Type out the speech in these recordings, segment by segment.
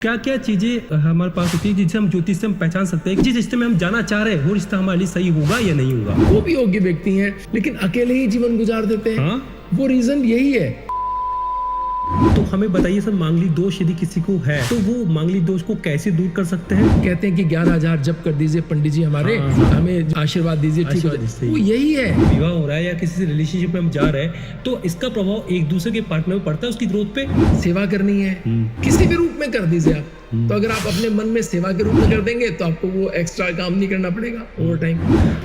क्या क्या चीजें हमारे पास होती है जिससे हम ज्योतिष से हम पहचान सकते हैं कि जिस रिश्ते में हम जाना चाह रहे हैं वो रिश्ता हमारे लिए सही होगा या नहीं होगा। वो भी योग्य व्यक्ति हैं लेकिन अकेले ही जीवन गुजार देते हैं। हाँ? वो रीजन यही है। तो हमें बताइए सर, मांगलिक दोष यदि किसी को है तो वो मांगलिक दोष को कैसे दूर कर सकते हैं? कहते हैं कि 11,000 जप कर दीजिए पंडित जी हमारे, हाँ। हमें आशीर्वाद दीजिए, ठीक हो जाए। वो यही है। विवाह हो रहा है या किसी से रिलेशनशिप में हम जा रहे हैं तो इसका प्रभाव एक दूसरे के पार्टनर में पड़ता है, उसकी ग्रोथ पे। सेवा करनी है किसी भी रूप में कर दीजिए आप। तो अगर आप अपने मन में सेवा के रूप में कर देंगे तो आपको वो एक्स्ट्रा काम नहीं करना पड़ेगा ओवर टाइम।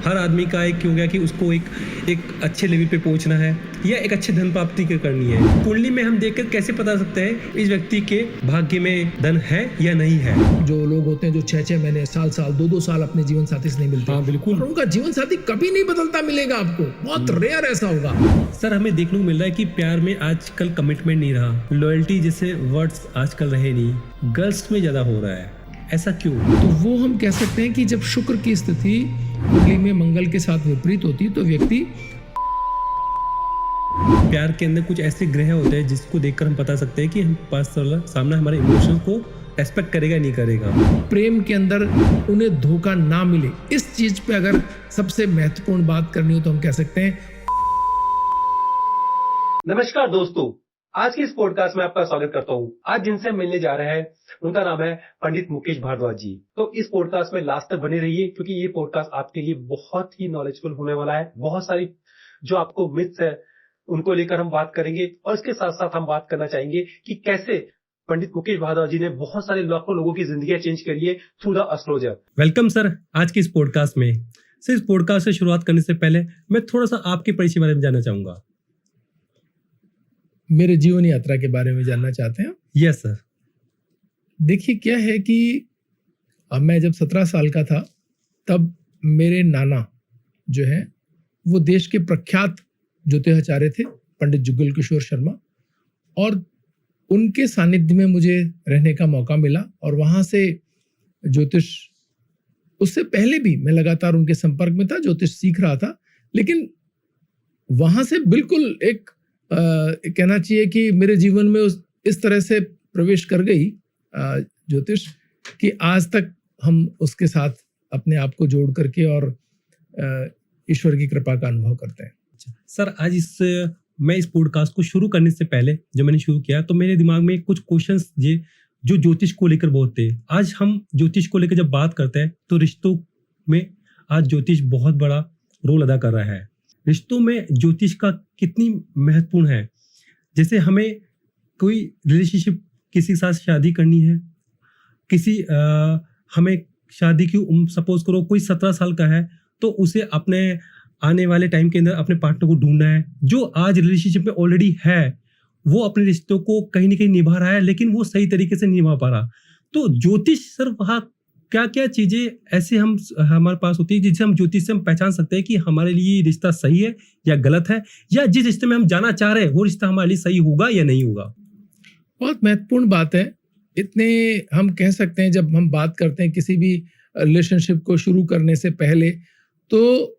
हर आदमी का एक हो गया कि उसको एक अच्छे लेवल पे पहुंचना है या एक अच्छे धन प्राप्ति करनी है। कुंडली में हम देखकर कैसे पता सकते हैं इस व्यक्ति के भाग्य में धन है या नहीं है? जो लोग होते हैं जो 6-6 महीने, साल 2-2 साल अपने जीवन साथी से नहीं मिलते। हाँ बिल्कुल। और उनका जीवन साथी कभी नहीं बदलता मिलेगा आपको, बहुत रेयर ऐसा होगा। सर हमें देखने को मिल रहा है कि प्यार में आजकल कमिटमेंट नहीं रहा, लॉयल्टी जैसे वर्ड्स आजकल रहे नहीं, गर्ल्स में ज्यादा हो रहा है। ऐसा क्यों? तो वो हम कह सकते हैं कि जब शुक्र की स्थिति कुंडली में मंगल के साथ विपरीत होती तो व्यक्ति, प्यार के अंदर कुछ ऐसे ग्रह होते हैं जिसको देखकर हम बता सकते हैं कि हम पास सामने हमारे इमोशंस को रेस्पेक्ट करेगा नहीं करेगा। प्रेम के अंदर उन्हें धोखा ना मिले, इस चीज पे अगर सबसे महत्वपूर्ण बात करनी हो तो हम कह सकते हैं। नमस्कार दोस्तों, आज के इस पॉडकास्ट में आपका स्वागत करता हूं। आज जिनसे मिलने जा रहे हैं उनका नाम है पंडित मुकेश भारद्वाज जी। तो इस पॉडकास्ट में लास्ट तक बने रहिए क्योंकि ये पॉडकास्ट आपके लिए बहुत ही नॉलेजफुल होने वाला है। बहुत सारी जो आपको मिथ्स है उनको लेकर हम बात करेंगे और इसके साथ साथ हम बात करना चाहेंगे कि कैसे पंडित मुकेश भारद्वाज जी ने बहुत सारे लाखों लोगों की जिंदगी चेंज करी है through the astrologer. Welcome sir आज के इस पॉडकास्ट में। सर इस पॉडकास्ट से शुरुआत करने से पहले मैं थोड़ा सा आपके परिचय बारे में जानना चाहूंगा। मेरे जीवन यात्रा के बारे में जानना चाहते हैं? Yes sir. देखिए क्या है कि अब मैं जब 17 साल का था तब मेरे नाना जो है वो देश के प्रख्यात ज्योतिषाचार्य थे, पंडित जुगल किशोर शर्मा, और उनके सानिध्य में मुझे रहने का मौका मिला और वहाँ से ज्योतिष, उससे पहले भी मैं लगातार उनके संपर्क में था, ज्योतिष सीख रहा था। लेकिन वहाँ से बिल्कुल एक कहना चाहिए कि मेरे जीवन में इस तरह से प्रवेश कर गई ज्योतिष कि आज तक हम उसके साथ अपने आप को जोड़ करके और ईश्वर की कृपा का अनुभव करते हैं। सर आज मैं इस पॉडकास्ट को शुरू करने से पहले जब मैंने शुरू किया तो मेरे दिमाग में कुछ क्वेश्चंस जो ज्योतिष को लेकर बहुत थे। आज हम ज्योतिष को लेकर जब बात करते हैं तो रिश्तों में आज ज्योतिष बहुत बड़ा रोल अदा कर रहा है। रिश्तों में ज्योतिष का कितनी महत्वपूर्ण है। जैसे हमें कोई रिलेशनशिप, किसी के साथ शादी करनी है, हमें शादी की उम्र सपोज करो कोई 17 साल का है तो उसे अपने आने वाले टाइम के अंदर अपने पार्टनर को ढूंढना है। जो आज रिलेशनशिप में ऑलरेडी है वो अपने रिश्तों को कहीं ना कहीं निभा रहा है लेकिन वो सही तरीके से नहीं निभा पा रहा। तो ज्योतिष सर वहाँ क्या क्या चीजें ऐसे हमारे पास होती है जिससे हम ज्योतिष से हम पहचान सकते हैं कि हमारे लिए रिश्ता सही है या गलत है, या जिस रिश्ते में हम जाना चाह रहे हैं वो रिश्ता हमारे लिए सही होगा या नहीं होगा? बहुत महत्वपूर्ण बात है। इतने हम कह सकते हैं जब हम बात करते हैं किसी भी रिलेशनशिप को शुरू करने से पहले, तो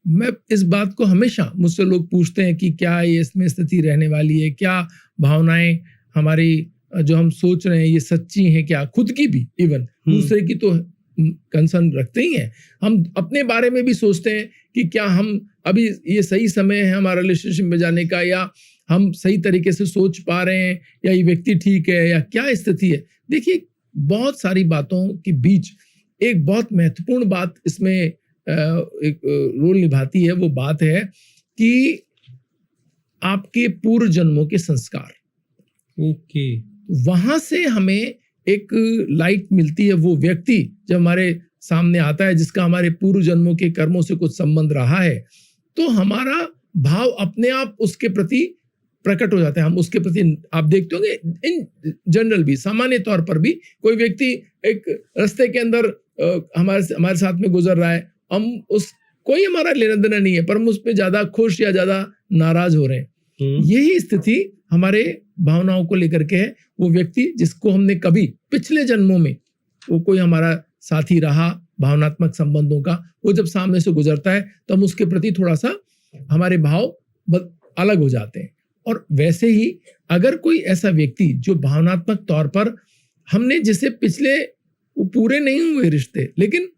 मैं इस बात को हमेशा मुझसे लोग पूछते हैं कि क्या ये इसमें स्थिति रहने वाली है, क्या भावनाएं हमारी जो हम सोच रहे हैं ये सच्ची हैं, क्या खुद की भी, इवन दूसरे की तो कंसर्न रखते ही हैं। हम अपने बारे में भी सोचते हैं कि क्या हम अभी ये सही समय है हमारा रिलेशनशिप में जाने का, या हम सही तरीके से सोच पा रहे हैं, या ये व्यक्ति ठीक है, या क्या स्थिति है। देखिए बहुत सारी बातों के बीच एक बहुत महत्वपूर्ण बात इसमें एक रोल निभाती है। वो बात है कि आपके पूर्व जन्मों के संस्कार। ओके। वहां से हमें एक लाइट मिलती है। वो व्यक्ति जब हमारे सामने आता है जिसका हमारे पूर्व जन्मों के कर्मों से कुछ संबंध रहा है तो हमारा भाव अपने आप उसके प्रति प्रकट हो जाता है। हम उसके प्रति, आप देखते होंगे इन जनरल भी, सामान्य तौर पर भी, कोई व्यक्ति एक रास्ते के अंदर हमारे साथ में गुजर रहा है, हम कोई हमारा लेना देना नहीं है पर हम उस पर ज्यादा खुश या ज्यादा नाराज हो रहे हैं। यही स्थिति हमारे भावनाओं को लेकर के है। वो व्यक्ति जिसको हमने कभी पिछले जन्मों में वो कोई हमारा साथी रहा भावनात्मक संबंधों का, वो जब सामने से गुजरता है तो हम उसके प्रति थोड़ा सा हमारे भाव अलग हो जाते हैं। और वैसे ही अगर कोई ऐसा व्यक्ति जो भावनात्मक तौर पर हमने जिसे पिछले वो पूरे नहीं हुए रिश्ते, लेकिन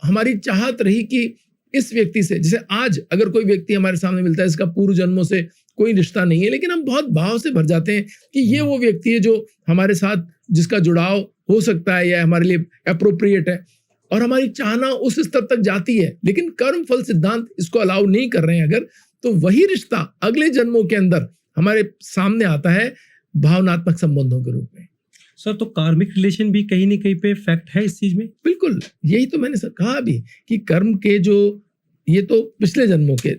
हमारी चाहत रही कि इस व्यक्ति से, जैसे आज अगर कोई व्यक्ति हमारे सामने मिलता है इसका पूर्व जन्मों से कोई रिश्ता नहीं है, लेकिन हम बहुत भाव से भर जाते हैं कि ये वो व्यक्ति है जो हमारे साथ जिसका जुड़ाव हो सकता है या हमारे लिए अप्रोप्रिएट है, और हमारी चाहना उस स्तर तक जाती है। लेकिन कर्म फल सिद्धांत इसको अलाउ नहीं कर रहे हैं अगर, तो वही रिश्ता अगले जन्मों के अंदर हमारे सामने आता है भावनात्मक संबंधों के रूप में। सर, तो कार्मिक रिलेशन भी कहीं ना कहीं पे फैक्ट है इस चीज में? बिल्कुल, यही तो मैंने कहा अभी कि कर्म के जो, ये तो पिछले जन्मों के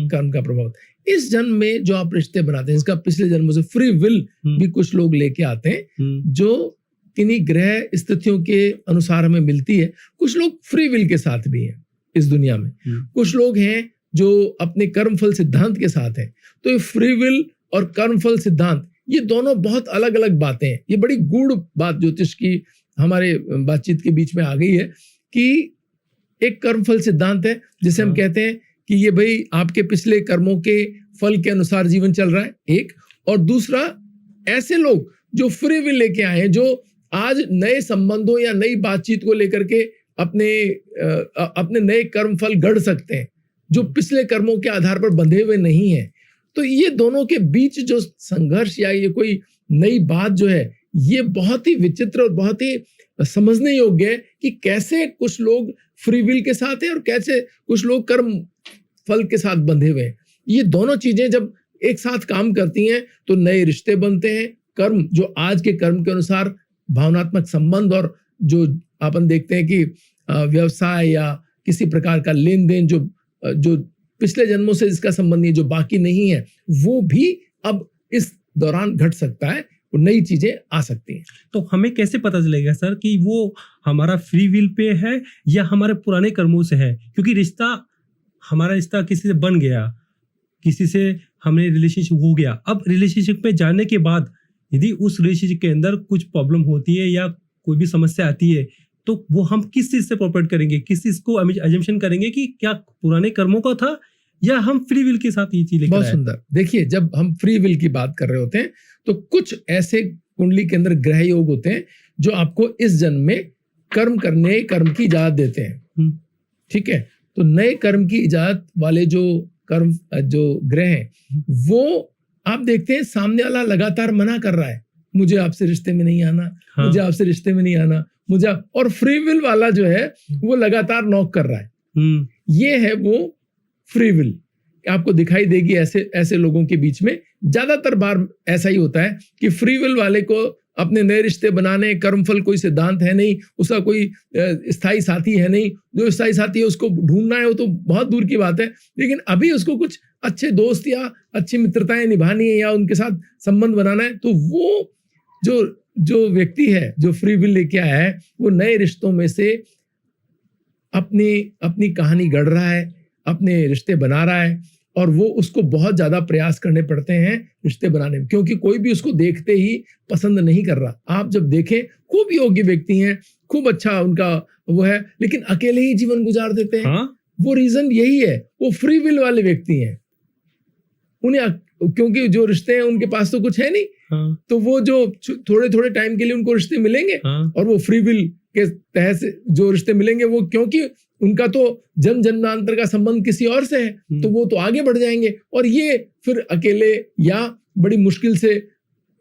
कर्म का प्रभाव, इस जन्म में जो आप रिश्ते बनाते हैं इसका पिछले जन्मों से फ्री विल भी कुछ लोग लेके आते हैं, जो किन्हीं ग्रह स्थितियों के अनुसार हमें मिलती है। कुछ लोग फ्री विल के साथ भी हैं इस दुनिया में, कुछ लोग हैं जो अपने कर्म फल सिद्धांत के साथ हैं। तो ये फ्री विल और कर्म फल सिद्धांत, ये दोनों बहुत अलग अलग बातें हैं। ये बड़ी गूढ़ बात ज्योतिष की हमारे बातचीत के बीच में आ गई है कि एक कर्म फल सिद्धांत है जिसे हम कहते हैं कि ये भाई आपके पिछले कर्मों के फल के अनुसार जीवन चल रहा है एक, और दूसरा ऐसे लोग जो फ्री विल लेके आए हैं, जो आज नए संबंधों या नई बातचीत को लेकर के अपने नए कर्म फल गढ़ सकते हैं, जो पिछले कर्मों के आधार पर बंधे हुए नहीं हैं। तो ये दोनों के बीच जो संघर्ष या ये कोई नई बात जो है, ये बहुत ही विचित्र और बहुत ही समझने योग्य है कि कैसे कुछ लोग फ्री विल के साथ हैं और कैसे कुछ लोग कर्म फल के साथ बंधे हुए हैं। ये दोनों चीजें जब एक साथ काम करती हैं तो नए रिश्ते बनते हैं। कर्म जो आज के कर्म के अनुसार भावनात्मक संबंध, और जो अपन देखते हैं कि व्यवसाय या किसी प्रकार का लेन देन जो पिछले जन्मों से जिसका संबंध नहीं, जो बाकी नहीं है, वो भी अब इस दौरान घट सकता है, वो नई चीजें आ सकती हैं। तो हमें कैसे पता चलेगा सर कि वो हमारा फ्री विल पे है या हमारे पुराने कर्मों से है? क्योंकि हमारा रिश्ता किसी से बन गया, किसी से हमने रिलेशनशिप हो गया, अब रिलेशनशिप में जाने के बाद यदि उस रिलेशनशिप के अंदर कुछ प्रॉब्लम होती है या कोई भी समस्या आती है, तो वो हम किस चीज से प्रोपेट करेंगे, किस चीज को अजम्पशन करेंगे कि क्या पुराने कर्मों का था या हम फ्री विल के साथ ये चीज लेकर आए? बहुत सुंदर। देखिए, जब हम फ्री विल की बात कर रहे होते हैं तो कुछ ऐसे कुंडली के अंदर ग्रह योग होते हैं जो आपको इस जन्म में कर्म की इजाजत देते हैं। ठीक है, तो नए कर्म की इजाजत वाले जो ग्रह हैं, वो आप देखते हैं सामने वाला लगातार मना कर रहा है, मुझे आपसे रिश्ते में नहीं आना, हाँ। मुझे आपसे रिश्ते में नहीं आना, और फ्री विल वाला जो है वो लगातार नॉक कर रहा है। ये है वो फ्री विल। आपको दिखाई देगी ऐसे लोगों के बीच में ज्यादातर बार ऐसा ही होता है कि फ्री विल वाले को अपने नए रिश्ते बनाने, कर्मफल कोई सिद्धांत है नहीं, उसका कोई स्थायी साथी है नहीं, जो स्थायी साथी है उसको ढूंढना है वो तो बहुत दूर की बात है, लेकिन अभी उसको कुछ अच्छे दोस्त या अच्छी मित्रताएं निभानी है या उनके साथ संबंध बनाना है, तो वो जो व्यक्ति है जो फ्री विल लेके आया है, वो नए रिश्तों में से अपनी कहानी गढ़ रहा है, अपने रिश्ते बना रहा है, और वो उसको बहुत ज्यादा प्रयास करने पड़ते हैं रिश्ते बनाने में, क्योंकि कोई भी उसको देखते ही पसंद नहीं कर रहा। आप जब देखें, खूब योग्य व्यक्ति हैं, खूब अच्छा उनका वो है, लेकिन अकेले ही जीवन गुजार देते हैं। हाँ? वो रीजन यही है, वो फ्री विल वाले व्यक्ति हैं। उन्हें क्योंकि जो रिश्ते हैं उनके पास तो कुछ है नहीं, हाँ। तो वो जो थोड़े टाइम के लिए उनको रिश्ते मिलेंगे, हाँ। और वो फ्री विल के तहत से जो रिश्ते मिलेंगे वो, क्योंकि उनका तो जन्मांतर का संबंध किसी और से है, तो वो तो आगे बढ़ जाएंगे, और ये फिर अकेले या बड़ी मुश्किल से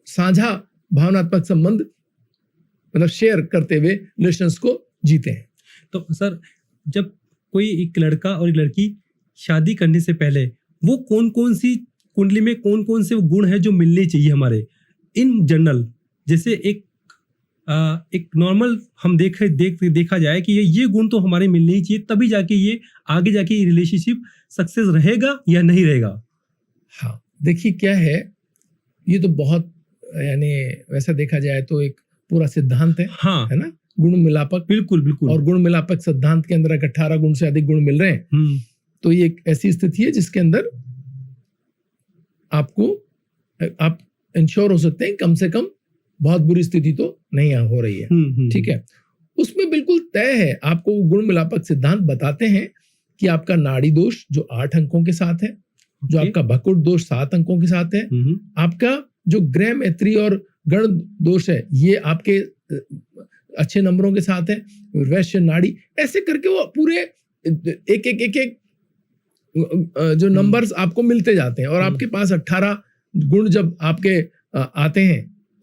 साझा भावनात्मक संबंध मतलब शेयर करते हुए रिलेशंस को जीते हैं। तो सर, जब कोई एक लड़का और एक लड़की शादी करने से पहले वो कौन सी कुंडली में कौन से गुण है जो मिलने चाहिए हमारे इन जनरल, जैसे एक नॉर्मल हम देखा जाए कि ये गुण तो हमारे मिलने ही चाहिए, तभी जाके ये आगे जाके ये रिलेशनशिप सक्सेस रहेगा या नहीं रहेगा? हाँ, देखिए क्या है, ये तो बहुत यानी वैसा देखा जाए तो एक पूरा सिद्धांत है। हाँ, है ना, गुण मिलापक। बिल्कुल। और गुण मिलापक सिद्धांत के अंदर 18 गुण से अधिक गुण मिल रहे हैं, तो ये एक ऐसी स्थिति है जिसके अंदर आप इंश्योर हो सकते हैं कम से कम बहुत बुरी स्थिति तो नहीं हो रही है। ठीक है, उसमें बिल्कुल तय है, आपको गुण मिलापक सिद्धांत बताते हैं कि आपका नाड़ी दोष जो 8 अंकों के साथ है, जो आपका भकुट दोष 7 अंकों के साथ है, आपका जो ग्रह मैत्री और गण दोष है ये आपके अच्छे नंबरों के साथ है, वैश्य नाड़ी, ऐसे करके वो पूरे एक जो नंबर्स आपको मिलते जाते हैं और आपके पास 18 गुण जब आपके आते हैं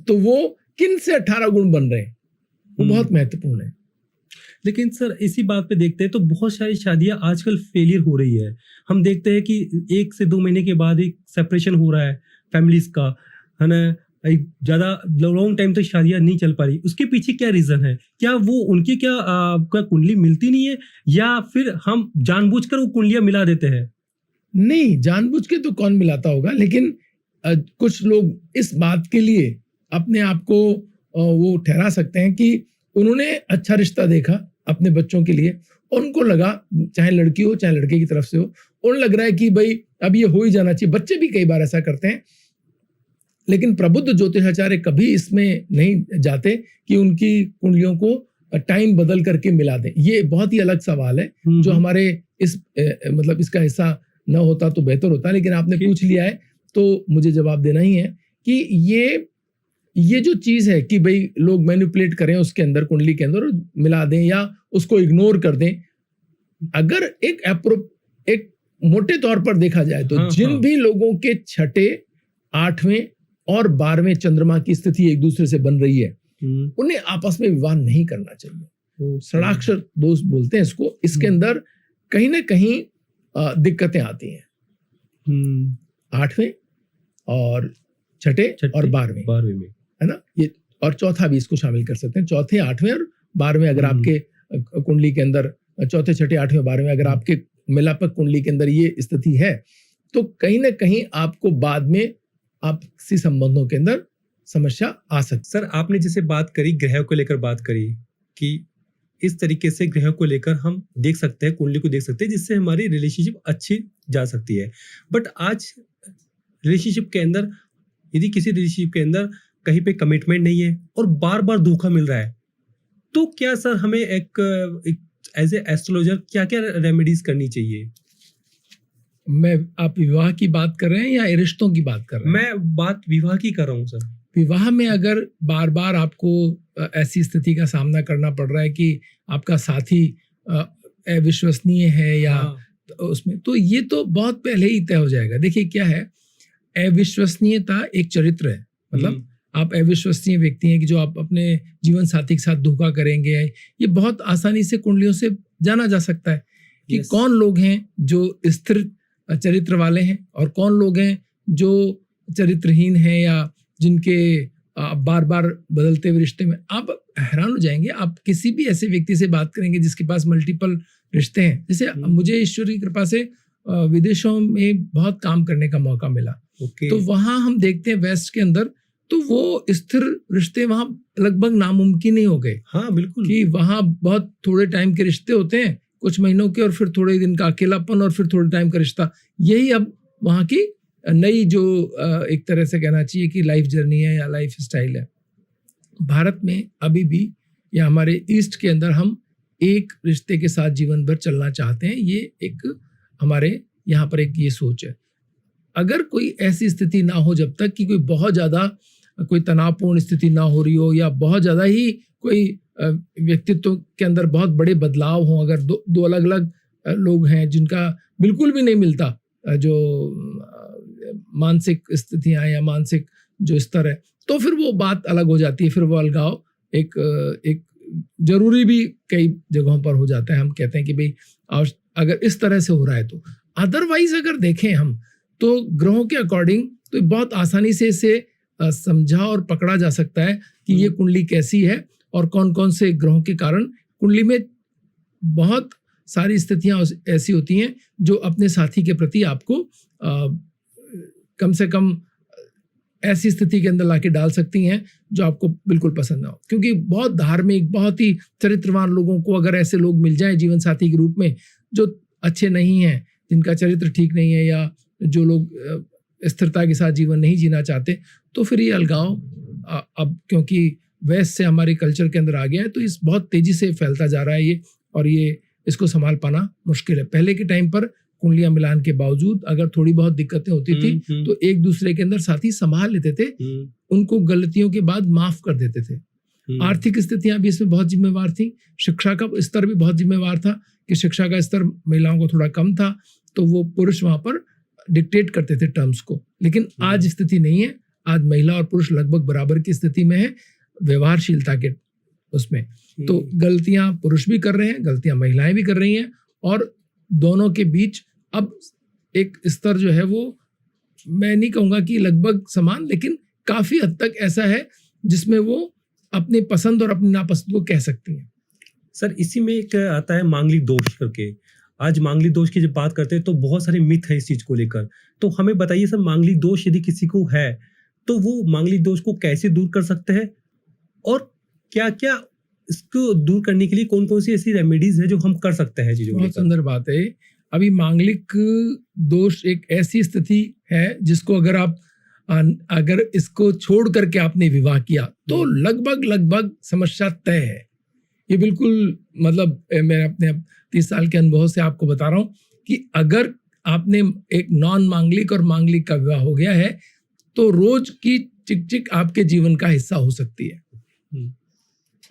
तो वो किन से 18 गुण बन रहे हैं, वो बहुत महत्वपूर्ण है। लेकिन सर इसी बात पे देखते हैं तो बहुत सारी शादियां आजकल फेलियर हो रही है। हम देखते हैं कि 1 से 2 महीने के बाद एक सेपरेशन हो रहा है फैमिलीज का, है ना, एक ज्यादा लॉन्ग टाइम तक शादियां नहीं चल पा रही। उसके पीछे क्या रीजन है? क्या वो उनकी क्या कुंडली मिलती नहीं है, या फिर हम जानबूझकर वो कुंडलियां मिला देते हैं? नहीं, जानबूझ के तो कौन मिलाता होगा, लेकिन कुछ लोग इस बात के लिए अपने आप को वो ठहरा सकते हैं कि उन्होंने अच्छा रिश्ता देखा अपने बच्चों के लिए, उनको लगा, चाहे लड़की हो चाहे लड़के की तरफ से हो, उन्हें लग रहा है कि भाई अब ये हो ही जाना चाहिए। बच्चे भी कई बार ऐसा करते हैं, लेकिन प्रबुद्ध ज्योतिषाचार्य कभी इसमें नहीं जाते कि उनकी कुंडलियों को टाइम बदल करके मिला दें। ये बहुत ही अलग सवाल है जो हमारे इस मतलब इसका हिस्सा न होता तो बेहतर होता, लेकिन आपने पूछ लिया है तो मुझे जवाब देना ही है कि ये जो चीज है कि भाई लोग मैनिपुलेट करें उसके अंदर, कुंडली के अंदर मिला दें या उसको इग्नोर कर दें, अगर एक मोटे तौर पर देखा जाए तो जिन भी लोगों के 6ठे, 8वें और 12वें चंद्रमा की स्थिति एक दूसरे से बन रही है, उन्हें आपस में विवाह नहीं करना चाहिए। षडाक्षर दोष बोलते हैं इसको। इसके अंदर कहीं ना कहीं दिक्कतें आती हैं 8वें और 6ठे और 12वें में, है ना, ये और चौथा भी इसको शामिल कर सकते हैं। चौथे, 8वें और 12वें अगर आपके कुंडली के अंदर, चौथे, 6ठे, 8वें, 12वें अगर आपके मिलापक कुंडली के अंदर ये स्थिति है तो कहीं ना कहीं आपको बाद में आपसी संबंधों के अंदर समस्या आ सकती। सर आपने जैसे बात करी, ग्रह को लेकर बात करी कि इस तरीके से ग्रह को लेकर हम देख सकते हैं, कुंडली को देख सकते हैं, जिससे हमारी रिलेशनशिप अच्छी जा सकती है। बट आज रिलेशनशिप के अंदर, यदि किसी रिलेशनशिप के अंदर कहीं पे कमिटमेंट नहीं है और बार बार धोखा मिल रहा है, तो क्या सर हमें एक एज ए एस्ट्रोलॉजर क्या क्या रेमेडीज करनी चाहिए? आप विवाह की बात कर रहे हैं या रिश्तों की बात कर रहे हैं? मैं बात विवाह की कर रहा हूँ सर। विवाह में अगर बार बार आपको ऐसी स्थिति का सामना करना पड़ रहा है कि आपका साथी अविश्वसनीय है या उसमें, तो ये तो बहुत पहले ही तय हो जाएगा। देखिए क्या है, अविश्वसनीयता एक चरित्र है, मतलब आप अविश्वसनीय व्यक्ति हैं कि जो आप अपने जीवन साथी के साथ धोखा करेंगे, ये बहुत आसानी से कुंडलियों से जाना जा सकता है कि कौन लोग हैं जो स्थिर चरित्र वाले हैं और कौन लोग हैं जो चरित्रहीन हैं या जिनके बार बार बदलते हुए रिश्ते में। आप हैरान हो जाएंगे, आप किसी भी ऐसे व्यक्ति से बात करेंगे जिसके पास मल्टीपल रिश्ते हैं। जैसे मुझे ईश्वर की कृपा से विदेशों में बहुत काम करने का मौका मिला, तो वहाँ हम देखते हैं वेस्ट के अंदर, तो वो स्थिर रिश्ते वहाँ लगभग नामुमकिन ही हो गए। हाँ बिल्कुल, कि वहाँ बहुत थोड़े टाइम के रिश्ते होते हैं, कुछ महीनों के, और फिर थोड़े दिन का अकेलापन और फिर थोड़े टाइम का रिश्ता। यही अब वहाँ की नई जो एक तरह से कहना चाहिए कि लाइफ जर्नी है या लाइफ स्टाइल है। भारत में अभी भी या हमारे ईस्ट के अंदर हम एक रिश्ते के साथ जीवन भर चलना चाहते हैं। ये एक हमारे यहाँ पर एक ये सोच है। अगर कोई ऐसी स्थिति ना हो जब तक कि कोई बहुत ज़्यादा कोई तनावपूर्ण स्थिति ना हो रही हो या बहुत ज़्यादा ही कोई व्यक्तित्व के अंदर बहुत बड़े बदलाव हों, अगर दो अलग अलग लोग हैं जिनका बिल्कुल भी नहीं मिलता जो मानसिक स्थितियाँ या मानसिक जो स्तर है, तो फिर वो बात अलग हो जाती है। फिर वो अलगाव एक जरूरी भी कई जगहों पर हो जाता है। हम कहते हैं कि भाई अगर इस तरह से हो रहा है तो। अदरवाइज अगर देखें हम तो ग्रहों के अकॉर्डिंग तो बहुत आसानी से इसे समझा और पकड़ा जा सकता है कि ये कुंडली कैसी है और कौन कौन से ग्रहों के कारण कुंडली में बहुत सारी स्थितियां ऐसी होती हैं जो अपने साथी के प्रति आपको कम से कम ऐसी स्थिति के अंदर लाके डाल सकती हैं जो आपको बिल्कुल पसंद ना हो। क्योंकि बहुत धार्मिक, बहुत ही चरित्रवान लोगों को अगर ऐसे लोग मिल जाएं जीवन साथी के रूप में जो अच्छे नहीं हैं, जिनका चरित्र ठीक नहीं है या जो लोग स्थिरता के साथ जीवन नहीं जीना चाहते, तो फिर ये अलगाव अब क्योंकि वेस्ट से हमारे कल्चर के अंदर आ गया है तो इस बहुत तेजी से फैलता जा रहा है ये, और ये इसको संभाल पाना मुश्किल है। पहले के टाइम पर कुंडलियां मिलान के बावजूद अगर थोड़ी बहुत दिक्कतें होती थी तो एक दूसरे के अंदर साथी संभाल लेते थे, उनको गलतियों के बाद माफ कर देते थे। आर्थिक स्थितियां भी इसमें बहुत जिम्मेवार थी, शिक्षा का स्तर भी बहुत जिम्मेवार था कि शिक्षा का स्तर महिलाओं को थोड़ा कम था, तो वो पुरुष वहां पर डिक्टेट करते थे टर्म्स को। लेकिन आज स्थिति नहीं है, आज महिला और पुरुष लगभग बराबर की स्थिति में है व्यवहारशीलता के उसमें। तो गलतियां पुरुष भी कर रहे हैं, गलतियां महिलाएं भी कर रही हैं, और दोनों के बीच अब एक स्तर जो है वो, मैं नहीं कहूँगा कि लगभग समान, लेकिन काफ़ी हद तक ऐसा है जिसमें वो अपनी पसंद और अपनी नापसंद को कह सकती हैं। सर इसी में एक आता है मांगलिक दोष करके। आज मांगलिक दोष की जब बात करते हैं तो बहुत सारे मिथ है इस चीज को लेकर, तो हमें बताइए सर, मांगलिक दोष यदि किसी को है तो वो मांगलिक दोष को कैसे दूर कर सकते हैं, और क्या क्या इसको दूर करने के लिए कौन कौन सी ऐसी रेमेडीज है जो हम कर सकते हैं चीजों को बहुत लेकर? सुंदर बात है। अभी मांगलिक दोष एक ऐसी स्थिति है जिसको अगर इसको छोड़ करके आपने विवाह किया तो लगभग समस्या तय है। ये बिल्कुल मतलब मैं अपने 30 साल के अनुभव से आपको बता रहा हूँ कि अगर आपने एक नॉन मांगलिक और मांगलिक का विवाह हो गया है तो रोज की चिक आपके जीवन का हिस्सा हो सकती है।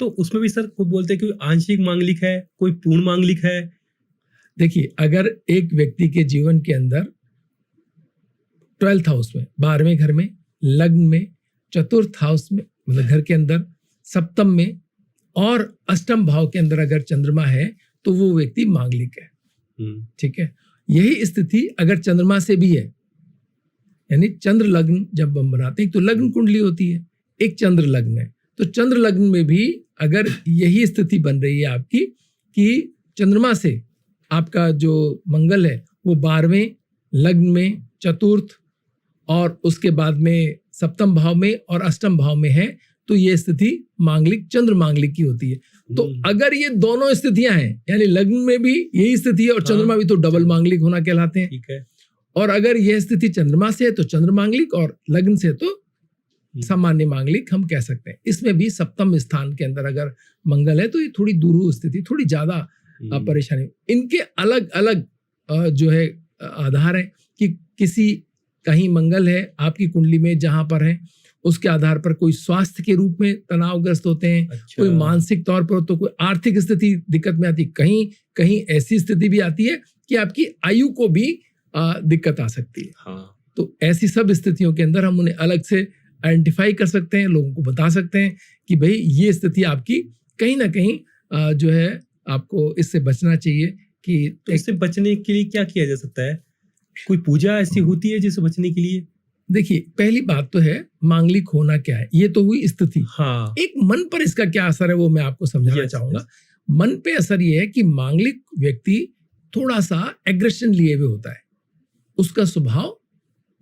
तो उसमें भी सर कोई बोलते हैं कि आंशिक मांगलिक है, कोई पूर्ण मांगलिक है। देखिए, अगर एक व्यक्ति के जीवन के अंदर 12th हाउस में, 12वें घर में, लग्न में, चतुर्थ हाउस में मतलब घर के अंदर, सप्तम में और अष्टम भाव के अंदर अगर चंद्रमा है तो वो व्यक्ति मांगलिक है। ठीक है। यही स्थिति अगर चंद्रमा से भी है, यानी चंद्र लग्न जब हम बनाते हैं तो लग्न कुंडली होती है, एक चंद्र लग्न है, तो चंद्र लग्न में भी अगर यही स्थिति बन रही है आपकी कि चंद्रमा से आपका जो मंगल है वो 12वें लग्न में, चतुर्थ और उसके बाद में सप्तम भाव में और अष्टम भाव में है, तो ये स्थिति मांगलिक, चंद्र मांगलिक की होती है। तो अगर ये दोनों स्थितियां हैं, यानी लग्न में भी यही स्थिति है और चंद्रमा भी, तो डबल मांगलिक होना कहलाते हैं। ठीक है। और अगर यह स्थिति चंद्रमा से है तो चंद्र मांगलिक, और लग्न से तो सामान्य मांगलिक हम कह सकते हैं। इसमें भी सप्तम स्थान के अंदर अगर मंगल है तो ये थोड़ी दुरूह स्थिति, थोड़ी ज्यादा परेशानी। इनके अलग अलग जो है आधार है कि किसी कहीं मंगल है आपकी कुंडली में जहां पर है, उसके आधार पर कोई स्वास्थ्य के रूप में तनावग्रस्त होते हैं। अच्छा। कोई मानसिक तौर पर, तो कोई आर्थिक स्थिति दिक्कत में आती, कहीं कहीं ऐसी स्थिति भी आती है कि आपकी आयु को भी दिक्कत आ सकती है। हाँ। तो ऐसी सब स्थितियों के अंदर हम उन्हें अलग से आइडेंटिफाई कर सकते हैं, लोगों को बता सकते हैं कि भाई ये स्थिति आपकी कहीं ना कहीं जो है आपको इससे बचना चाहिए। कि तो इससे बचने के लिए क्या किया जा सकता है? कोई पूजा ऐसी होती है जिससे बचने के लिए? देखिए, पहली बात तो है मांगलिक होना क्या है, ये तो हुई स्थिति। हाँ। एक मन पर इसका क्या असर है वो मैं आपको समझाना चाहूंगा। मन पे असर ये है कि मांगलिक व्यक्ति थोड़ा सा एग्रेशन लिए हुए होता है, उसका स्वभाव।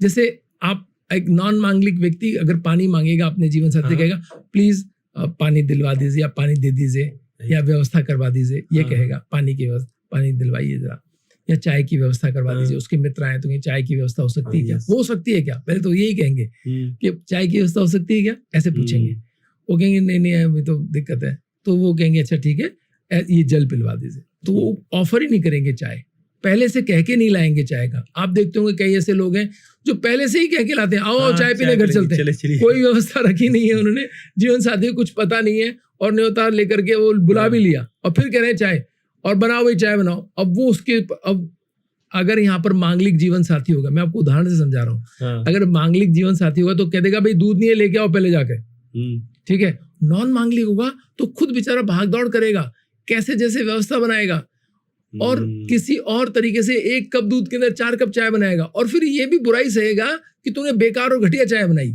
जैसे आप एक नॉन मांगलिक व्यक्ति अगर पानी मांगेगा अपने जीवन साथी, कहेगा प्लीज पानी दिलवा दीजिए या पानी दे दीजिए या व्यवस्था करवा दीजिए, ये कहेगा पानी की व्यवस्था, पानी दिलवाइए जरा, या चाय की व्यवस्था करवा दीजिए। उसके मित्र आए तो ये चाय की व्यवस्था हो सकती है क्या, हो सकती है क्या, पहले तो यही कहेंगे कि चाय की व्यवस्था हो सकती है क्या, ऐसे पूछेंगे। वो कहेंगे नहीं नहीं अभी तो दिक्कत है, तो वो कहेंगे अच्छा ठीक है ये जल पिलवा दीजिए। तो वो ऑफर ही नहीं करेंगे चाय, पहले से कह के नहीं लाएंगे चाय का। आप देखते होंगे कई ऐसे लोग हैं जो पहले से ही कह के लाते हैं, आओ चाय पीने घर चलते हैं। कोई व्यवस्था रखी नहीं है उन्होंने, जीवन साथी को कुछ पता नहीं है, और न्योता लेकर के वो बुला भी लिया और फिर कह रहे हैं चाय, और बनाओ भाई चाय बनाओ। अब वो उसके, अब अगर यहाँ पर मांगलिक जीवन साथी होगा, मैं आपको उदाहरण से समझा रहा हूँ, अगर मांगलिक जीवन साथी होगा तो कह देगा भाई दूध नहीं है लेके आओ पहले जाके, ठीक है। नॉन मांगलिक होगा तो खुद बेचारा भाग दौड़ करेगा, कैसे जैसे व्यवस्था बनाएगा, और किसी और तरीके से 1 कप दूध के अंदर 4 कप चाय बनाएगा, और फिर ये भी बुराई सहेगा कि तूने बेकार और घटिया चाय बनाई।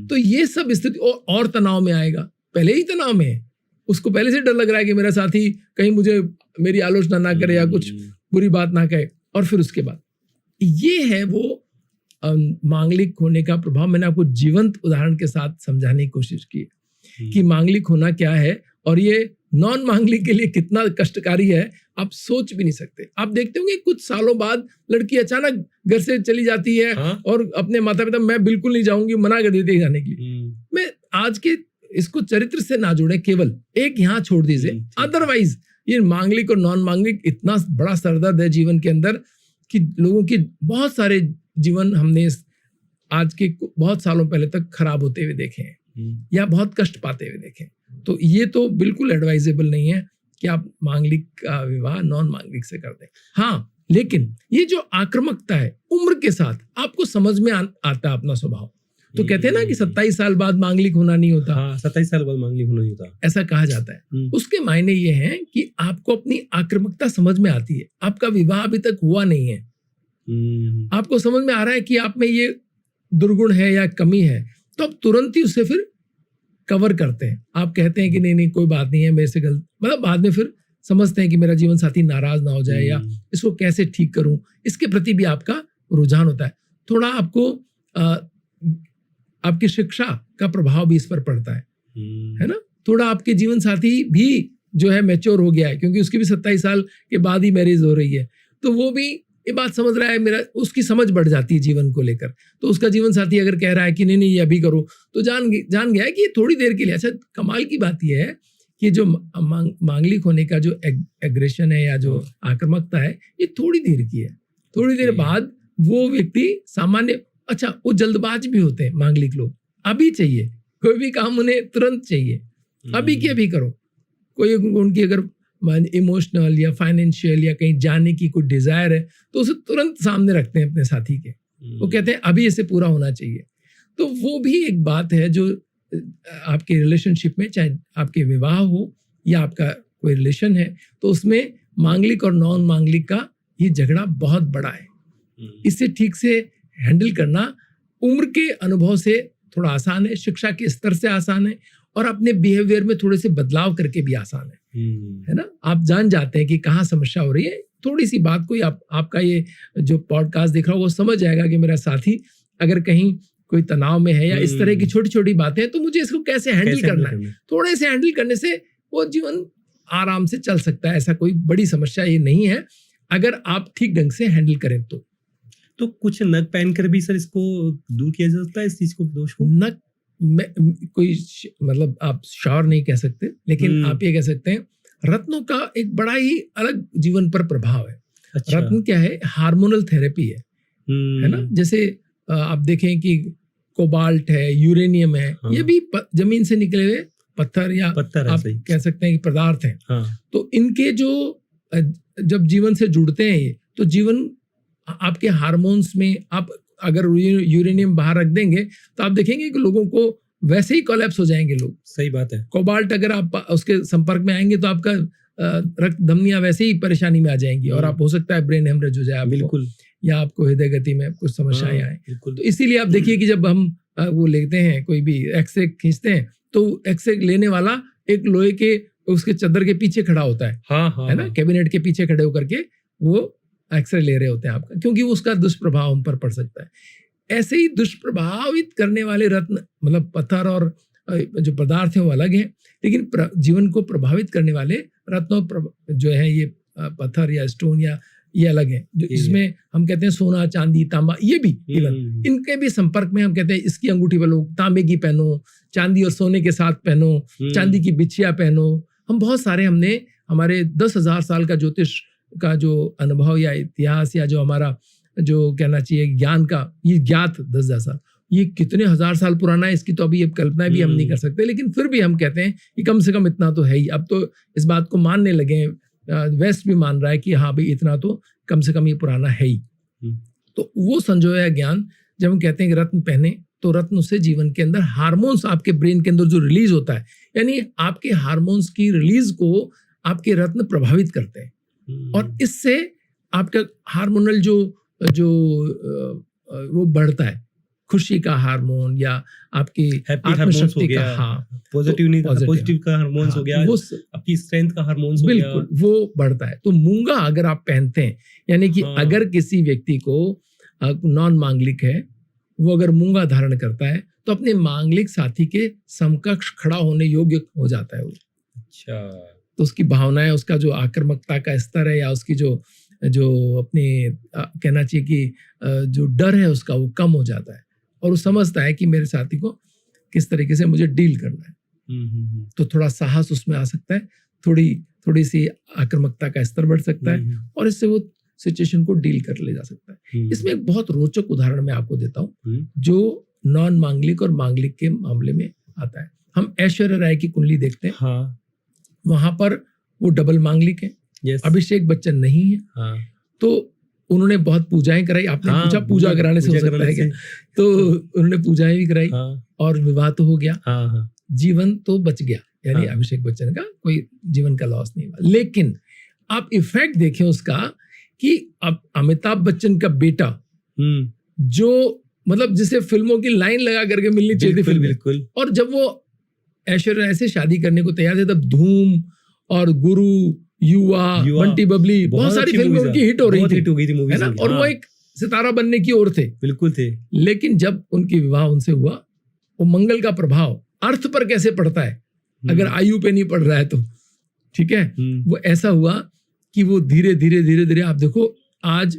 तो ये सब स्थिति, और तनाव में आएगा, पहले ही तनाव में है, उसको पहले से डर लग रहा है कि मेरा साथी कहीं मुझे मेरी आलोचना ना करे या कुछ बुरी बात ना कहे। और फिर उसके बाद ये है वो मांगलिक होने का प्रभाव। मैंने आपको जीवंत उदाहरण के साथ समझाने की कोशिश की कि मांगलिक होना क्या है और ये नॉन मांगलिक के लिए कितना कष्टकारी है, आप सोच भी नहीं सकते। आप देखते होंगे कुछ सालों बाद लड़की अचानक घर से चली जाती है, और अपने माता पिता मैं बिल्कुल नहीं जाऊंगी मना कर देती है जाने के लिए। मैं आज के इसको चरित्र से ना जोड़े, केवल एक यहाँ छोड़ दीजिए, अदरवाइज ये मांगलिक और नॉन मांगलिक इतना बड़ा सरदर्द है जीवन के अंदर कि लोगों की बहुत सारे जीवन हमने आज के बहुत सालों पहले तक खराब होते हुए देखे हैं। या बहुत कष्ट पाते हुए देखें, तो ये तो बिल्कुल एडवाइजेबल नहीं है कि आप मांगलिक का विवाह नॉन मांगलिक से कर दें। हाँ, लेकिन ये जो आक्रामकता है उम्र के साथ आपको समझ में आता है अपना स्वभाव। तो कहते हैं ना कि 27 साल बाद मांगलिक होना नहीं होता। हाँ, 27 साल बाद मांगलिक होना नहीं होता, ऐसा कहा जाता है। उसके मायने ये हैं कि आपको अपनी आक्रामकता समझ में आती है। आपका विवाह अभी तक हुआ नहीं है, आपको समझ में आ रहा है कि आप में ये दुर्गुण है या कमी है, तो आप तुरंत ही उसे फिर कवर करते हैं। आप कहते हैं कि नहीं नहीं कोई बात नहीं है, मेरे से गलत, मतलब बाद में फिर समझते हैं कि मेरा जीवन साथी नाराज ना हो जाए या इसको कैसे ठीक करूं, इसके प्रति भी आपका रुझान होता है। थोड़ा आपको आपकी शिक्षा का प्रभाव भी इस पर पड़ता है ना। थोड़ा आपके जीवन साथी भी जो है मैच्योर हो गया है, क्योंकि उसकी भी 27 साल के बाद ही मैरिज हो रही है, तो वो भी ये बात समझ रहा है, मेरा उसकी समझ बढ़ जाती है जीवन को लेकर। तो उसका जीवन साथी अगर कह रहा है कि नहीं नहीं ये अभी करो, तो जान गया है कि ये थोड़ी देर के लिए। अच्छा, कमाल की बात ये है कि जो मांगलिक होने का जो एग्रेशन है या जो आक्रामकता है, ये थोड़ी देर की है। थोड़ी देर बाद वो व्यक्ति सामान्य, अच्छा वो जल्दबाज भी होते हैं मांगलिक लोग, अभी चाहिए कोई भी काम, उन्हें तुरंत चाहिए, अभी के अभी करो। कोई उनकी अगर इमोशनल या फाइनेंशियल या कहीं जाने की कोई डिजायर है तो उसे तुरंत सामने रखते हैं अपने साथी के, वो कहते हैं अभी इसे पूरा होना चाहिए। तो वो भी एक बात है जो आपके रिलेशनशिप में, चाहे आपके विवाह हो या आपका कोई रिलेशन है, तो उसमें मांगलिक और नॉन मांगलिक का ये झगड़ा बहुत बड़ा है। इसे ठीक से हैंडल करना उम्र के अनुभव से थोड़ा आसान है, शिक्षा के स्तर से आसान है, और अपने बिहेवियर में थोड़े से बदलाव करके भी आसान है ना। आप जान जाते हैं कि कहाँ समस्या हो रही है। थोड़ी सी बात कोई आपका ये जो पॉडकास्ट देख रहा हो वो समझ जाएगा कि मेरा साथी अगर कहीं कोई तनाव में है या इस तरह की छोटी छोटी बातें हैं, तो मुझे इसको कैसे हैंडल करना है। थोड़े से हैंडल करने से वो जीवन आराम से चल सकता है। ऐसा कोई बड़ी समस्या ये नहीं है अगर आप ठीक ढंग से हैंडल करें तो कुछ नग पहनकर भी सर इसको दूर किया जा सकता है, इस चीज को, दोष को? नग कोई मतलब आप श्योर नहीं कह सकते, लेकिन आप ये कह सकते हैं रत्नों का एक बड़ा ही अलग जीवन पर प्रभाव है। अच्छा। रत्न क्या है? हार्मोनल थेरेपी है ना। जैसे आप देखें कि कोबाल्ट है, यूरेनियम है, ये भी जमीन से निकले हुए पत्थर या आप कह सकते हैं कि पदार्थ हैं। तो इनके जो जब जीवन से जुड़ते हैं ये, तो जीवन आपके हार्मोन्स में, आप अगर यूरेनियम बाहर रख देंगे तो आप देखेंगे कि लोगों को वैसे ही कोलैप्स हो जाएंगे लोग। सही बात है। कोबाल्ट अगर आप उसके संपर्क में आएंगे तो आपका रक्त धमनियां वैसे ही परेशानी में आ जाएंगी और आप हो सकता है ब्रेन हेमरेज हो जाए आपको, बिल्कुल, या आपको हृदय गति में कुछ समस्याएं आए। तो इसीलिए आप देखिए कि जब हम वो लेते हैं, कोई भी एक्सरे खींचते हैं, तो एक्सरे लेने वाला एक लोहे के उसके चद्दर के पीछे खड़ा होता है, है ना, कैबिनेट के पीछे खड़े होकर के वो एक्सरे ले रहे होते हैं आपका, क्योंकि उसका दुष्प्रभाव हम पर पड़ सकता है। ऐसे ही दुष्प्रभावित करने वाले रत्न, मतलब पत्थर और जो पदार्थ हैं वो अलग हैं, लेकिन जीवन को प्रभावित करने वाले रत्नों जो है ये पत्थर या स्टोन या ये अलग हैं, जो इसमें हम कहते हैं सोना, चांदी, तांबा, ये भी इवन इनके भी संपर्क में हम कहते हैं इसकी अंगूठी वालों तांबे की पहनो, चांदी और सोने के साथ पहनो, चांदी की बिछिया पहनो। हम बहुत सारे, हमने हमारे 10,000 साल का ज्योतिष का जो अनुभव या इतिहास या जो हमारा जो कहना चाहिए ज्ञान का, ये ज्ञात 10,000 साल, ये कितने हजार साल पुराना है इसकी तो अभी अब कल्पना भी हम नहीं कर सकते, लेकिन फिर भी हम कहते हैं कि कम से कम इतना तो है ही। अब तो इस बात को मानने लगे, वेस्ट भी मान रहा है कि हाँ भाई इतना तो कम से कम ये पुराना है ही। तो वो संजोया ज्ञान जब हम कहते हैं कि रत्न पहने, तो रत्न से जीवन के अंदर हार्मोन्स आपके ब्रेन के अंदर जो रिलीज होता है, यानी आपके हार्मोन्स की रिलीज को आपके रत्न प्रभावित करते हैं, और इससे आपका हार्मोनल जो वो बढ़ता है, खुशी का हार्मोन या आपकी आत्मशक्ति का, हाँ पॉजिटिव का हार्मोन्स हो गया, वो आपकी स्ट्रेंथ का हार्मोन्स हो गया, बिल्कुल वो बढ़ता है। तो मूंगा अगर आप पहनते हैं, यानी कि अगर किसी व्यक्ति को नॉन मांगलिक है, वो अगर मूंगा धारण करता है तो अपने मांगलिक साथी के समकक्ष खड़ा होने योग्य हो जाता है वो। अच्छा। तो उसकी भावनाएं, उसका जो आक्रामकता का स्तर है या उसकी जो अपने कहना चाहिए कि जो डर है उसका, वो कम हो जाता है, और वो समझता है कि मेरे साथी को किस तरीके से मुझे डील करना है। तो थोड़ा साहस उसमें आ सकता है, थोड़ी सी आक्रामकता का स्तर बढ़ सकता है, और इससे वो सिचुएशन को डील कर ले जा सकता है। इसमें एक बहुत रोचक उदाहरण मैं आपको देता हूँ, जो नॉन मांगलिक और मांगलिक के मामले में आता है। हम ऐश्वर्या राय की कुंडली देखते हैं, हाँ वहां पर वो डबल मांगलिक है, यस अभिषेक बच्चन नहीं है। हाँ तो उन्होंने बहुत पूजाएं कराई, आपने हाँ, पूछा पूजा कराने से हो पूजा सकता कराने है क्या, से- तो उन्होंने पूजाएं भी कराई हाँ और विवाह तो हो गया, हाँ हाँ जीवन तो बच गया, यानी हाँ। अभिषेक बच्चन का कोई जीवन का लॉस नहीं हुआ। लेकिन आप इफेक्ट देखें उसका कि अब अमिताभ बच्चन का बेटा हम्म, जो मतलब जिसे फिल्मों की लाइन लगा करके मिलनी चाहिए थी बिल्कुल फिल्म, बिल्कुल और जब वो ऐश्वर्या राय से शादी करने को तैयार थे तब धूम और गुरु, युवा, युवा, बंटी बबली, बहुत सारी अच्छी फिल्में movies उनकी है, हिट हो रही बहुत थी, हिट हो गई थी है मूवीज ना, और वो एक सितारा बनने की ओर थे। बिल्कुल थे। लेकिन जब उनकी विवाह उनसे हुआ, वो मंगल का प्रभाव अर्थ पर कैसे पड़ता है अगर आयु पे नहीं पड़ रहा है तो, ठीक है, वो ऐसा हुआ कि वो धीरे धीरे धीरे धीरे आप देखो आज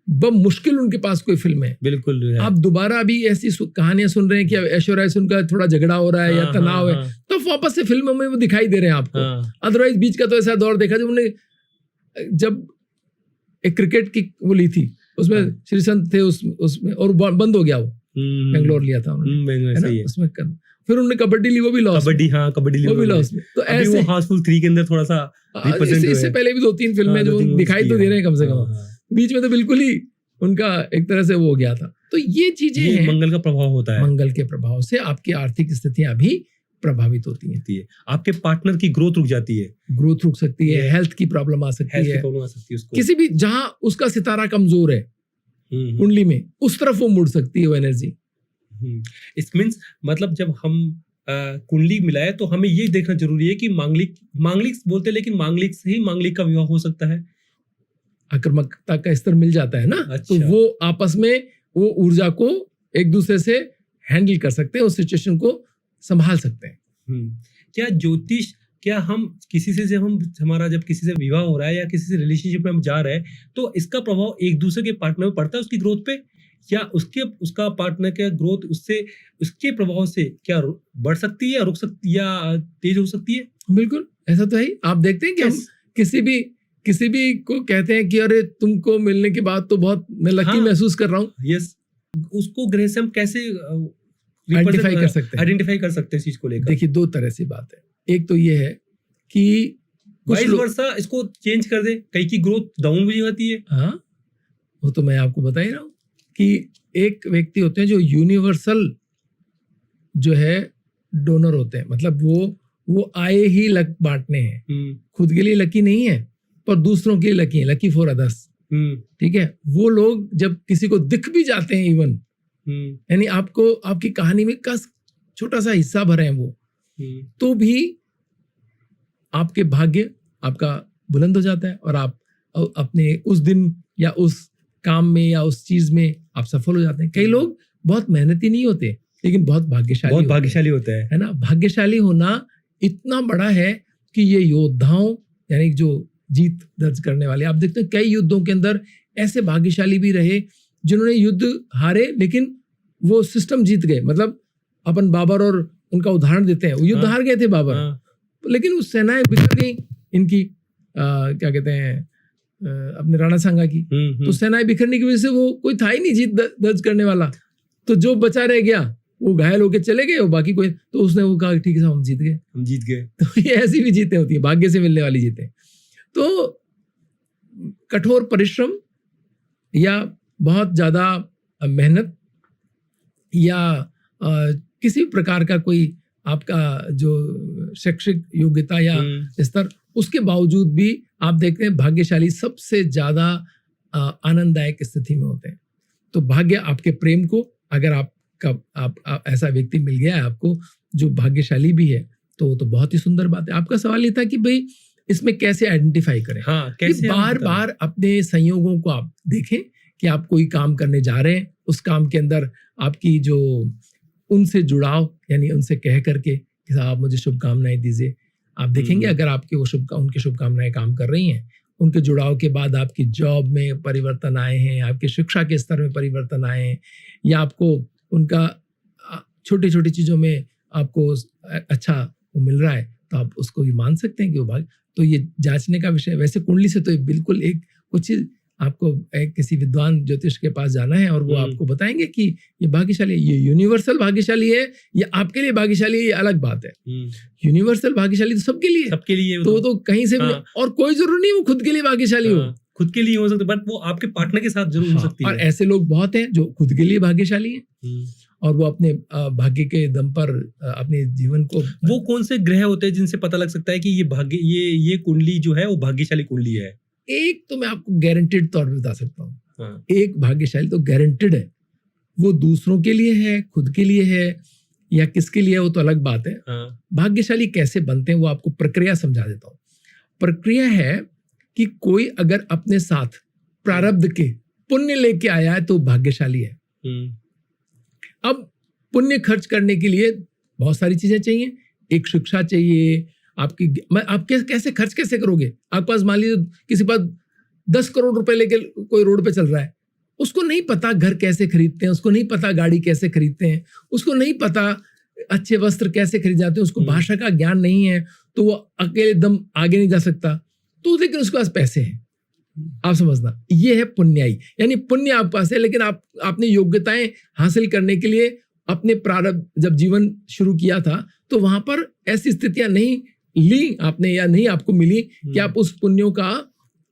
बहुत मुश्किल उनके पास कोई फिल्म है। बिल्कुल है। आप दोबारा अभी ऐसी कहानियां सुन रहे हैं कि ऐश्वर्या राय से उनका थोड़ा झगड़ा हो रहा है या हाँ, तनाव हाँ, है, तो वापस से फिल्मों में वो दिखाई दे रहे हैं आपको। हाँ, अदरवाइज बीच का तो ऐसा दौर देखा जब उन्होंने जब एक क्रिकेट की वो ली थी, उसमें हाँ। श्री संत थे उसमें, और बंद हो गया वो, बेंगलोर लिया था उन्होंने, बेंगलोर है ना, सही है। उसमें फिर उन्होंने कबड्डी ली, वो भी लॉस, कबड्डी, हाँ कबड्डी वो भी लॉस में। तो अभी वो ऐसे हाउसफुल 3 के अंदर थोड़ा सा represent हुए इससे हैं। पहले भी 2-3 फिल्में हाँ, जो 2-3 दिखाई movies तो की दे रहे हैं कम से हाँ, कम, हाँ। बीच में तो बिल्कुल ही उनका एक तरह से वो हो गया था। तो ये चीजें ये हैं, मंगल का प्रभाव होता है। मंगल के प्रभाव से आपकी आर्थिक स्थितियां भी प्रभावित होती हैं, होती है। आपके पार्टनर की ग्रोथ रुक जाती है, ग्रोथ रुक सकती है, ये- हेल्थ की प्रॉब्लम आ सकती हेल्थ की है, प्रॉब्लम आ सकती है उसको। किसी भी जहां उसका सितारा कमजोर है कुंडली में, उस तरफ वो मुड़ सकती है वो एनर्जी। इट मीन्स मतलब जब हम कुंडली मिलाए तो हमें ये देखना जरूरी है कि मांगलिक बोलते हैं, लेकिन मांगलिक से ही मांगलिक का विवाह हो सकता है। आक्रामकता का स्तर मिल जाता है ना, तो अच्छा। वो आपस में वो ऊर्जा को एक दूसरे से हैंडल कर सकते हैं, उस सिचुएशन को संभाल सकते हैं। क्या ज्योतिष, क्या हम किसी से जब हम हमारा जब किसी से विवाह हो रहा है या किसी से रिलेशनशिप में हम जा रहे हैं, तो इसका प्रभाव एक दूसरे के पार्टनर में पड़ता है उसकी ग्रोथ पे, या उसका पार्टनर का ग्रोथ उसके प्रभाव से क्या बढ़ सकती है, रुक सकती है या तेज हो सकती है? बिल्कुल ऐसा तो है ही। आप देखते हैं कि हम किसी भी को कहते हैं कि अरे तुमको मिलने के बाद तो बहुत मैं लकी हाँ। महसूस कर रहा हूँ, यस, उसको ग्रह से हम कैसे आइडेंटिफाई कर सकते हैं। आइडेंटिफाई कर सकते हैं इस चीज को लेकर? देखिए 2 तरह से बात है, एक तो ये है कि कुछ वाइस लोग, वर्सा इसको चेंज कर दे, कहीं की ग्रोथ डाउन भी जाती है। हाँ वो तो मैं आपको बता ही रहा हूँ कि एक व्यक्ति होते हैं जो यूनिवर्सल जो है डोनर होते हैं, मतलब वो आए ही लक बांटने हैं, खुद के लिए लकी नहीं है पर दूसरों के लिए लकी है, लकी फॉर अदर्स, ठीक है। वो लोग जब किसी को दिख भी जाते हैं इवन, यानी आपको आपकी कहानी में का छोटा सा हिस्सा भरे हैं वो, तो भी आपके भाग्य आपका बुलंद हो जाता है और आप अपने उस दिन या उस काम में या उस चीज में आप सफल हो जाते हैं। कई लोग बहुत मेहनती नहीं होते लेकिन बहुत भाग्यशाली होता है ना। भाग्यशाली होना इतना बड़ा है कि ये योद्धाओं यानी जो जीत दर्ज करने वाले, आप देखते हैं कई युद्धों के अंदर ऐसे भाग्यशाली भी रहे जिन्होंने युद्ध हारे लेकिन वो सिस्टम जीत गए। मतलब अपन बाबर और उनका उदाहरण देते हैं, वो युद्ध हार गए थे बाबर, लेकिन उस सेनाएं बिखर गई इनकी, क्या कहते हैं, अपने राणा सांगा की, तो सेनाएं बिखरने की वजह से वो कोई था ही नहीं जीत दर्ज करने वाला, तो जो बचा रह गया वो घायल होके चले गए और बाकी कोई, तो उसने वो कहा ठीक है हम जीत गए। तो ये ऐसी भी जीतें होती है, भाग्य से मिलने वाली जीतें। तो कठोर परिश्रम या बहुत ज्यादा मेहनत या किसी प्रकार का कोई आपका जो शैक्षिक योग्यता या स्तर, उसके बावजूद भी आप देखते हैं भाग्यशाली सबसे ज्यादा आनंददायक स्थिति में होते हैं। तो भाग्य आपके प्रेम को, अगर आप ऐसा व्यक्ति मिल गया है आपको जो भाग्यशाली भी है, तो बहुत ही सुंदर बात है। आपका सवाल ये था कि भाई इसमें कैसे आइडेंटिफाई करें। कैसे बार बार अपने संयोगों को आप देखें कि आप कोई काम करने जा रहे हैं, उस काम के अंदर आपकी जो उनसे जुड़ाव, यानी उनसे कह करके कि साहब मुझे शुभकामनाएं दीजिए, आप देखेंगे अगर आपके उनकी शुभकामनाएं काम कर रही हैं, उनके जुड़ाव के बाद आपकी जॉब में परिवर्तन आए हैं, आपकी शिक्षा के स्तर में परिवर्तन आए हैं, या आपको उनका छोटी छोटी चीज़ों में आपको अच्छा वो मिल रहा है, तो आप उसको भी मान सकते हैं कि वो भाग। तो ये जांचने का विषय, वैसे कुंडली से तो बिल्कुल एक कुछ चीज आपको किसी विद्वान ज्योतिष के पास जाना है और वो आपको बताएंगे कि ये भाग्यशाली है, ये यूनिवर्सल भाग्यशाली है, ये आपके लिए भाग्यशाली है, ये अलग बात है। यूनिवर्सल भाग्यशाली तो सबके लिए, सबके लिए तो वो तो कहीं से भी नहीं, और कोई जरूर नहीं वो खुद के लिए भाग्यशाली हो, खुद के लिए हो सकता है, बट वो आपके पार्टनर के साथ जरूर हो सकती है। और ऐसे लोग बहुत हैं जो खुद के लिए भाग्यशाली हैं और वो अपने भाग्य के दम पर अपने जीवन को। वो कौन से ग्रह होते हैं जिनसे पता लग सकता है कि ये भाग्य, ये कुंडली जो है वो भाग्यशाली कुंडली है? एक तो मैं आपको गारंटेड तौर पे बता सकता हूँ, एक भाग्यशाली तो गारंटेड है, वो दूसरों के लिए है, खुद के लिए है या किसके लिए है वो तो अलग बात है। भाग्यशाली कैसे बनते हैं वो आपको प्रक्रिया समझा देता हूँ। प्रक्रिया है कि कोई अगर अपने साथ प्रारब्ध के पुण्य लेके आया है तो भाग्यशाली है। अब पुण्य खर्च करने के लिए बहुत सारी चीजें चाहिए, एक शिक्षा चाहिए आपकी। आप कैसे खर्च कैसे करोगे? आपके पास मान लीजिए किसी पास 10 करोड़ रुपए लेके कोई रोड पे चल रहा है, उसको नहीं पता घर कैसे खरीदते हैं, उसको नहीं पता गाड़ी कैसे खरीदते हैं, उसको नहीं पता अच्छे वस्त्र कैसे खरीद जाते हैं, उसको भाषा का ज्ञान नहीं है, तो वो अकेले दम आगे नहीं जा सकता, तो लेकिन उसके पास पैसे हैं। आप समझना, ये है पुण्याई, यानी पुण्य आपके पास है, लेकिन आपने योग्यताएं हासिल करने के लिए अपने प्रारब्ध जब जीवन शुरू किया था तो वहां पर ऐसी स्थितियां नहीं ली आपने या नहीं आपको मिली कि आप उस पुण्यों का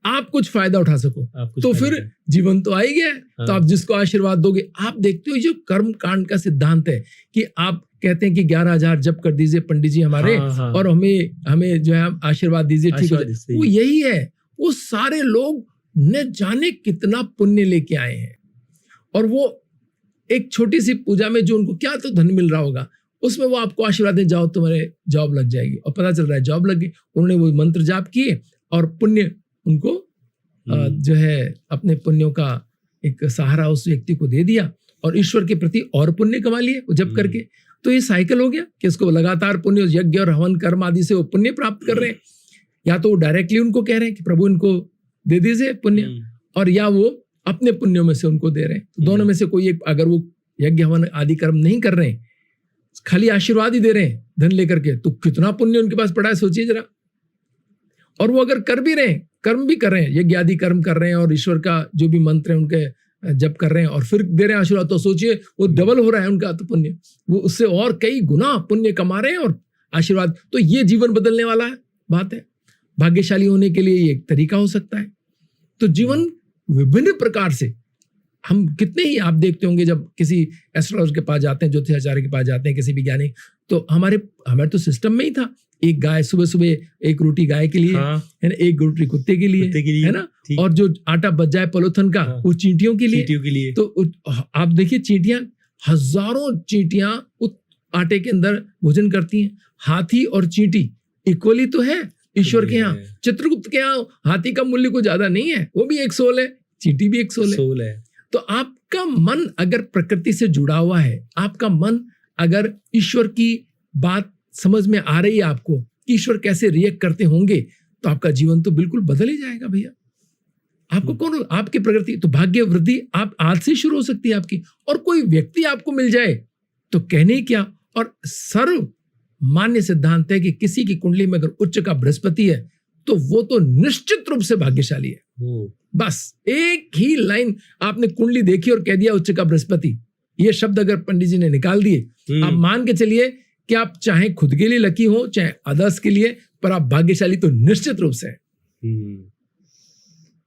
आप कुछ फायदा उठा सको, तो फिर जीवन तो आ ही गया। तो आप जिसको आशीर्वाद दोगे, आप देखते हो जो कर्म कांड का सिद्धांत है कि आप कहते हैं कि 11,000 जप कर दीजिए पंडित जी हमारे, और हमें जो है आशीर्वाद दीजिए, ठीक हो जाए। वो यही है, वो सारे लोग न जाने कितना पुण्य लेके आए हैं, और वो एक छोटी सी पूजा में जो उनको क्या तो धन मिल रहा होगा, उसमें वो आपको आशीर्वाद दे, जाओ तुम्हारे जॉब लग जाएगी, और पता चल रहा है जॉब लग गई। उन्होंने वो मंत्र जाप किए और पुण्य उनको जो है अपने पुण्यों का एक सहारा उस व्यक्ति को दे दिया, और ईश्वर के प्रति और पुण्य कमा लिए वो जप करके। तो ये साइकिल हो गया कि इसको लगातार पुण्य, यज्ञ और हवन कर्म आदि से वो पुण्य प्राप्त कर रहे हैं, या तो वो डायरेक्टली उनको कह रहे हैं कि प्रभु इनको दे दीजिए पुण्य, और या वो अपने पुण्यों में से उनको दे रहे हैं। तो दोनों में से कोई एक, अगर वो यज्ञ हवन आदि कर्म नहीं कर रहे हैं, खाली आशीर्वाद ही दे रहे हैं धन लेकर के, तो कितना पुण्य उनके पास पड़ा है सोचिए जरा। और वो अगर कर भी रहे हैं, कर्म भी कर रहे हैं, यज्ञ आदि कर्म कर रहे हैं और ईश्वर का जो भी मंत्र है उनके जप कर रहे हैं और फिर दे रहे हैं आशीर्वाद, तो सोचिए वो डबल हो रहा है उनका तो पुण्य, वो उससे और कई गुना पुण्य कमा रहे हैं और आशीर्वाद। तो ये जीवन बदलने वाला है बात है। भाग्यशाली होने के लिए ये एक तरीका हो सकता है। तो जीवन विभिन्न प्रकार से, हम कितने ही आप देखते होंगे जब किसी एस्ट्रोलॉजर के पास जाते हैं, ज्योतिषाचार्य के पास जाते हैं, किसी विज्ञानी, तो हमारे तो सिस्टम में ही था, एक गाय सुबह सुबह एक रोटी गाय के लिए, है ना, एक रोटी कुत्ते के लिए, है ना, और जो आटा बच जाए पॉलिथीन का वो चींटियों के लिए। तो आप देखिए चींटियां, हजारों चींटियां उस आटे के अंदर भोजन करती हैं। हाथी और चींटी इक्वली तो है ईश्वर के यहाँ। चित्रगुप्त के यहाँ हाथी का मूल्य कुछ ज्यादा नहीं है, वो भी एक सोल है, चींटी भी एक सोल है। तो आपका मन अगर प्रकृति से जुड़ा हुआ है, आपका मन अगर ईश्वर की बात समझ में आ रही है आपको, ईश्वर कैसे रिएक्ट करते होंगे, तो आपका जीवन तो बिल्कुल बदल ही जाएगा भैया। आपको कौन, आपकी प्रकृति तो भाग्य वृद्धि आप आज से शुरू हो सकती है आपकी। और कोई व्यक्ति आपको मिल जाए तो कहने क्या। और सर्व मान्य सिद्धांत है कि किसी की कुंडली में अगर उच्च का बृहस्पति है तो वो तो निश्चित रूप से भाग्यशाली है। बस एक ही लाइन आपने कुंडली देखी और कह दिया उच्च का बृहस्पति, ये शब्द अगर पंडित जी ने निकाल दिए, आप मान के चलिए कि आप चाहे खुद के लिए लकी हो चाहे अदर्स के लिए, पर आप भाग्यशाली तो निश्चित रूप से,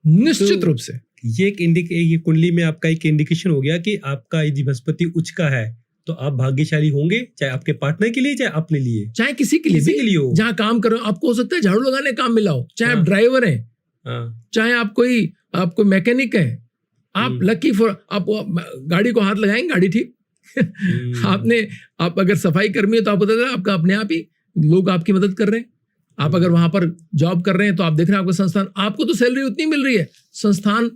निश्चित रूप से। ये ये कुंडली में आपका एक इंडिकेशन हो गया कि आपका यदि बृहस्पति उच्च का है तो आप भाग्यशाली होंगे, चाहे आपके पार्टनर के लिए, चाहे अपने लिए, चाहे किसी के लिए हो। जहां काम कर रहे हो, आपको हो सकता है झाड़ू लगाने काम मिला हो, चाहे आप ड्राइवर हैं, चाहे आप कोई मैकेनिक हैं, आप लकी फॉर, आप गाड़ी को हाथ लगाएंगे, गाड़ी ठीक आप अगर सफाई कर्मी है तो आप पता चला आपका अपने आप ही लोग आपकी मदद कर रहे हैं। आप अगर वहां पर जॉब कर रहे हैं तो आप देख रहे हैं आपका संस्थान, आपको तो सैलरी उतनी मिल रही है, संस्थान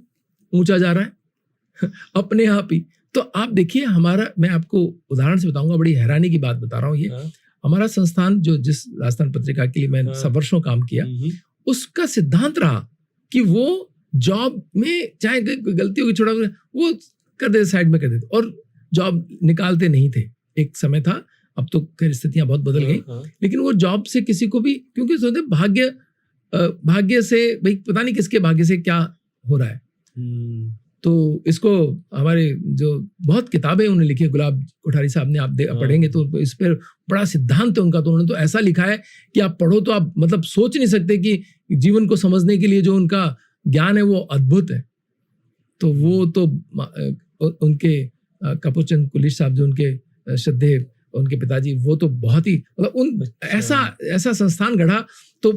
ऊंचा जा रहा है अपने आप ही। तो आप देखिए मैं आपको उदाहरण से बताऊंगा, बड़ी हैरानी की बात बता रहा हूँ। ये हमारा संस्थान जो जिस राजस्थान पत्रिका के लिए मैंने सब वर्षों काम किया, उसका सिद्धांत रहा कि वो जॉब में चाहे गलती होगी छोटा वो कर देते, साइड में कर देते, और जॉब निकालते नहीं थे। एक समय था, अब तो खैर स्थितियां बहुत बदल गई, लेकिन वो जॉब से किसी को भी, क्योंकि सोचते भाग्य से भाई पता नहीं किसके भाग्य से क्या हो रहा है, तो इसको हमारे जो बहुत किताबें उन्होंने लिखी है, गुलाब कोठारी साहब ने, आप पढ़ेंगे तो इस पर बड़ा सिद्धांत है उनका। तो उन्होंने तो ऐसा लिखा है कि आप पढ़ो तो आप मतलब सोच नहीं सकते कि जीवन को समझने के लिए जो उनका ज्ञान है वो अद्भुत है। तो वो तो उनके कपूरचंद कुलिश साहब जो उनके श्रद्धेय उनके पिताजी, वो तो बहुत ही मतलब उन ऐसा संस्थान गढ़ा। तो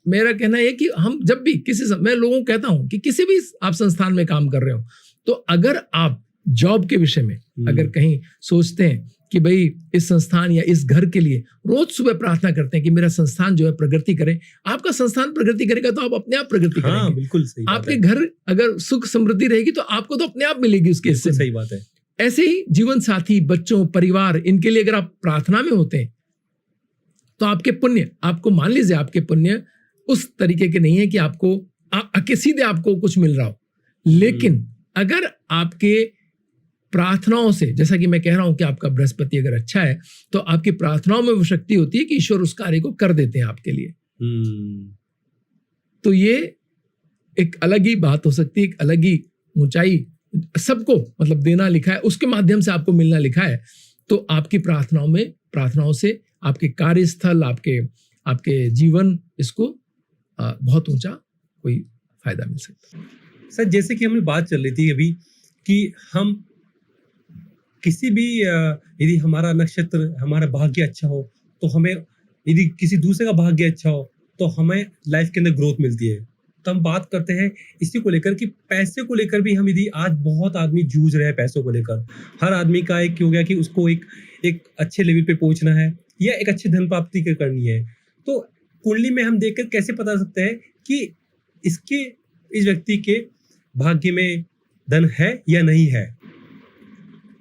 मेरा कहना है कि हम जब भी मैं लोगों को कहता हूं कि किसी भी आप संस्थान में काम कर रहे हो, तो अगर आप जॉब के विषय में अगर कहीं सोचते हैं कि भाई इस संस्थान या इस घर के लिए रोज सुबह प्रार्थना करते हैं कि मेरा संस्थान जो है प्रगति करे, आपका संस्थान प्रगति करेगा तो आप अपने आप प्रगति करेंगे। बिल्कुल सही बात आपके घर अगर सुख समृद्धि रहेगी तो आपको तो अपने आप मिलेगी उसके हिस्से में। सही बात है। ऐसे ही जीवन साथी, बच्चों, परिवार, इनके लिए अगर आप प्रार्थना में होते हैं तो आपके पुण्य, आपको मान लीजिए आपके पुण्य उस तरीके के नहीं है कि आपको सीधे आपको कुछ मिल रहा हो, लेकिन अगर आपके प्रार्थनाओं से, जैसा कि मैं कह रहा हूं कि आपका बृहस्पति अगर अच्छा है तो आपकी प्रार्थनाओं में वो शक्ति होती है कि ईश्वर उस कार्य को कर देते हैं आपके लिए। तो ये एक अलग ही बात हो सकती है, एक अलग ही ऊंचाई सबको मतलब देना लिखा है, उसके माध्यम से आपको मिलना लिखा है। तो आपकी प्रार्थनाओं से आपके कार्यस्थल, आपके जीवन, इसको बहुत ऊंचा कोई फायदा मिल सकता है। सर, जैसे कि हमें बात चल रही थी अभी कि हम किसी भी यदि हमारा नक्षत्र, हमारा भाग्य अच्छा हो तो हमें, यदि किसी दूसरे का भाग्य अच्छा हो तो हमें लाइफ के अंदर ग्रोथ मिलती है। तो हम बात करते हैं इसी को लेकर कि पैसे को लेकर भी हम, यदि आज बहुत आदमी जूझ रहे हैं पैसों को लेकर, हर आदमी का एक हो गया कि उसको एक अच्छे लेवल पे पहुंचना है या एक अच्छी धन प्राप्ति करनी है। तो कुंडली में हम देखकर कैसे पता सकते हैं कि इस व्यक्ति के भाग्य में धन है या नहीं है?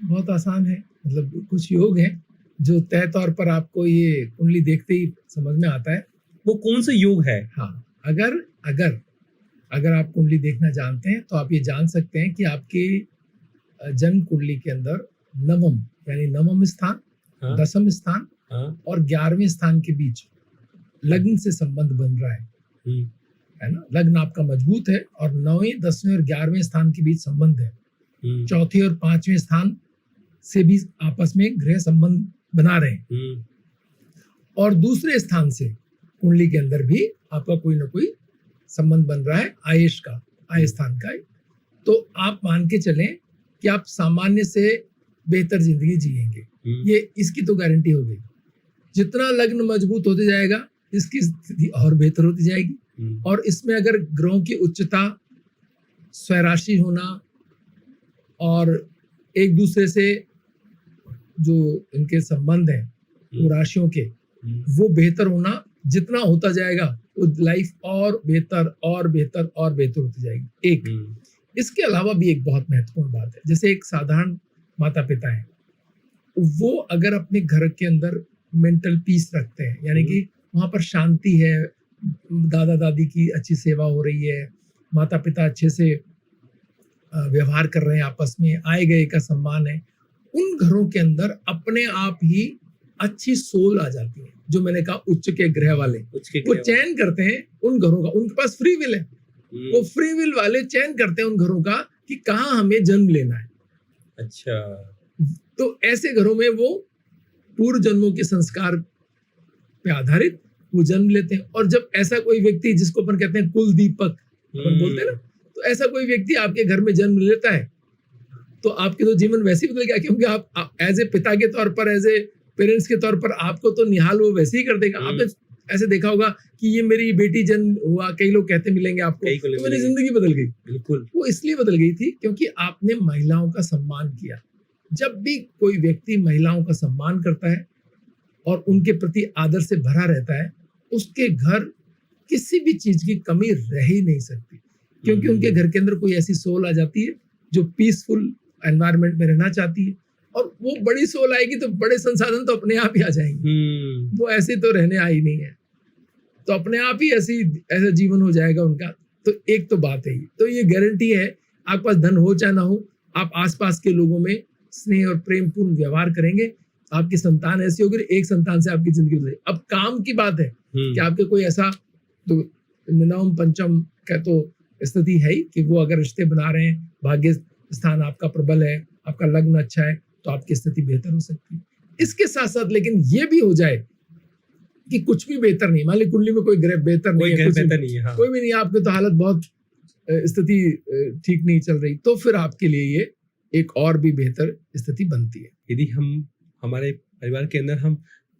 बहुत आसान है, मतलब कुछ योग हैं जो तय तौर पर आपको ये कुंडली देखते ही समझ में आता है। वो कौन सा योग है? हाँ, अगर आप कुंडली देखना जानते हैं तो आप ये जान सकते हैं कि आपके जन्म कुंडली के अंदर नवम यानी नवम स्थान, हाँ, दसम स्थान, हाँ, और 11वें स्थान के बीच लग्न से संबंध बन रहा है ना। लग्न आपका मजबूत है और 9वें, 10वें और 11वें स्थान के बीच संबंध है। चौथे और 5वें स्थान से भी आपस में ग्रह संबंध बना रहे हैं, और दूसरे स्थान से कुंडली के अंदर भी आपका कोई ना कोई संबंध बन रहा है आयुष का, आय स्थान का। तो आप मान के चलें कि आप सामान्य से बेहतर जिंदगी जिएंगे, ये इसकी तो गारंटी हो गई। जितना लग्न मजबूत होते जाएगा इसकी स्थिति और बेहतर होती जाएगी। और इसमें अगर ग्रहों की उच्चता, स्वराशि होना और एक दूसरे से जो इनके संबंध हैं वो राशियों के, वो बेहतर होना जितना होता जाएगा वो लाइफ और बेहतर और बेहतर और बेहतर होती जाएगी। इसके अलावा भी एक बहुत महत्वपूर्ण बात है, जैसे एक साधारण माता पिता है, वो अगर अपने घर के अंदर मेंटल पीस रखते हैं, यानी कि वहाँ पर शांति है, दादा दादी की अच्छी सेवा हो रही है, माता पिता अच्छे से व्यवहार कर रहे हैं आपस में, आए गए का सम्मान है, उन घरों के अंदर अपने आप ही अच्छी सोल आ जाती है। जो मैंने कहा उच्च के ग्रह वाले, वो चयन करते हैं उन घरों का, उनके पास फ्री विल है, वो फ्री विल वाले चयन करते हैं उन घरों का कि कहाँ हमें जन्म लेना है। अच्छा, तो ऐसे घरों में वो पूर्व जन्मों के संस्कार पे आधारित वो जन्म लेते हैं। और जब ऐसा कोई व्यक्ति, जिसको अपन कहते हैं कुल दीपक अपन बोलते हैं ना, तो ऐसा कोई व्यक्ति आपके घर में जन्म लेता है तो आपके तो जीवन वैसे ही बदल गया, क्योंकि आप एज ए पिता के तौर पर, एज ए पेरेंट्स के तौर पर आपको तो निहाल वो वैसे ही कर देगा। आपने ऐसे देखा होगा कि ये मेरी बेटी जन्म हुआ, कई लोग कहते मिलेंगे आपको, तो मेरी जिंदगी बदल गई। बिल्कुल, वो इसलिए बदल गई थी क्योंकि आपने महिलाओं का सम्मान किया। जब भी कोई व्यक्ति महिलाओं का सम्मान करता है और उनके प्रति आदर से भरा रहता है, उसके घर किसी भी चीज की कमी रह ही नहीं सकती, क्योंकि उनके घर के अंदर कोई ऐसी सोल आ जाती है जो पीसफुल एनवायरनमेंट में रहना चाहती है। और वो बड़ी सोल आएगी तो बड़े संसाधन तो अपने आप ही आ जाएंगे, वो ऐसे तो रहने आई नहीं है, तो अपने आप ही ऐसा जीवन हो जाएगा उनका। तो एक तो बात है, तो ये गारंटी है, आपके पास धन हो चाहे ना हो, आप आसपास के लोगों में स्नेह और प्रेम पूर्ण व्यवहार करेंगे, आपकी संतान ऐसी होगी, एक संतान से आपकी जिंदगी बदलेगी। अब काम की बात है कि आपके कोई ऐसा, तो नवम पंचम का तो स्थिति है ही कि वो अगर रिश्ते बना रहे हैं, भाग्य स्थान आपका प्रबल है, आपका लग्न अच्छा है, तो आपकी स्थिति बेहतर हो सकती है। इसके साथ साथ लेकिन ये भी हो जाए कि कुछ भी बेहतर नहीं, मान ली कुंडली में कोई ग्रह बेहतर नहीं है, बेहतर नहीं है, हाँ। कोई भी नहीं है, आपके तो हालत बहुत स्थिति ठीक नहीं चल रही, तो फिर आपके लिए ये एक और भी बेहतर स्थिति बनती है। यदि हम हमारे परिवार के अंदर हम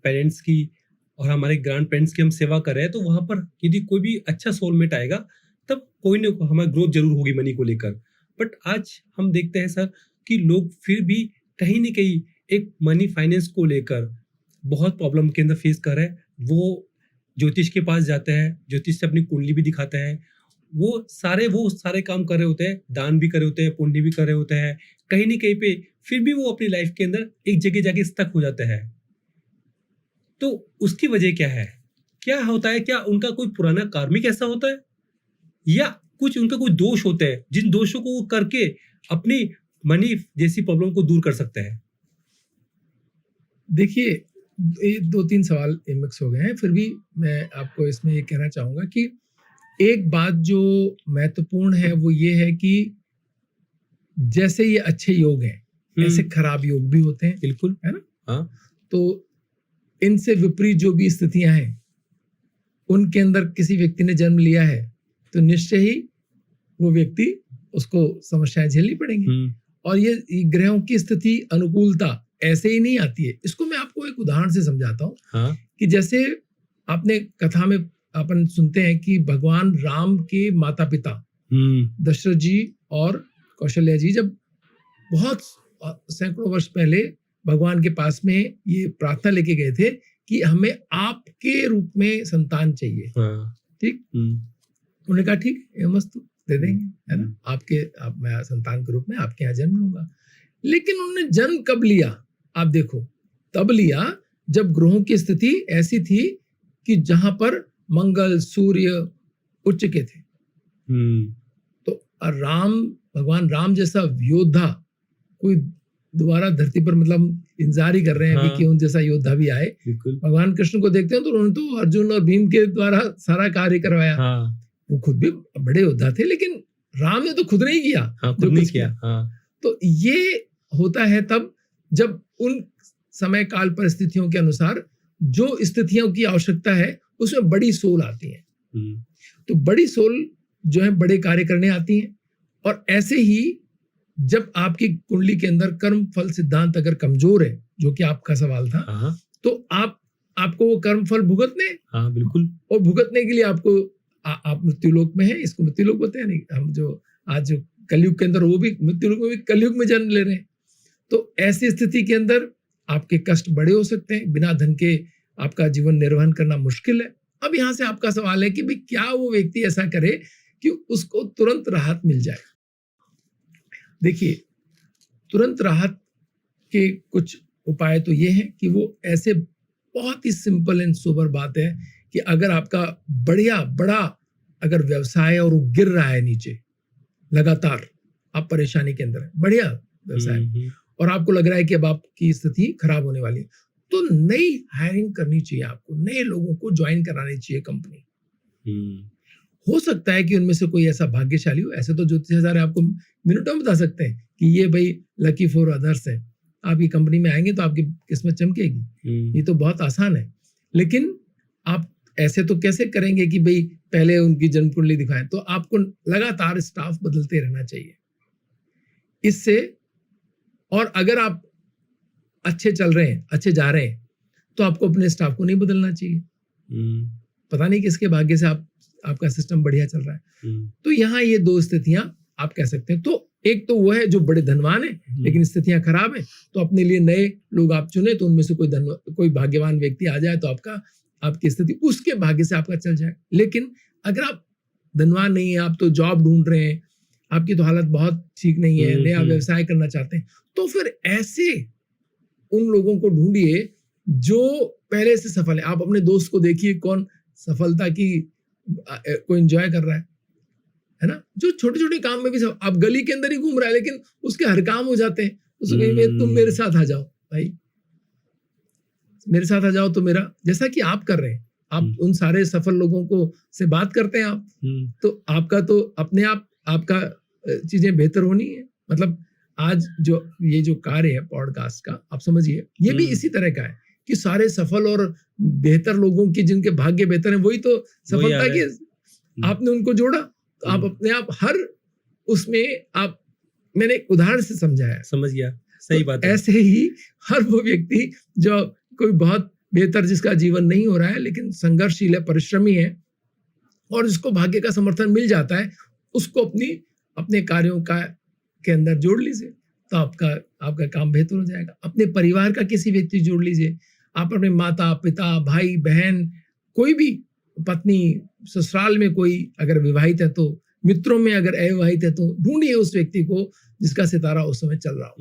पेरेंट्स की और हमारे ग्रैंड पेरेंट्स की हम सेवा कर रहे हैं, तो वहां पर यदि कोई भी अच्छा सोलमेट आएगा, तब कोई ना कोई हमारी ग्रोथ जरूर होगी मनी को लेकर। बट आज हम देखते हैं सर कि लोग फिर भी कहीं ना कहीं एक मनी फाइनेंस को लेकर बहुत प्रॉब्लम के अंदर फेस कर रहे हैं। वो ज्योतिष के पास जाते हैं, ज्योतिष से अपनी कुंडली भी दिखाते हैं, वो सारे काम कर रहे होते हैं, दान भी कर रहे होते हैं, पुण्य भी कर रहे होते हैं, कहीं ना कहीं पे फिर भी वो अपनी लाइफ के अंदर एक जगह जाके स्टक हो जाते हैं। तो उसकी वजह क्या है? क्या होता है? क्या उनका कोई पुराना कार्मिक ऐसा होता है, या कुछ उनका कोई दोष होते हैं जिन दोषों को वो करके अपनी मनी जैसी प्रॉब्लम को दूर कर सकते हैं? देखिए, ये 2-3 सवाल मिक्स हो गए हैं, फिर भी मैं आपको इसमें ये कहना चाहूंगा कि एक बात जो महत्वपूर्ण है वो ये है कि जैसे ये अच्छे योग हैं ऐसे खराब योग भी होते हैं, बिल्कुल, है ना? हाँ। तो इनसे विपरीत जो भी स्थितियां हैं, उनके अंदर किसी व्यक्ति ने जन्म लिया है तो निश्चय ही वो व्यक्ति उसको समस्याएं झेलनी पड़ेंगी। और ये ग्रहों की स्थिति अनुकूलता ऐसे ही नहीं आती है। इसको मैं आपको एक उदाहरण से समझाता हूँ। हाँ। कि जैसे आपने कथा में अपन सुनते हैं कि भगवान राम के माता पिता दशरथ जी और कौशल्या जी जब बहुत सैकड़ों वर्ष पहले भगवान के पास में ये प्रार्थना लेके गए थे कि हमें आपके रूप में संतान चाहिए। हाँ। ठीक, उन्होंने कहा ठीक है, मस्त दे देंगे, है ना? मैं संतान के रूप में आपके यहाँ जन्म लूंगा। लेकिन उन्होंने जन्म कब लिया? आप देखो, तब लिया जब ग्रहों की स्थिति ऐसी थी कि जहां पर मंगल सूर्य उच्च के थे। तो भगवान राम जैसा योद्धा कोई दोबारा धरती पर, मतलब इंतजार ही कर रहे हैं हाँ। कि उन जैसा योद्धा भी आए। भगवान कृष्ण को देखते हैं तो उन्होंने तो अर्जुन और भीम के द्वारा सारा कार्य करवाया। हाँ। वो खुद भी बड़े योद्धा थे, लेकिन राम ने तो खुद नहीं किया। हाँ, खुद नहीं किया। हाँ। तो ये होता है तब जब उन समय काल परिस्थितियों के अनुसार जो स्थितियों की आवश्यकता है उसमें बड़ी सोल आती है। तो बड़ी सोल जो है बड़े कार्य करने आती है। और ऐसे ही जब आपकी कुंडली के अंदर कर्म फल सिद्धांत अगर कमजोर है, जो कि आपका सवाल था, हाँ। तो आपको वो कर्म फल भुगतने। हाँ, बिल्कुल। और भुगतने के लिए आपको आप मृत्युलोक में है, इसको मृत्युलोक बोलते हैं। नहीं, हम जो आज कलयुग के अंदर, वो भी मृत्युलोक में भी कलयुग में जन्म ले रहे हैं। तो ऐसी स्थिति के अंदर आपके कष्ट बड़े हो सकते हैं, बिना धन के आपका जीवन निर्वहन करना मुश्किल है। अब यहाँ से आपका सवाल है कि भाई क्या वो व्यक्ति ऐसा करे कि उसको तुरंत राहत मिल जाए। देखिए, तुरंत राहत के कुछ उपाय तो ये हैं कि वो ऐसे बहुत ही सिंपल एंड सोबर बात है कि अगर आपका बड़ा अगर व्यवसाय और वो गिर रहा है नीचे लगातार, आप परेशानी के अंदर है, बढ़िया व्यवसाय, और आपको लग रहा है कि अब आपकी स्थिति खराब होने वाली है, तो नई हायरिंग करनी चाहिए। आपको नए लोगों को ज्वाइन करानी चाहिए कंपनी। हो सकता है कि उनमें से कोई ऐसा भाग्यशाली हो। ऐसे तो ज्योतिष हज़ार आपको मिनटों में बता सकते हैं कि ये भाई लकी फॉर अदर्स है, आपकी कंपनी में आएंगे तो आपकी किस्मत चमकेगी। ये तो बहुत आसान है। लेकिन आप ऐसे तो कैसे करेंगे कि भाई पहले उनकी जन्म कुंडली दिखाएं? तो आपको लगातार स्टाफ बदलते रहना चाहिए इससे। और अगर आप अच्छे चल रहे हैं, अच्छे जा रहे हैं, तो आपको अपने स्टाफ को नहीं बदलना चाहिए। पता नहीं किसके भाग्य से आपका सिस्टम बढ़िया चल रहा है। तो यहाँ ये दो स्थितियां आप कह सकते हैं। तो एक तो वो है जो बड़े धनवान है लेकिन स्थितियां खराब है, तो अपने लिए नए लोग आप चुने, तो उनमें से कोई भाग्यवान व्यक्ति आ जाए तो आपकी स्थिति उसके भाग्य से आपका चल जाए। लेकिन अगर आप धनवान नहीं है, आप तो जॉब ढूंढ रहे हैं, आपकी तो हालत बहुत ठीक नहीं है, नया व्यवसाय करना चाहते हैं, तो फिर ऐसे उन लोगों को ढूंढिए जो पहले से सफल है। आप अपने दोस्त को देखिए कौन सफलता की को एंजॉय कर रहा है ना? जो छोटे छोटे काम में भी आप गली के अंदर ही घूम रहा है लेकिन उसके हर काम हो जाते हैं। उसको कहिए तुम मेरे साथ आ जाओ भाई, मेरे साथ आ जाओ, तो मेरा जैसा कि आप कर रहे हैं, आप उन सारे सफल लोगों को से बात करते हैं आप, तो आपका तो अपने आप आपका चीजें बेहतर होनी है। मतलब आज जो ये जो कार्य है पॉडकास्ट का, आप समझिए ये भी इसी तरह का है कि सारे सफल और बेहतर लोगों की जिनके भाग्य बेहतर हैं वही तो सफलता की, आपने उनको जोड़ा तो आप अपने आप हर उसमें आप, मैंने एक उदाहरण से समझाया, समझ गया, सही तो बात है। ऐसे ही हर वो व्यक्ति जो कोई बहुत बेहतर जिसका जीवन नहीं हो रहा है लेकिन संघर्षशील है, परिश्रमी है और जिसको भाग्य का समर्थन मिल जाता है, उसको अपने कार्यों का के अंदर जोड़ लीजिए तो आपका काम बेहतर हो जाएगा। अपने परिवार का किसी व्यक्ति जोड़ लीजिए, आप अपने माता पिता भाई बहन, कोई भी पत्नी, ससुराल में कोई अगर विवाहित है तो, मित्रों में अगर अविवाहित है तो ढूंढिए उस व्यक्ति को जिसका सितारा उस समय चल रहा हो।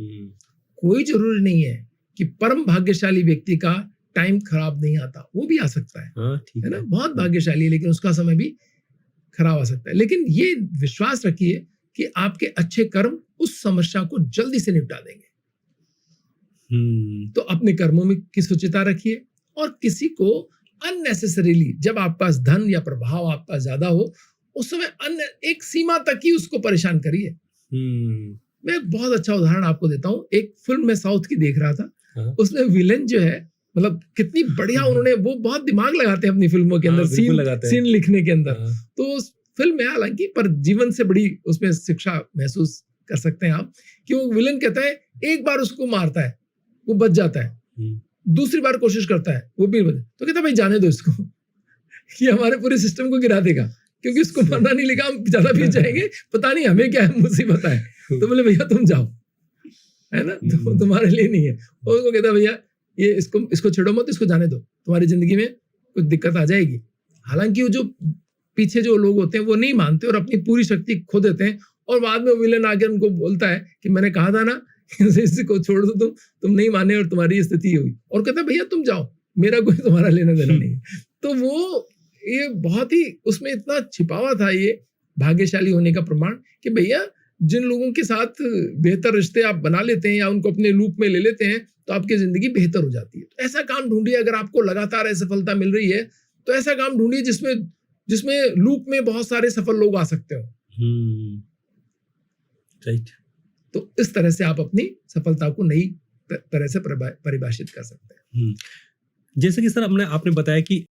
कोई जरूरी नहीं है कि परम भाग्यशाली व्यक्ति का टाइम खराब नहीं आता, वो भी आ सकता है, हाँ, ठीक है ना, बहुत भाग्यशाली है लेकिन उसका समय भी खराब आ सकता है। लेकिन ये विश्वास रखिए कि आपके अच्छे कर्म उस समस्या को जल्दी से निपटा देंगे। तो अपने कर्मों में की शुचिता रखिए और किसी को अननेसेसरीली, जब आपके पास धन या प्रभाव आपका ज्यादा हो उस समय एक सीमा तक ही उसको परेशान करिए। मैं एक बहुत अच्छा उदाहरण आपको देता हूँ। एक फिल्म में साउथ की देख रहा था, उसमें विलेन जो है, मतलब कितनी बढ़िया उन्होंने, वो बहुत दिमाग लगाते हैं अपनी फिल्मों के अंदर, सीन लिखने के अंदर। तो उस फिल्म में हालांकि पर जीवन से बड़ी उसमें शिक्षा महसूस कर सकते हैं आप कि वो विलेन कहता है, एक बार उसको मारता है वो बच जाता है, दूसरी बार कोशिश करता है वो भी बच, तो कहता है भाई जाने दो इसको, ये हमारे पूरे सिस्टम को गिरा देगा क्योंकि इसको मरना नहीं लगा, हम ज्यादा पीछे जाएंगे, पता नहीं हमें क्या है मुसीबत है। तो बोले भैया तुम जाओ, है ना, तो तुम्हारे लिए नहीं है। और उसको कहता भैया ये इसको छेड़ो मत, इसको जाने दो, तुम्हारी जिंदगी में कुछ दिक्कत आ जाएगी। हालांकि वो जो पीछे जो लोग होते हैं वो नहीं मानते और अपनी पूरी शक्ति खो देते हैं और बाद में विलेन आके उनको बोलता है कि मैंने कहा था ना इसको छोड़ दो, तुम नहीं माने और तुम्हारी स्थिति हुई। और कहता है भैया तुम जाओ, मेरा कोई तुम्हारा लेना देना नहीं है। तो वो ये बहुत ही उसमें इतना छिपा हुआ था ये भाग्यशाली होने का प्रमाण कि भैया जिन लोगों के साथ बेहतर रिश्ते आप बना लेते हैं या उनको अपने लूप में ले लेते हैं तो आपकी जिंदगी बेहतर हो जाती है। तो ऐसा काम ढूंढिए, अगर आपको लगातार असफलता मिल रही है तो ऐसा काम ढूंढिए जिसमें लूप में बहुत सारे सफल लोग आ सकते हो। राइट। तो इस तरह से आप अपनी सफलता को नई तरह से परिभाषित कर सकते हैं। जैसे कि सर आपने बताया कि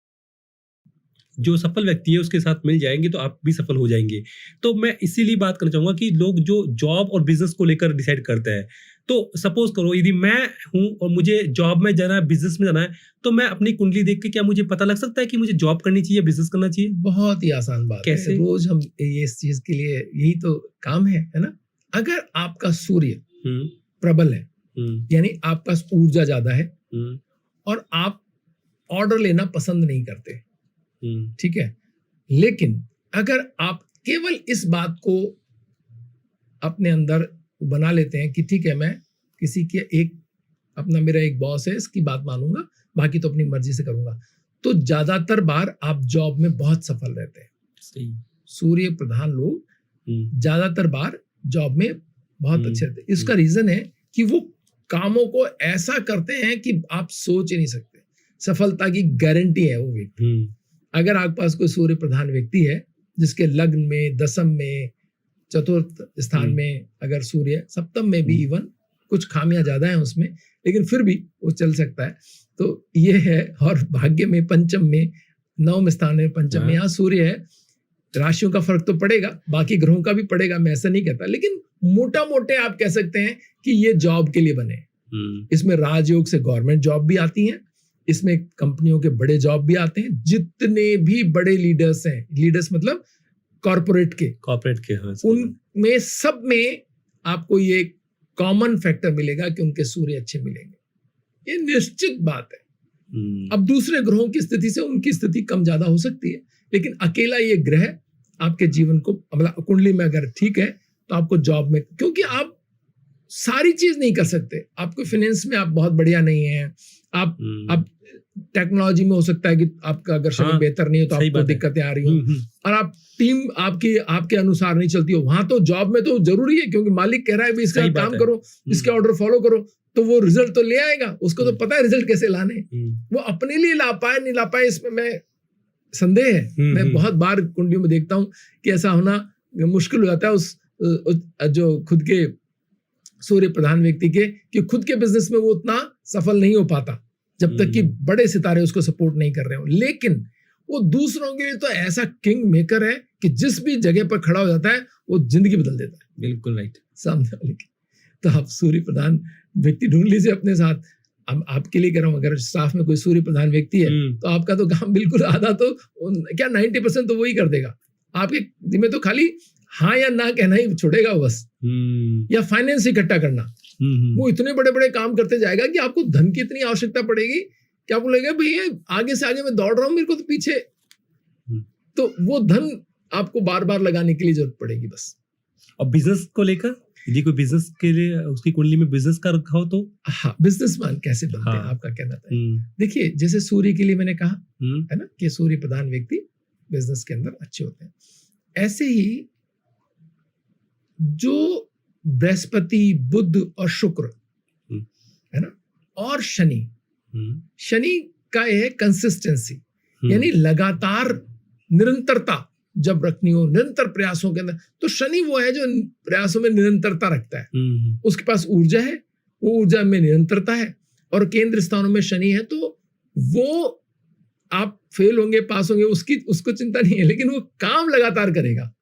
जो सफल व्यक्ति है उसके साथ मिल जाएंगे तो आप भी सफल हो जाएंगे। तो मैं इसीलिए बात करना चाहूंगा कि लोग जो जॉब और बिजनेस को लेकर डिसाइड करते हैं, तो सपोज करो यदि मैं हूं और मुझे जॉब में जाना है, बिजनेस में जाना है, तो मैं अपनी कुंडली देख के क्या मुझे पता लग सकता है कि मुझे जॉब करनी चाहिए, बिजनेस करना चाहिए? बहुत ही आसान बात कैसे? है, रोज हम ये इस चीज के लिए यही तो काम है ना। अगर आपका सूर्य प्रबल है, यानी आपका ऊर्जा ज्यादा है और आप ऑर्डर लेना पसंद नहीं करते, ठीक है, लेकिन अगर आप केवल इस बात को अपने अंदर बना लेते हैं कि ठीक है मैं किसी के मेरा एक बॉस है, इसकी बात मानूंगा, बाकी तो अपनी मर्जी से करूंगा, तो ज्यादातर बार आप जॉब में बहुत सफल रहते हैं। सही। सूर्य प्रधान लोग ज्यादातर बार जॉब में बहुत अच्छे रहते हैं। इसका रीजन है कि वो कामों को ऐसा करते हैं कि आप सोच ही नहीं सकते, सफलता की गारंटी है वो व्यक्ति। अगर आपके पास कोई सूर्य प्रधान व्यक्ति है जिसके लग्न में, दशम में, चतुर्थ स्थान में, अगर सूर्य सप्तम में भी इवन कुछ खामियां ज्यादा हैं उसमें, लेकिन फिर भी वो चल सकता है, तो ये है। और भाग्य में पंचम में, नवम स्थान में, पंचम में यहाँ सूर्य है। राशियों का फर्क तो पड़ेगा, बाकी ग्रहों का भी पड़ेगा, मैं ऐसा नहीं कहता, लेकिन मोटा मोटे आप कह सकते हैं कि ये जॉब के लिए बने। इसमें राजयोग से गवर्नमेंट जॉब भी आती है, इसमें कंपनियों के बड़े जॉब भी आते हैं। जितने भी बड़े लीडर्स हैं, लीडर्स मतलब कॉर्पोरेट के, हाँ, उनमें सब में आपको ये कॉमन फैक्टर मिलेगा कि उनके सूर्य अच्छे मिलेंगे, ये निश्चित बात है। अब दूसरे ग्रहों की स्थिति से उनकी स्थिति कम ज्यादा हो सकती है, लेकिन अकेला ये ग्रह आपके जीवन को, मतलब कुंडली में अगर ठीक है तो आपको जॉब में, क्योंकि आप सारी चीज नहीं कर सकते, आपको फाइनेंस में आप बहुत बढ़िया नहीं है, आप टेक्नोलॉजी में हो सकता है कि आपका अगर शरीर बेहतर नहीं हो तो आपको दिक्कतें आ रही हो, और आप टीम आपके अनुसार नहीं चलती हो, वहां तो जॉब में तो जरूरी है क्योंकि मालिक कह रहा है इसका काम करो, इसके ऑर्डर फॉलो करो, तो वो रिजल्ट तो ले आएगा, उसको तो पता है रिजल्ट कैसे लाने। वो अपने लिए ला पाए नहीं ला पाए इसमें मैं संदेह है। मैं बहुत बार कुंडलियों में देखता हूँ कि ऐसा होना मुश्किल हो जाता है उस जो खुद के सूर्य प्रधान व्यक्ति के, कि खुद के बिजनेस में वो उतना सफल नहीं हो पाता जब तक कि बड़े सितारे उसको सपोर्ट नहीं कर रहे हो। लेकिन वो दूसरों के लिए तो ऐसा किंग मेकर है कि जिस भी जगह पर खड़ा हो जाता है वो जिंदगी बदल देता है। बिल्कुल राइट। सामने वाले की। तो आप सूर्य प्रधान व्यक्ति ढूंढ लीजिए अपने साथ। अब आपके लिए कह रहा हूँ, अगर स्टाफ में कोई सूर्य प्रधान व्यक्ति है तो आपका तो काम बिल्कुल आधा तो क्या 90% तो वही कर देगा। आपके जिम्मे तो खाली हाँ या ना कहना ही छोड़ेगा वो बस, या फाइनेंस इकट्ठा करना। वो इतने बड़े बड़े काम करते जाएगा कि आपको धन की इतनी आवश्यकता पड़ेगी कि आपको लगेगा भैया आगे से आगे मैं दौड़ रहा हूँ, मेरे को तो पीछे, तो वो धन आपको बार बार लगाने के लिए जरूरत पड़ेगी बस। और बिजनेस को लेकर यदि कोई बिजनेस के लिए उसकी कुंडली में बिजनेस का रखा हो तो हाँ, बिजनेसमैन कैसे बनते हैं आपका कहना था। देखिए जैसे सूर्य के लिए मैंने कहा है ना कि सूर्य प्रधान व्यक्ति बिजनेस के अंदर अच्छे होते हैं, ऐसे ही जो बृहस्पति, बुध और शुक्र है ना, और शनि का है कंसिस्टेंसी, यानी लगातार निरंतरता जब रखनी हो, निरंतर प्रयासों के अंदर, तो शनि वो है जो प्रयासों में निरंतरता रखता है। उसके पास ऊर्जा है, वो ऊर्जा में निरंतरता है, और केंद्र स्थानों में शनि है, तो वो आप फेल होंगे पास होंगे उसको चिंता नहीं है, लेकिन वो काम लगातार करेगा।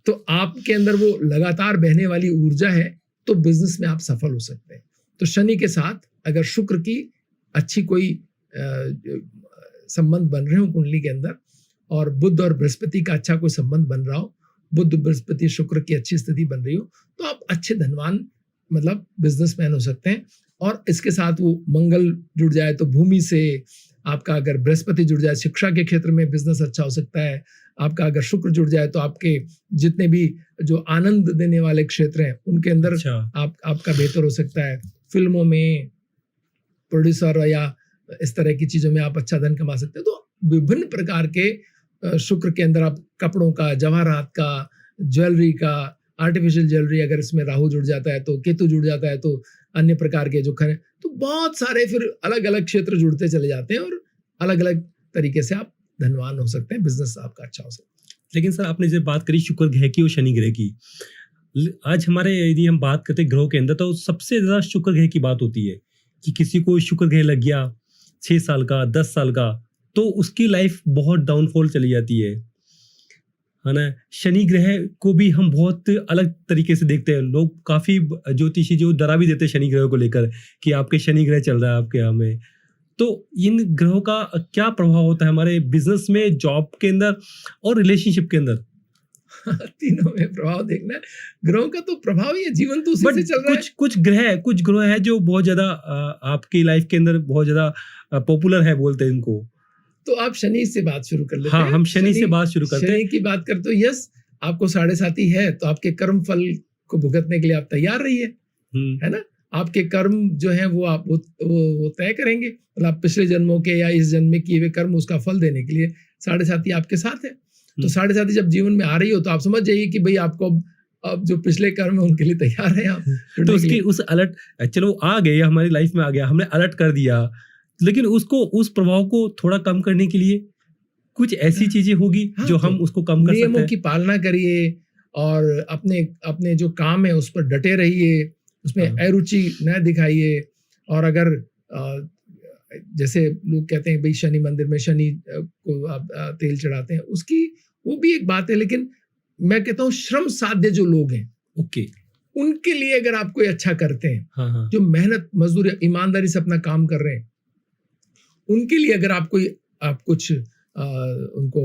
तो आपके अंदर वो लगातार बहने वाली ऊर्जा है, तो बिजनेस में आप सफल हो सकते हैं। तो शनि के साथ अगर शुक्र की अच्छी कोई संबंध बन रहे हो कुंडली के अंदर, और बुध और बृहस्पति का अच्छा कोई संबंध बन रहा हो, बुध बृहस्पति शुक्र की अच्छी स्थिति बन रही हो, तो आप अच्छे धनवान मतलब बिजनेसमैन हो सकते हैं। और इसके साथ वो मंगल जुड़ जाए तो भूमि से आपका, अगर बृहस्पति जुड़ जाए शिक्षा के क्षेत्र में बिजनेस अच्छा हो सकता है। आपका अगर शुक्र जुड़ जाए तो आपके जितने भी जो आनंद देने वाले क्षेत्र हैं उनके अंदर आपका बेहतर हो सकता है। फिल्मों में प्रोड्यूसर या इस तरह की चीजों में आप अच्छा धन कमा सकते हैं। तो विभिन्न प्रकार के शुक्र के अंदर आप कपड़ों का, जवाहरात का, ज्वेलरी का, आर्टिफिशियल ज्वेलरी, अगर इसमें राहु जुड़ जाता है तो, केतु जुड़ जाता है तो, अन्य प्रकार के जो खरे, तो बहुत सारे फिर अलग अलग क्षेत्र जुड़ते चले जाते हैं, और अलग अलग तरीके से आप धनवान हो सकते हैं, बिजनेस आपका अच्छा हो सकता है। लेकिन सर आपने जब बात करी शुक्र ग्रह की और शनि ग्रह की, आज हमारे यदि हम बात करते हैं ग्रहों के अंदर, तो सबसे ज्यादा शुक्र ग्रह की बात होती है कि किसी को शुक्र ग्रह लग गया 6 साल का, 10 साल का, तो उसकी लाइफ बहुत डाउनफॉल चली जाती है ना। शनि ग्रह को भी हम बहुत अलग तरीके से देखते हैं। लोग काफी ज्योतिषी जो डरा भी देते हैं शनि ग्रह को लेकर कि आपके शनि ग्रह चल रहा है आपके यहाँ में। तो इन ग्रहों का क्या प्रभाव होता है हमारे बिजनेस में, जॉब के अंदर और रिलेशनशिप के अंदर? तीनों में प्रभाव देखना है। ग्रहों का तो प्रभाव ही है, जीवन तो उसी से चल रहा है। कुछ ग्रह है जो बहुत ज्यादा आपकी लाइफ के अंदर बहुत ज्यादा पॉपुलर है, बोलते हैं इनको। तो आप शनि से बात शुरू कर लेते हैं। हाँ, हम शनि से बात शुरू करते हैं। शनि की बात करते हो, यस, आपको 7.5 है तो आपके कर्म फल को भुगतने के लिए आप तैयार रहिए, है ना। आपके कर्म जो है वो आप वो तय करेंगे, मतलब आप पिछले जन्मों के या इस जन्म में किए हुए कर्म उसका फल देने के लिए 7.5 आपके साथ है। तो 7.5 जब जीवन में आ रही हो तो आप समझ जाइए कि भाई आपको अब जो पिछले कर्म है उनके लिए तैयार है आप। तो उसकी उस अलर्ट, चलो आ गए, हमारी लाइफ में आ गया, हमने अलर्ट कर दिया, लेकिन उसको, उस प्रभाव को थोड़ा कम करने के लिए कुछ ऐसी चीजें होगी जो हम उसको कम कर सकते हैं। नियमों की पालना करिए और अपने जो काम है उस पर डटे रहिए, उसमें अरुचि न दिखाइए। और अगर जैसे लोग कहते हैं भाई शनि मंदिर में शनि को आप तेल चढ़ाते हैं, उसकी वो भी एक बात है, लेकिन मैं कहता हूँ श्रम साध्य जो लोग हैं, ओके, उनके लिए अगर आप कोई अच्छा करते हैं, हाँ। जो मेहनत मजदूरी ईमानदारी से अपना काम कर रहे हैं, उनके लिए अगर आप कुछ उनको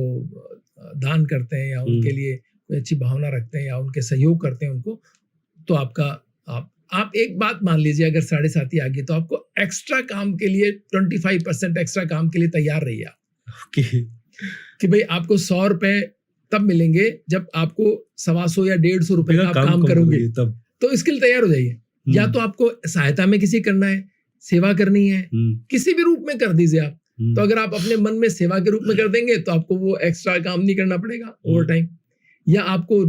दान करते हैं या उनके लिए कोई अच्छी भावना रखते हैं या उनके सहयोग करते हैं उनको, तो आप एक बात मान लीजिए, अगर 7.5 आ गई तो आपको एक्स्ट्रा काम के लिए 25% एक्स्ट्रा काम के लिए तैयार रहिए आप। कि भाई आपको 100 रुपए तब मिलेंगे जब आपको 125 या 150 रुपए का आप काम करोगे, तब तो इसके लिए तैयार हो जाइए। या तो आपको सहायता में किसी करना है, सेवा करनी है, किसी भी रूप में कर दीजिए आप। तो अगर आप अपने मन में सेवा के रूप में कर देंगे तो आपको वो एक्स्ट्रा काम नहीं करना पड़ेगा ओवर टाइम, या आपको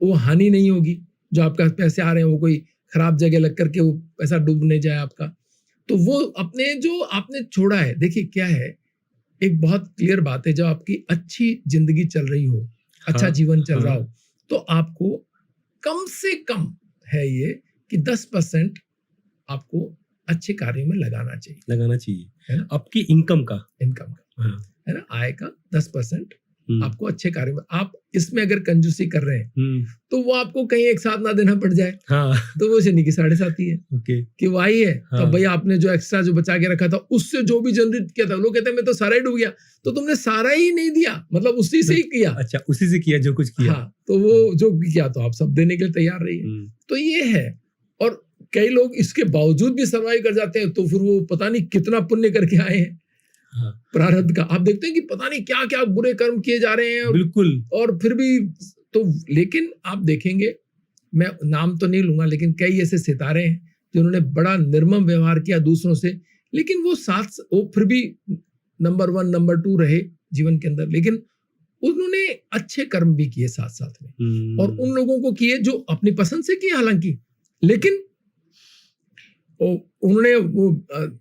वो हानि नहीं होगी, जो आपका पैसे आ रहे हैं वो कोई खराब जगह लग करके वो पैसा डूब नहीं जाए आपका। तो वो अपने जो आपने छोड़ा है, देखिए क्या है एक बहुत क्लियर बात है, जब आपकी अच्छी जिंदगी चल रही हो, अच्छा हाँ, जीवन चल रहा हाँ। हो, तो आपको कम से कम है ये कि 10% आपको अच्छे कार्यों में लगाना चाहिए, लगाना है चाहिए ना? आपकी इनकम का। इनकम का, हाँ, है ना, आय का 10% हम्म, आपको अच्छे कार्यों में, आप इसमें अगर कंजूसी कर रहे हैं हम्म, तो वो आपको कहीं एक साथ ना देना पड़ जाए, हाँ, तो वो शनि की 7.5 ही है ओके, कि वही है। हाँ। तो भाई आपने जो एक्स्ट्रा जो बचा के रखा था उससे जो भी जनरेट किया था, लोग कहते हैं मैं तो सारा ही डूब गया, तो तुमने सारा ही नहीं दिया, मतलब उसी से ही किया। अच्छा, उसी से किया जो कुछ किया। हाँ, तो वो जो भी किया तो आप सब देने के लिए तैयार रहिए। हम्म, तो ये है। और कई लोग इसके बावजूद भी सर्वाइव कर जाते हैं, तो फिर वो पता नहीं कितना पुण्य करके आए हैं हाँ, प्रारब्ध का। आप देखते हैं कि पता नहीं क्या क्या बुरे कर्म किए जा रहे हैं, बिल्कुल। और फिर भी तो, लेकिन आप देखेंगे, मैं नाम तो नहीं लूंगा, लेकिन कई ऐसे सितारे हैं जिन्होंने बड़ा निर्मम व्यवहार किया दूसरों से, लेकिन वो फिर भी नंबर 1 नंबर 2 रहे जीवन के अंदर, लेकिन उन्होंने अच्छे कर्म भी किए साथ साथ में, और उन लोगों को किए जो अपनी पसंद से किए हालांकि, लेकिन उन्होंने वो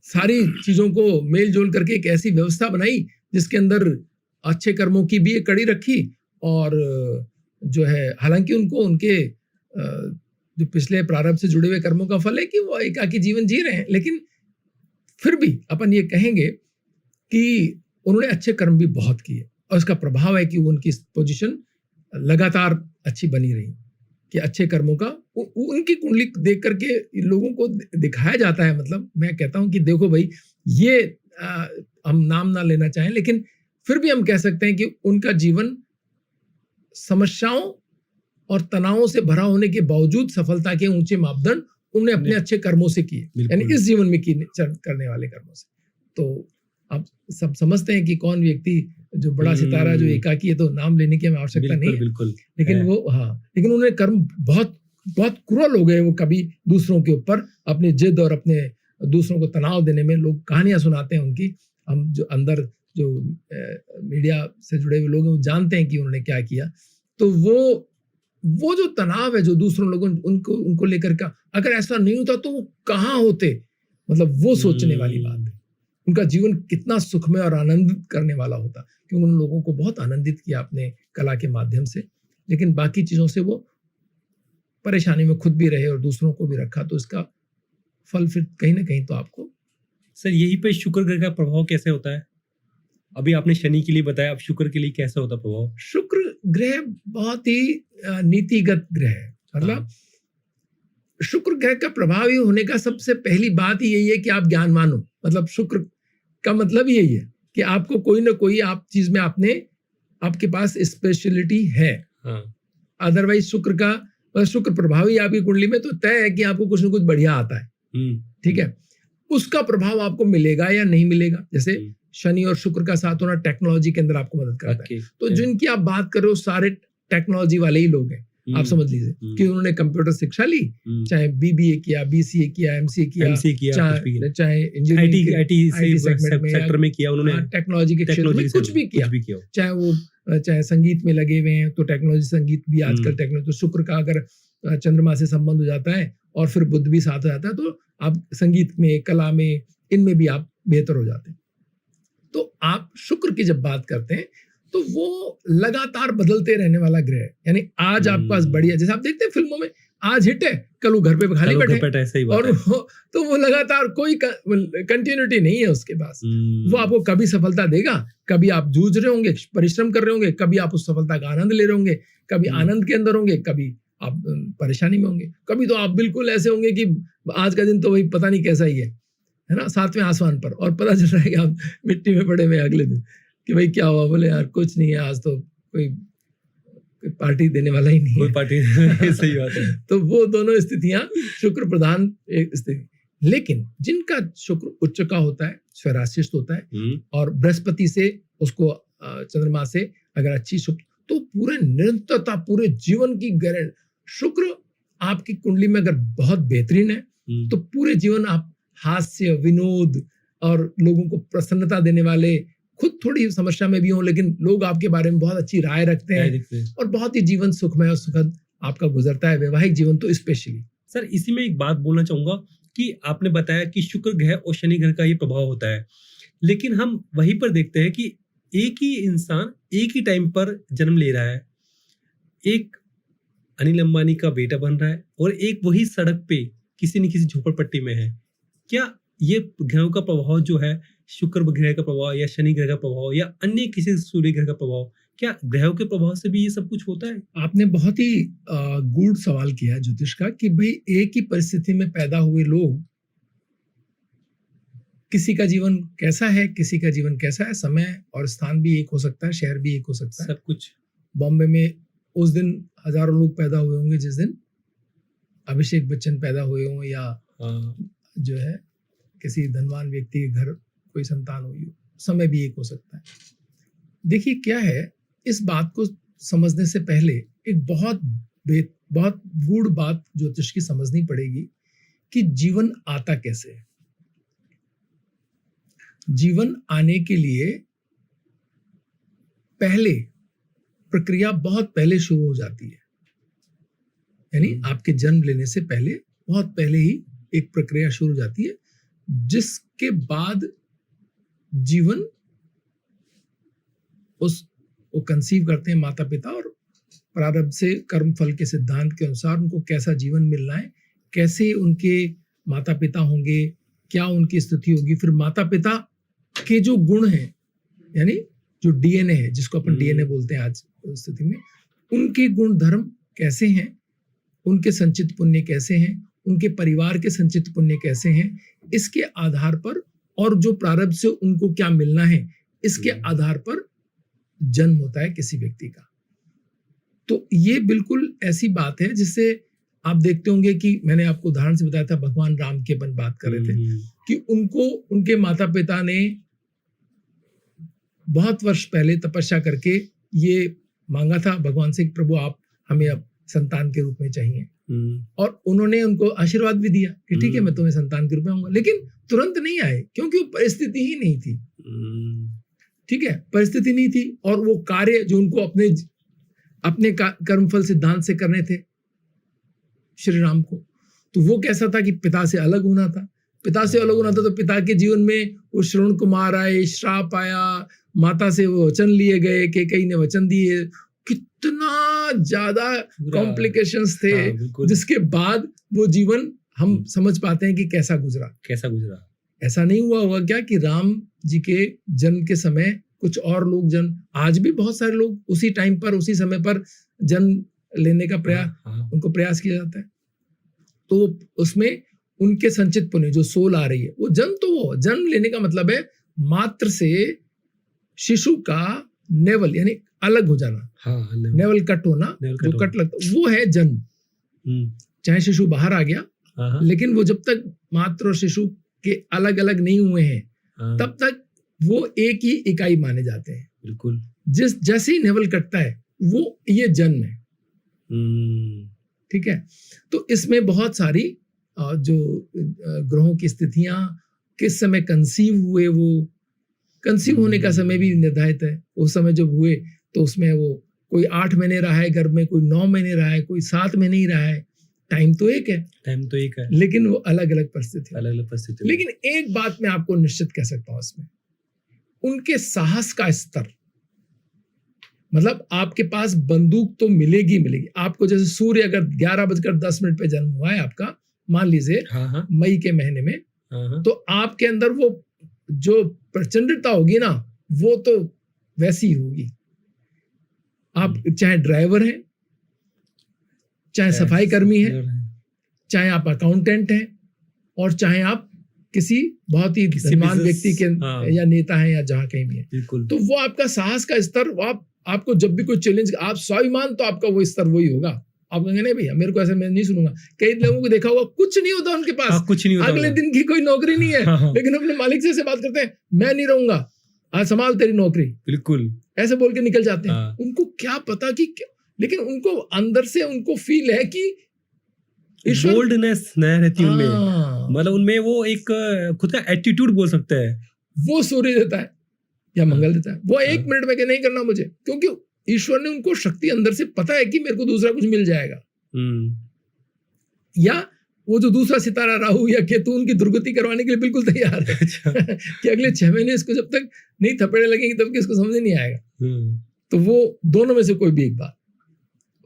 सारी चीजों को मेल जोल करके एक ऐसी व्यवस्था बनाई जिसके अंदर अच्छे कर्मों की भी एक कड़ी रखी, और जो है हालांकि उनको उनके जो पिछले प्रारब्ध से जुड़े हुए कर्मों का फल है कि वो एकाकी जीवन जी रहे हैं, लेकिन फिर भी अपन ये कहेंगे कि उन्होंने अच्छे कर्म भी बहुत किए, और इसका प्रभाव है कि उनकी पोजीशन लगातार अच्छी बनी रही, कि अच्छे कर्मों का उनकी कुंडली देख करके लोगों को दिखाया जाता है। मतलब मैं कहता हूं कि देखो भाई, ये हम नाम ना लेना चाहें, लेकिन फिर भी हम कह सकते हैं कि उनका जीवन समस्याओं और तनावों से भरा होने के बावजूद सफलता के ऊंचे मापदंड उन्हें अपने अच्छे कर्मों से किए, यानी इस जीवन में करने वाले कर्मों से। तो आप सब समझते हैं कि कौन व्यक्ति जो बड़ा सितारा जो एकाकी है, तो नाम लेने की हमें आवश्यकता नहीं है, बिल्कुल, लेकिन वो लेकिन उन्होंने कर्म बहुत बहुत क्रूर हो गए। वो कभी दूसरों के ऊपर अपनी जिद और अपने दूसरों को तनाव देने में, लोग कहानियां सुनाते हैं उनकी, हम जो अंदर जो मीडिया से जुड़े हुए लोग हैं वो जानते हैं कि उन्होंने क्या किया। तो वो जो तनाव है जो दूसरों लोगों उनको लेकर का, अगर ऐसा नहीं होता तो वो कहाँ होते, मतलब वो सोचने वाली बात है। उनका जीवन कितना सुखमय और आनंदित करने वाला होता, क्योंकि उन लोगों को बहुत आनंदित किया अपने कला के माध्यम से, लेकिन बाकी चीजों से वो परेशानी में खुद भी रहे और दूसरों को भी रखा, तो इसका फल फिर कहीं ना कहीं तो आपको। सर यही पे शुक्र ग्रह का प्रभाव कैसे होता है? अभी आपने शनि के लिए बताया, अब शुक्र के लिए कैसा होता प्रभाव? शुक्र ग्रह बहुत ही नीतिगत ग्रह है, मतलब शुक्र ग्रह का प्रभावी होने का सबसे पहली बात ही यही है कि आप ज्ञानवान हो। मतलब शुक्र का मतलब यही है कि आपको कोई ना कोई आप चीज में आपके पास स्पेशलिटी है। अदरवाइज शुक्र प्रभावी आपकी कुंडली में तो तय है कि आपको कुछ ना कुछ बढ़िया आता है, ठीक है, उसका प्रभाव आपको मिलेगा या नहीं मिलेगा। जैसे शनि और शुक्र का साथ होना टेक्नोलॉजी के अंदर आपको मदद करता है, तो जिनकी आप बात कर रहे हो सारे टेक्नोलॉजी वाले ही लोग हैं, आप समझ लीजिए कि उन्होंने कंप्यूटर शिक्षा ली, चाहे बीबीए किया, बीसीए किया, एमसीए किया, चाहे इंजीनियरिंग आईटी सेक्टर में किया, उन्होंने टेक्नोलॉजी के क्षेत्र में कुछ भी किया, चाहे संगीत में लगे हुए हैं तो टेक्नोलॉजी, संगीत भी आजकल टेक्नोलॉजी। तो शुक्र का अगर चंद्रमा से संबंध हो जाता है और फिर बुध भी साथ हो जाता है, तो आप संगीत में, कला में, इनमें भी आप बेहतर हो जाते हैं। तो आप शुक्र की जब बात करते हैं तो वो लगातार बदलते रहने वाला ग्रह है, यानी आज आपके पास बढ़िया, जैसे आप देखते हैं फिल्मों में, आज हिट है, कल वो घर पे खाली बैठे, और तो वो लगातार कोई कंटिन्यूटी नहीं है उसके पास। वो आपको कभी सफलता देगा, कभी आप जूझ रहे होंगे, परिश्रम कर रहे होंगे, कभी आप उस सफलता का आनंद ले रहे होंगे, कभी आनंद के अंदर होंगे, कभी आप परेशानी में होंगे, कभी तो आप बिल्कुल ऐसे होंगे कि आज का दिन तो वही पता नहीं कैसा ही है ना, 7वें आसमान पर, और पता चल रहा है कि आप मिट्टी में पड़े हुए अगले दिन कि भाई क्या हुआ, बोले यार कुछ नहीं है, आज तो कोई पार्टी देने वाला ही नहीं है, कोई पार्टी सही बात है। तो वो दोनों स्थितियां शुक्र प्रधान एक स्थिति, लेकिन जिनका शुक्र उच्च का होता है, स्वराशिष्ट होता है, और बृहस्पति से उसको चंद्रमा से अगर अच्छी शुक्र, तो पूरे निरंतरता, पूरे जीवन की गारंटी। शुक्र आपकी कुंडली में अगर बहुत बेहतरीन है तो पूरे जीवन आप हास्य, विनोद और लोगों को प्रसन्नता देने वाले, खुद थोड़ी समस्या में भी हो लेकिन लोग आपके बारे में बहुत अच्छी राय रखते हैं, और बहुत ही जीवन सुखमय और सुखद आपका गुजरता है, वैवाहिक जीवन तो स्पेशली। सर इसी में एक बात बोलना चाहूंगा कि आपने बताया कि शुक्र ग्रह और शनि ग्रह का ये प्रभाव होता है, लेकिन हम वहीं पर देखते हैं कि एक ही इंसान एक ही टाइम पर जन्म ले रहा है, एक अनिल अंबानी का बेटा बन रहा है और एक वही सड़क पे किसी न किसी झोपड़पट्टी में है। क्या ये ग्रहों का प्रभाव जो है, शुक्र ग्रह का प्रभाव या शनि ग्रह का प्रभाव या अन्य किसी सूर्य ग्रह का प्रभाव, क्या ग्रहों के प्रभाव से भी ये सब कुछ होता है? आपने बहुत ही गूढ़ सवाल किया है ज्योतिष का कि भाई एक ही परिस्थिति में पैदा हुए लोग, किसी का जीवन कैसा है, किसी का जीवन कैसा है, समय और स्थान भी एक हो सकता है, शहर भी एक हो सकता है। सब कुछ बॉम्बे में उस दिन हजारों लोग पैदा हुए होंगे जिस दिन अभिषेक बच्चन पैदा हुए हों, या जो है किसी धनवान व्यक्ति के घर कोई संतान हुई हो, समय भी एक हो सकता है। देखिए क्या है, इस बात को समझने से पहले एक बहुत गूढ़ बात ज्योतिष की समझनी पड़ेगी कि जीवन आता कैसे है। जीवन आने के लिए पहले प्रक्रिया बहुत पहले शुरू हो जाती है, यानी आपके जन्म लेने से पहले बहुत पहले ही एक प्रक्रिया शुरू हो जाती है, जिसके बाद जीवन वो कंसीव करते हैं माता पिता, और प्रारब्ध से कर्म फल के सिद्धांत के अनुसार उनको कैसा जीवन मिलना है, कैसे उनके माता पिता होंगे, क्या उनकी स्थिति होगी, फिर माता पिता के जो गुण हैं, यानी जो डीएनए है, जिसको अपन डीएनए बोलते हैं आज स्थिति में, उनके गुण धर्म कैसे हैं, उनके संचित पुण्य कैसे हैं, उनके परिवार के संचित पुण्य कैसे हैं, इसके आधार पर, और जो प्रारब्ध से उनको क्या मिलना है, इसके आधार पर जन्म होता है किसी व्यक्ति का। तो ये बिल्कुल ऐसी बात है जिससे आप देखते होंगे कि मैंने आपको उदाहरण से बताया था, भगवान राम के अपन बात कर रहे थे कि उनको उनके माता पिता ने बहुत वर्ष पहले तपस्या करके ये मांगा था भगवान से कि प्रभु आप हमें अब संतान के रूप में चाहिए, और उन्होंने उनको आशीर्वाद भी दिया कि ठीक है मैं तुम्हें संतान के रूप में आऊंगा, लेकिन तुरंत नहीं आए क्योंकि वो परिस्थिति ही नहीं थी। ठीक है, परिस्थिति नहीं थी, और वो कार्य जो उनको अपने कर्मफल सिद्धांत से करने थे श्री राम को, तो वो कैसा था कि पिता से अलग होना था। पिता से अलग होना था तो पिता के जीवन में वो श्रवण कुमार आए, श्राप आया, माता से वो वचन लिए गए, कैकेयी ने वचन दिए, कितना ज्यादा कॉम्प्लिकेशंस थे, जिसके बाद वो जीवन हम समझ पाते हैं कि कैसा गुजरा। ऐसा नहीं हुआ होगा क्या कि राम जी के जन्म के समय कुछ और लोग जन्म, आज भी बहुत सारे लोग उसी टाइम पर उसी समय पर जन्म लेने का उनको प्रयास किया जाता है, तो उसमें उनके संचित पुण्य जो सोल आ रही है वो जन्म लेने का मतलब है मात्र से शिशु का नेवल यानी अलग हो जाना, नेवल कट होना, जो कट लगता वो है जन्म। चाहे शिशु बाहर आ गया, लेकिन वो जब तक मात्र और शिशु के अलग अलग नहीं हुए हैं तब तक वो एक ही इकाई माने जाते हैं। बिल्कुल, जैसे ही नेवल कटता है वो ये जन्म है। ठीक है, तो इसमें बहुत सारी जो ग्रहों की स्थितियां किस समय कंसीव हुए, वो कंसीव होने का समय भी निर्धारित है। उस समय जब हुए तो उसमें वो कोई 8 महीने रहा है गर्भ में, कोई 9 महीने रहा है, कोई 7 महीने ही रहा है। टाइम तो एक है, लेकिन वो अलग अलग परिस्थिति। लेकिन एक बात मैं आपको निश्चित कह सकता हूं इसमें, उनके साहस का स्तर, मतलब आपके पास बंदूक तो मिलेगी आपको। जैसे सूर्य अगर 11:10 पे जन्म हुआ है आपका, मान लीजिए मई के महीने में, तो आपके अंदर वो जो प्रचंडता होगी ना, वो तो वैसी ही होगी। आप चाहे ड्राइवर हैं, चाहे सफाई कर्मी है, चाहे आप अकाउंटेंट हैं, और चाहे आप किसी बहुत ही धनवान व्यक्ति के या नेता हैं या जहां कहीं भी है, तो वो आपका साहस का स्तर, आपको जब भी कोई चैलेंज, आप स्वाभिमान, तो आपका वो स्तर वही होगा। आप कहेंगे नहीं भैया मेरे को ऐसा मैं नहीं सुनूंगा। कई लोगों को देखा होगा कुछ नहीं होता उनके पास, कुछ नहीं होता, अगले दिन की कोई नौकरी नहीं है, लेकिन अपने मालिक से बात करते हैं, मैं नहीं रहूंगा, आज संभाल तेरी नौकरी, बिल्कुल ऐसे बोल के निकल जाते हैं। उनको क्या पता कि लेकिन उनको अंदर से उनको फील है कि बोल्डनेस नया रहती है उनमें, मतलब उनमें वो एक खुद का एटीट्यूड बोल सकते हैं, वो सूर्य देता है या मंगल देता है। वो 1 मिनट में कि नहीं करना मुझे, क्योंकि ईश्वर ने उनको शक्ति अंदर से पता है कि मेरे को दूसरा कुछ मिल जाएगा, या वो जो दूसरा सितारा राहु या केतु उनकी दुर्गति करवाने के लिए बिल्कुल तैयार है कि अगले 6 महीने इसको जब तक नहीं थपेड़े लगेंगे तब कि इसको समझ नहीं आएगा। तो वो दोनों में से कोई भी एक बात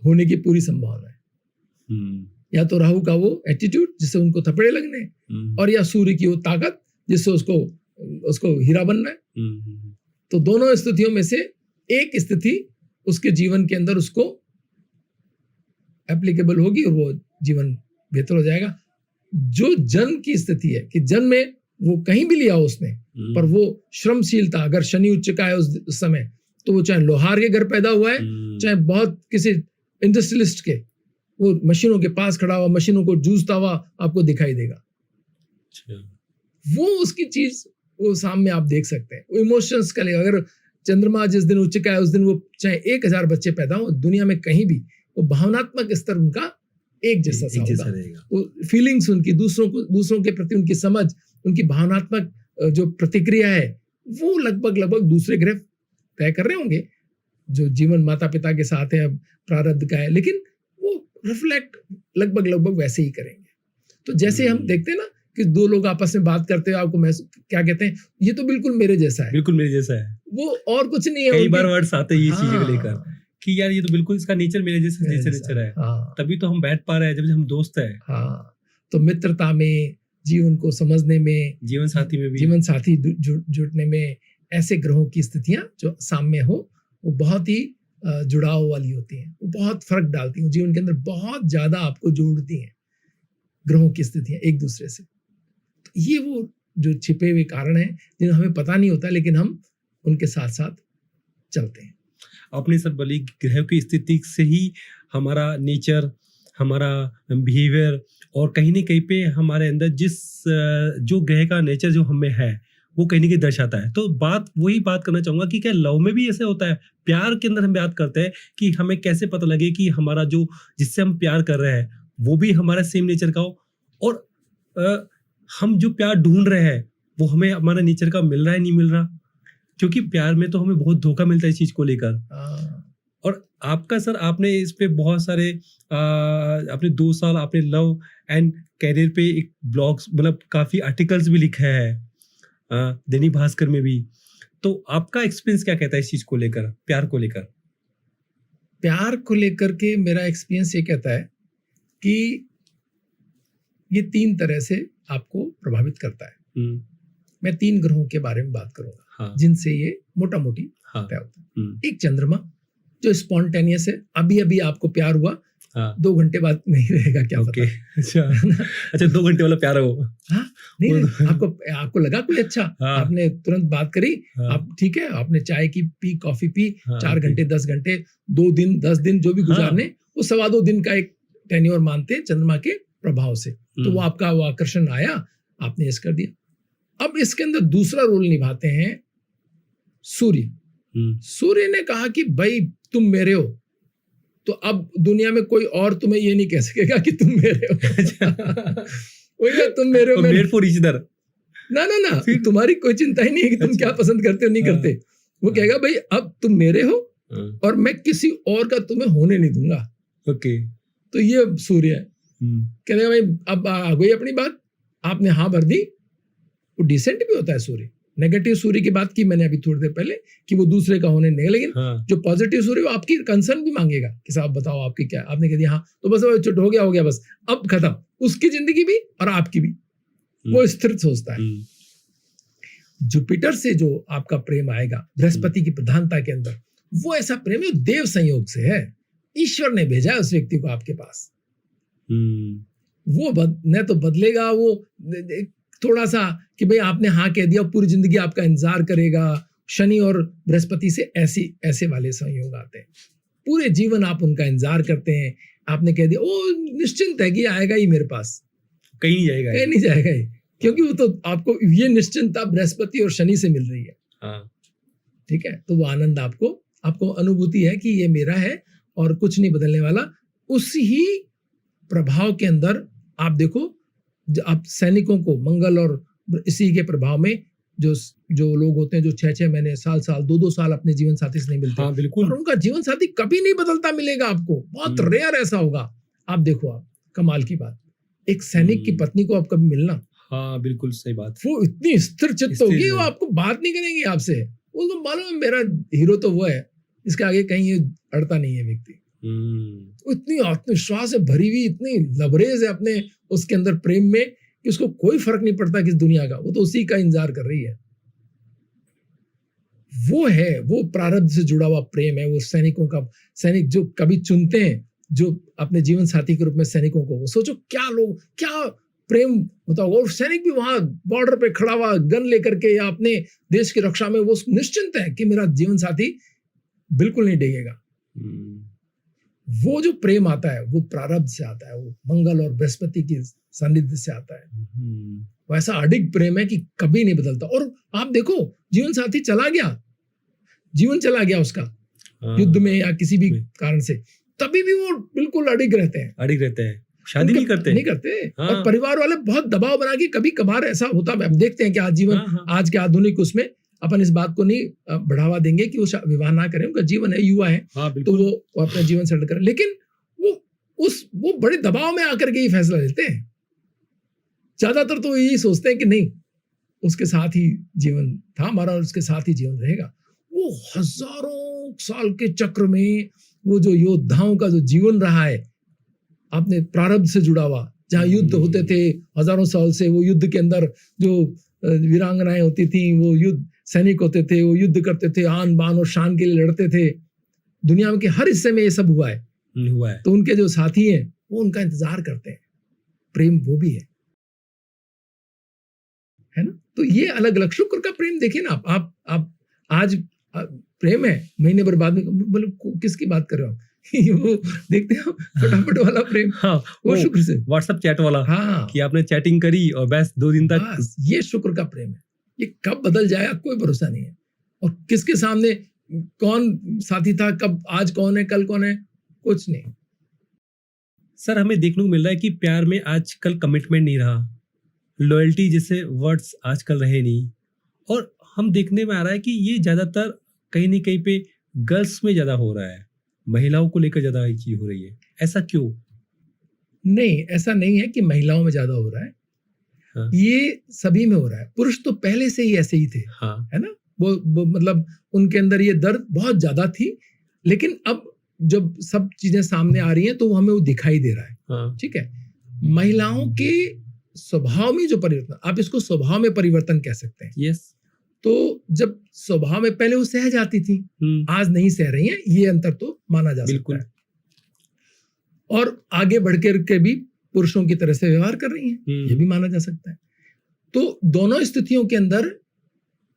होने की पूरी संभावना है। या तो राहु का वो एटीट्यूड जिससे उनको थपेड़े लगने, और या सूर्य की वो ताकत जिससे उसको हीरा बनना है। तो दोनों स्थितियों में से एक स्थिति उसके जीवन के अंदर उसको एप्लीकेबल होगी और वो जीवन बेहतर हो जाएगा। जो जन्म की स्थिति है कि जन्म में वो कहीं भी लिया हो उसने, पर वो श्रमशीलता, अगर शनि उच्च का है उस समय, तो वो चाहे लोहार के घर पैदा हुआ है, चाहे बहुत किसी इंडस्ट्रियलिस्ट के, वो मशीनों के पास खड़ा हुआ, मशीनों को जूझता हुआ आपको दिखाई देगा। वो उसकी चीज वो सामने आप देख सकते हैं। वो इमोशंस का लिए, अगर चंद्रमा जिस दिन उच्च का है उस दिन वो चाहे 1000 बच्चे पैदा हो दुनिया में कहीं भी, वो भावनात्मक स्तर उनका एक जैसा रहेगा। वो फीलिंग्स उनकी दूसरों के प्रति उनकी समझ, उनकी भावनात्मक जो प्रतिक्रिया है, वो लगभग दूसरे ग्रह तय कर रहे होंगे। जो जीवन माता पिता के साथ है, प्रारब्ध का है, लेकिन वो रिफ्लेक्ट लगभग वैसे ही करेंगे। तो जैसे हम देखते हैं ना कि दो लोग आपस में बात करते हैं, आपको क्या कहते हैं, ये तो बिल्कुल मेरे जैसा है, बिल्कुल मेरे जैसा है, वो और कुछ नहीं है। कई बार वर्ड्स आते हैं ये चीज को लेकर कि यार ये तो बिल्कुल इसका नेचर मेरे जैसा नेचर है। तभी तो हम बैठ पा रहे हैं जब हम दोस्त है। तो मित्रता में, जीवन को समझने में, जीवन साथी में भी, जीवन साथी जुड़ने में, ऐसे ग्रहों की स्थितियां जो सामने हो वो बहुत ही जुड़ाव वाली होती हैं, वो बहुत फर्क डालती हैं जीवन के अंदर, बहुत ज्यादा आपको जोड़ती हैं ग्रहों की स्थितियां एक दूसरे से। तो ये वो जो छिपे हुए कारण हैं जिन्हें हमें पता नहीं होता, लेकिन हम उनके साथ साथ चलते हैं। अपने सर बलि ग्रह की स्थिति से ही हमारा नेचर, हमारा बिहेवियर, और कहीं ना कहीं पे हमारे अंदर जिस जो ग्रह का नेचर जो हमें है वो कहीं ना कहीं दर्शाता है। तो वही बात करना चाहूंगा कि क्या लव में भी ऐसे होता है, प्यार के अंदर हम बात करते हैं कि हमें कैसे पता लगे कि हमारा जो जिससे हम प्यार कर रहे हैं वो भी हमारा सेम नेचर का हो, और हम जो प्यार ढूंढ रहे हैं वो हमें हमारा नेचर का मिल रहा है, नहीं मिल रहा, क्योंकि प्यार में तो हमें बहुत धोखा मिलता है इस चीज को लेकर। और आपका सर, आपने इस पे बहुत सारे अपने 2 साल आपने लव एंड कैरियर पे एक ब्लॉग्स, मतलब काफी आर्टिकल्स भी लिखे हैं दैनिक भास्कर में भी। तो आपका एक्सपीरियंस क्या कहता है इस चीज को लेकर, प्यार को लेकर? प्यार को लेकर के मेरा एक्सपीरियंस ये कहता है कि ये 3 तरह से आपको प्रभावित करता है। मैं 3 ग्रहों के बारे में बात करूंगा जिनसे ये मोटा मोटी तय होता है। एक चंद्रमा जो स्पॉन्टेनियस है, अभी आपको प्यार हुआ, 2 घंटे बाद नहीं रहेगा, क्या पता। अच्छा 2 घंटे वाला प्यार हो, नहीं आपको लगा कोई अच्छा, आपने तुरंत बात करी, आप ठीक है, आपने चाय की पी, कॉफी पी, 4 घंटे 10 घंटे 2 दिन 10 दिन जो भी गुजारने, वो 2.25 दिन का एक टेन्योर मानते हैं चंद्रमा के प्रभाव से। तो वो आपका वो आकर्षण आया, आपने इस कर दिया। अब इसके अंदर दूसरा रोल निभाते हैं सूर्य। सूर्य ने कहा कि भाई तुम मेरे हो, तो अब दुनिया में कोई और तुम्हें ये नहीं कह सकेगा कि तुम मेरे हो। तुम मेरे हो, मेड फॉर ईच अदर। ना फिर तुम्हारी कोई चिंता ही नहीं है कि तुम क्या पसंद करते हो नहीं करते। वो कहेगा भाई अब तुम मेरे हो और मैं किसी और का तुम्हें होने नहीं दूंगा। तो ये सूर्य है, कहने भाई अब आ गई अपनी बात, आपने हाँ भर दी। वो डिसेंट भी होता है सूर्य। नेगेटिव सूर्य की बात की मैंने अभी थोड़ी देर पहले कि वो दूसरे का होने नहीं, लेकिन जो पॉजिटिव सूर्य वो आपकी कंसर्न भी मांगेगा कि साहब बताओ आपकी क्या, आपने कह दिया हाँ तो बस चुट हो गया बस, अब खत्म, उसकी जिंदगी भी और आपकी भी। वो स्थिर सोचता है। जुपिटर से जो आपका प्रेम आएगा बृहस्पति की प्रधानता के अंदर, वो ऐसा प्रेम है देव संयोग से है, ईश्वर ने भेजा है उस व्यक्ति को आपके पास। वो न तो बदलेगा, वो थोड़ा सा कि भाई आपने हाँ कह दिया, पूरी जिंदगी आपका इंतजार करेगा। शनि और बृहस्पति से ऐसे वाले संयोग आते हैं, पूरे जीवन आप उनका इंतजार करते हैं। आपने कह दिया ओ निश्चिंत है कि आएगा ही मेरे पास, कहीं नहीं जाएगा ही, क्योंकि वो तो आपको ये निश्चिंतता बृहस्पति और शनि से मिल रही है। ठीक है, तो वो आनंद आपको अनुभूति है कि ये मेरा है और कुछ नहीं बदलने वाला। उसी ही प्रभाव के अंदर आप देखो, आप सैनिकों को मंगल और इसी के प्रभाव में जो लोग होते हैं जो 6-6 महीने, साल 2-2 साल अपने जीवन साथी से नहीं मिलते, बिल्कुल, और उनका जीवन साथी कभी नहीं बदलता मिलेगा आपको, बहुत रेयर ऐसा होगा। आप देखो, आप कमाल की बात, एक सैनिक की पत्नी को आप कभी मिलना, हाँ बिल्कुल सही बात। वो इतनी स्थिर चित्त स्थिर होगी, वो है। आपको बात नहीं करेंगी आपसे, उसको मालूम है मेरा हीरो तो वो है, इसके आगे कहीं ये अड़ता नहीं है व्यक्ति। वो इतनी आत्मविश्वास से भरी हुई, इतनी लबरेज है अपने उसके अंदर प्रेम में कि उसको कोई फर्क नहीं पड़ता किस दुनिया का, वो तो उसी का इंतजार कर रही है। वो है, वो प्रारब्ध से जुड़ा हुआ प्रेम है। वो सैनिकों का, सैनिक जो कभी चुनते हैं जो अपने जीवन साथी के रूप में सैनिकों को, वो सोचो क्या लोग, क्या प्रेम होता होगा। और सैनिक भी वहां बॉर्डर पे खड़ा हुआ गन लेकर के या अपने देश की रक्षा में वो निश्चिंत है कि मेरा जीवन साथी बिल्कुल नहीं डिगेगा। वो जो प्रेम आता है वो प्रारब्ध से आता है, वो मंगल और बृहस्पति की सानिध्य से आता है। वैसा अडिग प्रेम है कि कभी नहीं बदलता। और आप देखो, जीवन साथी चला गया, जीवन चला गया उसका युद्ध में या किसी भी कारण से, तभी भी वो बिल्कुल अडिग रहते हैं, अडिग रहते हैं, शादी नहीं करते। हाँ। और परिवार वाले बहुत दबाव बना के, कभी कभार ऐसा होता है, हम देखते हैं कि आज जीवन, हाँ। आज के आधुनिक उसमें अपन इस बात को नहीं बढ़ावा देंगे कि वो विवाह ना करें, उनका जीवन है, युवा है, हाँ, तो वो अपना जीवन सेटल करें। लेकिन वो बड़े दबाव में आकर के ही फैसला लेते हैं। ज्यादातर तो यही सोचते हैं कि नहीं, उसके साथ ही जीवन था हमारा और उसके साथ ही जीवन रहेगा। वो हजारों साल के चक्र में वो जो योद्धाओं का जो जीवन रहा है, आपने प्रारब्ध से जुड़ा हुआ, जहाँ युद्ध होते थे हजारों साल से, वो युद्ध के अंदर जो वीरांगनाएं होती थी, वो युद्ध सैनिक होते थे, वो युद्ध करते थे, आन बान और शान के लिए लड़ते थे। दुनिया के हर हिस्से में ये सब हुआ है। तो उनके जो साथी हैं वो उनका इंतजार करते हैं। प्रेम वो भी है ना। तो ये अलग अलग शुक्र का प्रेम देखिए ना आप आज प्रेम है, महीने भर बाद में बोले किसकी बात कर रहे हो वो देखते हो फटाफट वाला प्रेम। हाँ, वो शुक्र से, व्हाट्सएप चैट वाला। हाँ, कि आपने चैटिंग करी और बस 2 दिन तक, ये शुक्र का प्रेम है। ये कब बदल जाएगा कोई भरोसा नहीं है। और किसके सामने कौन साथी था, कब आज कौन है, कल कौन है, कुछ नहीं। सर हमें देखने को मिल रहा है कि प्यार में आजकल कमिटमेंट नहीं रहा, लॉयल्टी जैसे वर्ड्स आजकल रहे नहीं, और हम देखने में आ रहा है कि ये ज्यादातर कहीं न कहीं पे गर्ल्स में ज्यादा हो रहा है, महिलाओं को लेकर ज्यादा ये चीज हो रही है। ऐसा क्यों? नहीं, ऐसा नहीं है कि महिलाओं में ज्यादा हो रहा है। हाँ। ये सभी में हो रहा है। पुरुष तो पहले से ही ऐसे ही थे, हाँ। है ना। वो मतलब उनके अंदर ये दर्द बहुत ज्यादा थी, लेकिन अब जब सब चीजें सामने आ रही हैं तो हमें वो दिखाई दे रहा है। हाँ। ठीक है। महिलाओं के स्वभाव में जो परिवर्तन, आप इसको स्वभाव में परिवर्तन कह सकते हैं। यस। तो जब स्वभाव में पहले वो सह जाती थी, आज नहीं सह रही हैं, ये अंतर तो माना जा सकता है। और आगे बढ़कर के भी पुरुषों की तरह से व्यवहार कर रही हैं, ये भी माना जा सकता है। तो दोनों स्थितियों के अंदर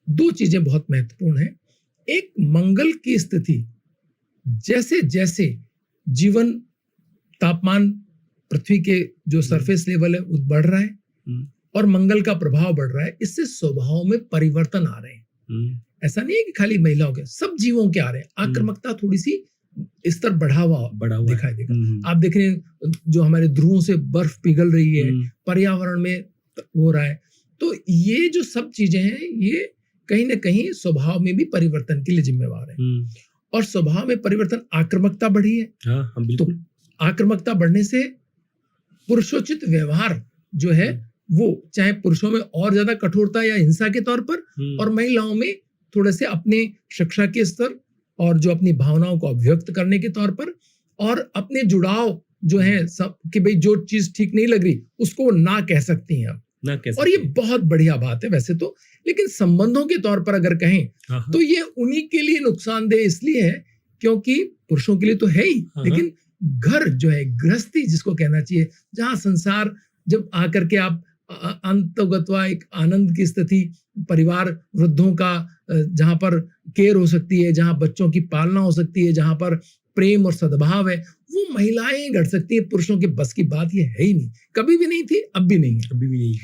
2 चीजें बहुत महत्वपूर्ण हैं। एक, मंगल की स्थिति, जैसे जैसे जीवन तापमान पृथ्वी के जो सरफेस लेवल है वो बढ़ रहा है और मंगल का प्रभाव बढ़ रहा है, इससे स्वभाव में परिवर्तन आ रहे हैं। ऐसा नहीं है कि खाली महिलाओं के, सब जीवों के आ रहे हैं। आक्रामकता थोड़ी सी स्तर बढ़ा हुआ दिखाई देगा। आप देख रहे हैं जो हमारे ध्रुवों से बर्फ पिघल रही है, पर्यावरण में हो रहा है। तो ये जो सब चीजें हैं, ये कहीं ना कहीं स्वभाव में भी परिवर्तन के लिए जिम्मेवार है। और स्वभाव में परिवर्तन, आक्रामकता बढ़ी है। तो आक्रामकता बढ़ने से पुरुषोचित व्यवहार जो है वो, चाहे पुरुषों में और ज्यादा कठोरता या हिंसा के तौर पर, और महिलाओं में थोड़े से अपने शिक्षा के स्तर और जो अपनी भावनाओं को अभिव्यक्त करने के तौर पर, और अपने जुड़ाव जो है सब, कि भाई जो चीज ठीक नहीं लग रही उसको ना कह सकती हैं आप, ना कह सकती। और ये बहुत बढ़िया बात है वैसे तो, लेकिन संबंधों के तौर पर अगर कहें तो ये उन्हीं के लिए नुकसानदेह इसलिए है क्योंकि पुरुषों के लिए तो है ही, लेकिन घर जो है, गृहस्थी जिसको कहना चाहिए, जहां संसार जब आकर के आप अंतगतवा एक आनंद की स्थिति, परिवार वृद्धों का जहां पर केयर हो सकती है, जहां बच्चों की पालना हो सकती है, जहां पर प्रेम और सद्भाव है, वो महिलाएं घट सकती है। पुरुषों के बस की बात ये है ही नहीं, कभी भी नहीं थी, अब भी नहीं है, अभी भी नहीं।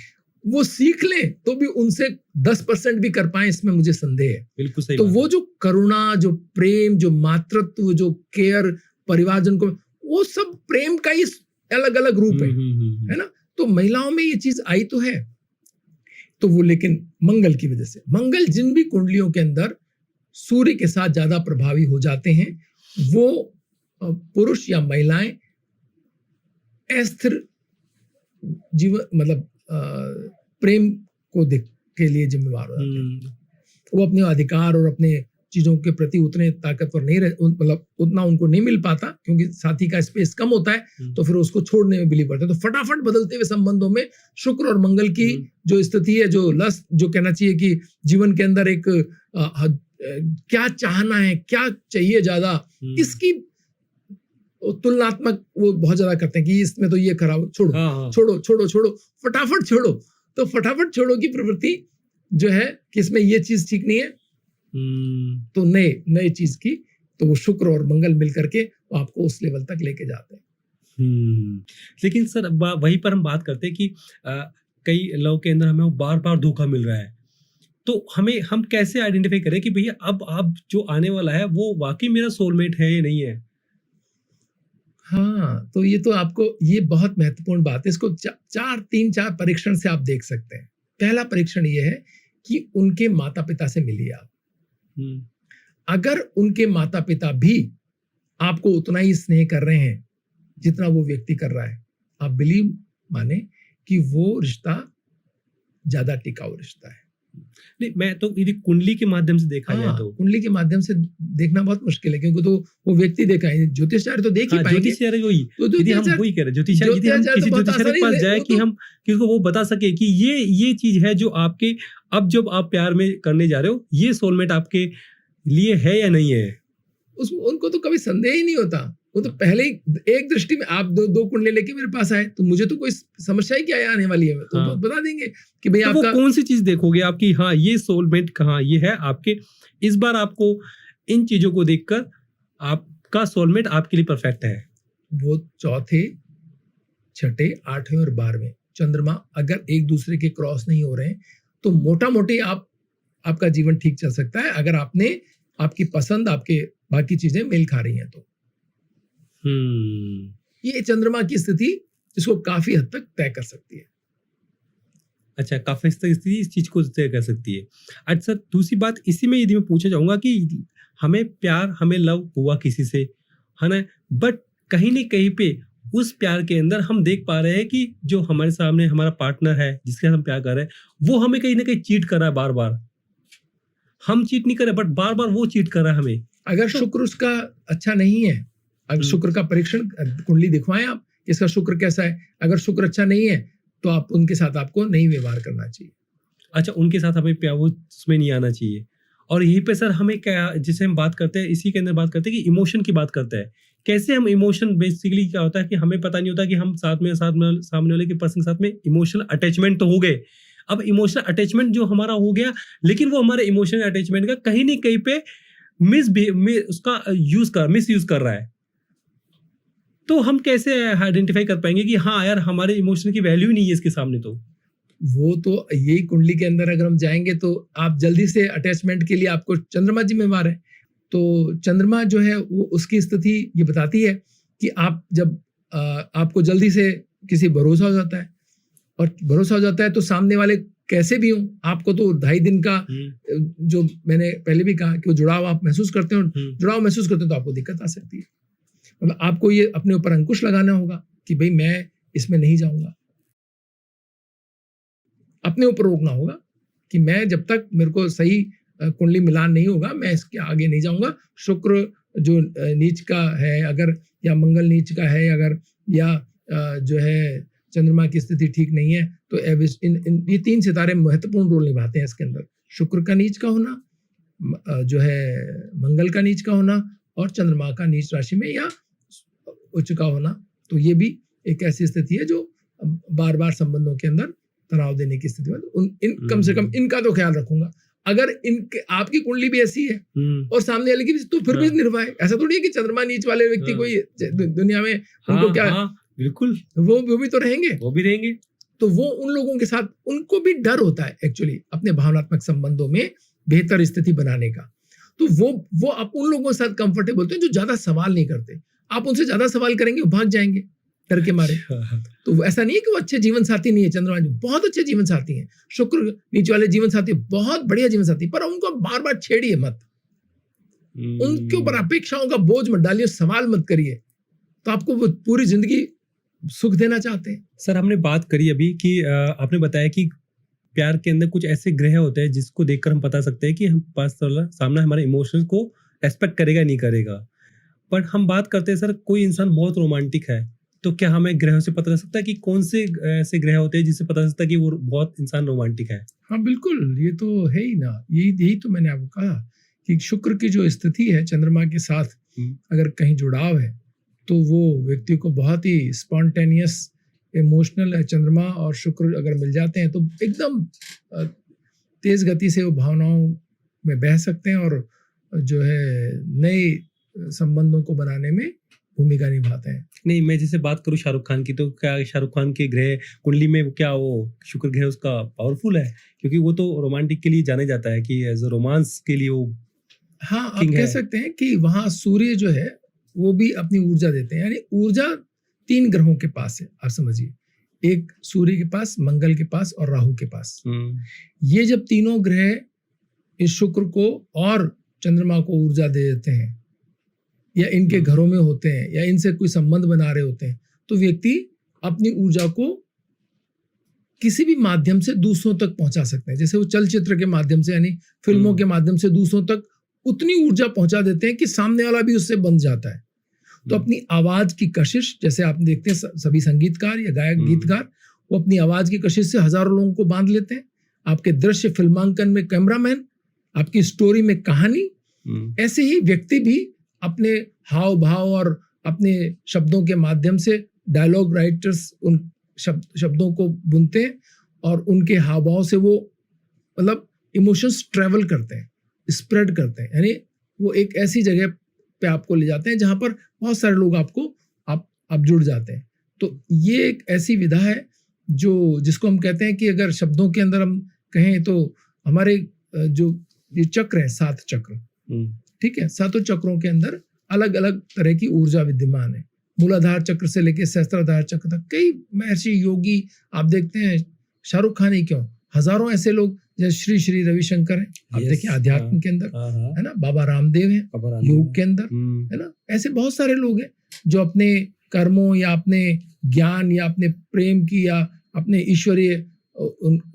वो सीख ले तो भी उनसे 10% भी कर पाए, इसमें मुझे संदेह है। बिल्कुल सही। तो वो जो करुणा, जो प्रेम, जो मातृत्व, जो केयर परिवारजन को, वो सब प्रेम का ही अलग अलग रूप है ना। तो महिलाओं में ये चीज आई तो है, तो वो लेकिन मंगल की वजह से, मंगल जिन भी कुंडलियों के अंदर सूर्य के साथ ज्यादा प्रभावी हो जाते हैं, वो पुरुष या महिलाएं अस्थिर जीवन मतलब प्रेम को देख के लिए जिम्मेवार हो जाते हैं। वो अपने अधिकार और अपने चीजों के प्रति उतने ताकतवर नहीं रह मतलब उतना उनको नहीं मिल पाता, क्योंकि साथी का स्पेस कम होता है, तो फिर उसको छोड़ने में बिलीव करते हैं। तो फटाफट बदलते हुए संबंधों में शुक्र और मंगल की जो स्थिति है, जो लस्ट, जो कहना चाहिए कि जीवन के अंदर एक क्या चाहना है, क्या चाहिए ज्यादा, इसकी तुलनात्मक वो बहुत ज्यादा करते हैं कि इसमें तो ये खराब, छोड़ो छोड़ो छोड़ो छोड़ो, फटाफट छोड़ो। तो फटाफट छोड़ो की प्रवृत्ति जो है कि इसमें ये चीज ठीक नहीं है, तो नए चीज की, तो वो शुक्र और मंगल मिलकर के आपको उस लेवल तक लेके जाते हैं। लेकिन सर वहीं पर हम बात करते हैं कि कई लोगों के अंदर हमें बार बार धोखा मिल रहा है, तो हम कैसे आइडेंटिफाई करें कि भैया अब जो आने वाला है वो वाकई मेरा सोलमेट है या नहीं है? हाँ, तो ये तो आपको, ये बहुत महत्वपूर्ण बात है। इसको 4 परीक्षण से आप देख सकते हैं। पहला परीक्षण ये है कि उनके माता पिता से मिलिए आप। अगर उनके माता पिता भी आपको उतना ही स्नेह कर रहे हैं जितना वो व्यक्ति कर रहा है, आप बिलीव माने कि वो रिश्ता ज्यादा टिकाऊ रिश्ता है। नहीं, मैं तो यदि कुंडली के माध्यम से देखा जाए तो कुंडली के माध्यम से देखना बहुत मुश्किल है, क्योंकि तो वो व्यक्ति देखा है, ज्योतिषाचार्य तो देख ही पाएंगे। ज्योतिषाचार्य वही, यदि हम वही कह रहे हैं, ज्योतिषाचार्य यदि हम किसी ज्योतिषाचार्य के पास जाए कि हम किसी वो बता सके कि ये चीज है जो आपके, अब जब आप प्यार में करने जा रहे हो, ये सोलमेट आपके लिए है या नहीं है, उनको तो कभी संदेह ही नहीं होता। वो तो पहले ही एक दृष्टि में, आप दो कुंडली लेके मेरे पास आए तो मुझे तो कोई समस्या ही क्या आने वाली है, तो बता देंगे कि भाई तो आपका वो कौन सी चीज देखोगे आपकी, हाँ ये सोलमेट कहाँ ये है आपके। इस बार आपको इन चीजों को देखकर आपका सोलमेट आपके लिए परफेक्ट है। वो चौथे, छठे, 8वें और 12वें चंद्रमा अगर एक दूसरे के क्रॉस नहीं हो रहे हैं, तो मोटा मोटी आपका जीवन ठीक चल सकता है, अगर आपकी पसंद, आपके बाकी चीजें मेल खा रही हैं तो। ये चंद्रमा की स्थिति इसको काफी हद तक तय कर सकती है। अच्छा, काफी स्थिति इस चीज को तय कर सकती है। अच्छा, दूसरी बात इसी में यदि मैं पूछना चाहूंगा कि हमें लव हुआ किसी से, है ना, बट कहीं न कहीं पे उस प्यार के अंदर हम देख पा रहे हैं कि जो हमारे सामने हमारा पार्टनर है, जिसके साथ हम प्यार कर रहे हैं, वो हमें कहीं ना कहीं चीट कर रहा है बार बार। हम चीट नहीं कर रहे, बट बार बार वो चीट कर रहा है हमें। अगर शुक्र उसका अच्छा नहीं है, अगर शुक्र का परीक्षण कुंडली दिखवाएं आप, इसका शुक्र कैसा है। अगर शुक्र अच्छा नहीं है तो आप उनके साथ आपको नहीं व्यवहार करना चाहिए। अच्छा, उनके साथ हमें प्यार वो उसमें नहीं आना चाहिए। और यहीं पे सर हमें क्या, जिसे हम बात करते हैं, इसी के अंदर बात करते हैं कि इमोशन की बात करते हैं। कैसे हम इमोशन, बेसिकली क्या होता है कि हमें पता नहीं होता कि हम सामने वाले के पर्सन के साथ में इमोशनल अटैचमेंट तो हो गए। अब इमोशनल अटैचमेंट जो हमारा हो गया, लेकिन वो हमारे इमोशनल अटैचमेंट का कहीं न कहीं पे उसका मिस यूज कर रहा है। तो हम कैसे आइडेंटिफाई कर पाएंगे कि हाँ यार, हमारे इमोशन की वैल्यू नहीं है इसके सामने? तो वो तो यही कुंडली के अंदर अगर हम जाएंगे तो आप जल्दी से अटैचमेंट के लिए आपको चंद्रमा जिम्मेवार है। तो चंद्रमा जो है वो उसकी स्थिति ये बताती है कि आप जब आपको जल्दी से किसी भरोसा हो जाता है, और भरोसा हो जाता है तो सामने वाले कैसे भी हों, आपको तो 2.5 दिन का, जो मैंने पहले भी कहा कि वो जुड़ाव आप महसूस करते हो, जुड़ाव महसूस करते हो तो आपको दिक्कत आ सकती है। मतलब आपको ये अपने ऊपर अंकुश लगाना होगा कि भाई मैं इसमें नहीं जाऊंगा। अपने ऊपर रोकना होगा कि मैं जब तक मेरे को सही कुंडली मिलान नहीं होगा, मैं इसके आगे नहीं जाऊंगा। शुक्र जो नीच का है अगर, या मंगल नीच का है अगर, या जो है चंद्रमा की स्थिति ठीक नहीं है, तो ये 3 सितारे महत्वपूर्ण रोल निभाते हैं इसके अंदर। शुक्र का नीच का होना, जो है मंगल का नीच का होना, और चंद्रमा का नीच राशि में या उच्च का होना। तो ये भी एक ऐसी स्थिति है जो बार बार संबंधों के अंदर तनाव देने की स्थिति में कम से कम इनका तो ख्याल रखूंगा। अगर इनके आपकी कुंडली भी ऐसी है और सामने वाले की भी, तो फिर भी निर्भय है। ऐसा थोड़ी है कि चंद्रमा नीच वाले व्यक्ति कोई दुनिया में उनको क्या, बिल्कुल वो भी तो रहेंगे, वो भी रहेंगे। तो वो उन लोगों के साथ उनको भी डर होता है एक्चुअली अपने भावनात्मक संबंधों में बेहतर स्थिति बनाने का। तो वो आप उन लोगों के साथ कंफर्टेबल होते हैं जो ज्यादा सवाल नहीं करते। आप उनसे ज्यादा सवाल करेंगे वो भाग जाएंगे डर के मारे। तो ऐसा नहीं है कि वो अच्छे जीवन साथी नहीं है। चंद्रमा बहुत अच्छे जीवन साथी हैं, शुक्र नीचे वाले जीवन साथी बहुत बढ़िया जीवन साथी, पर उनको बार बार छेड़िए मत, उनके ऊपर अपेक्षाओं का बोझ मत डालिए, सवाल मत करिए, तो आपको वो पूरी जिंदगी सुख देना चाहते हैं। सर हमने बात करी अभी कि आपने बताया कि प्यार के अंदर कुछ ऐसे ग्रह होते हैं जिसको देखकर हम बता सकते हैं कि हम पास वाला सामना हमारे इमोशंस को रेस्पेक्ट करेगा नहीं करेगा। पर हम बात करते हैं सर, कोई इंसान बहुत रोमांटिक है, तो क्या हमें ग्रहों से पता लग सकता है कि कौन से ऐसे ग्रह होते हैं जिससे पता चल सकता है कि वो बहुत इंसान रोमांटिक है? हाँ बिल्कुल, ये तो है ही ना, यही तो मैंने आपको कहा कि शुक्र की जो स्थिति है चंद्रमा के साथ अगर कहीं जुड़ाव है तो वो व्यक्ति को बहुत ही स्पॉन्टेनियस इमोशनल है। चंद्रमा और शुक्र अगर मिल जाते हैं तो एकदम तेज गति से वो भावनाओं में बह सकते हैं और जो है नए संबंधों को बनाने में भूमिका निभाते हैं। नहीं, मैं जैसे बात करूँ शाहरुख खान की, तो क्या शाहरुख खान के ग्रह कुंडली में क्या वो शुक्र ग्रह उसका पावरफुल है? क्योंकि वो तो रोमांटिक के लिए जाने जाता है कि एज रोमांस के लिए वो हाँ, आप किंग कह है। सकते हैं कि वहाँ सूर्य जो है वो भी अपनी ऊर्जा देते हैं, यानी ऊर्जा 3 ग्रहों के पास है, आप समझिए। एक सूर्य के पास, मंगल के पास और राहु के पास। ये जब तीनों ग्रह इस शुक्र को और चंद्रमा को ऊर्जा दे देते हैं या इनके घरों में होते हैं या इनसे कोई संबंध बना रहे होते हैं, तो व्यक्ति अपनी ऊर्जा को किसी भी माध्यम से दूसरों तक पहुंचा सकते हैं। जैसे वो चलचित्र के माध्यम से, यानी फिल्मों के माध्यम से दूसरों तक उतनी ऊर्जा पहुंचा देते हैं कि सामने वाला भी उससे बंध जाता है। तो अपनी आवाज की कशिश, जैसे आप देखते हैं सभी संगीतकार या गायक गीतकार, वो अपनी आवाज की कशिश से हजारों लोगों को बांध लेते हैं। आपके दृश्य फिल्मांकन में कैमरामैन, आपकी स्टोरी में कहानी, ऐसे ही व्यक्ति भी अपने हाव भाव और अपने शब्दों के माध्यम से, डायलॉग राइटर्स उन शब्दों को बुनते हैं और उनके हाव भाव से वो मतलब इमोशंस ट्रेवल करते हैं, स्प्रेड करते हैं, यानी वो एक ऐसी जगह पे आपको ले जाते हैं जहां पर बहुत सारे लोग आप जुड़ जाते हैं। तो ये एक ऐसी विधा है जिसको हम कहते हैं कि अगर शब्दों के अंदर हम कहें तो हमारे जो ये चक्र है, 7 चक्र, ठीक है, 7 चक्रों के अंदर अलग अलग तरह की ऊर्जा विद्यमान है। मूलाधार चक्र से लेकर सहस्त्राधार चक्र तक कई महर्षि योगी आप देखते हैं। शाहरुख खान ही क्यों, हजारों ऐसे लोग जैसे श्री रविशंकर हैं, आप देखिए अध्यात्म के अंदर, है ना, बाबा रामदेव हैं योग के अंदर, है ना, ऐसे बहुत सारे लोग हैं जो अपने कर्मों या अपने ज्ञान या अपने प्रेम की या अपने ईश्वरीय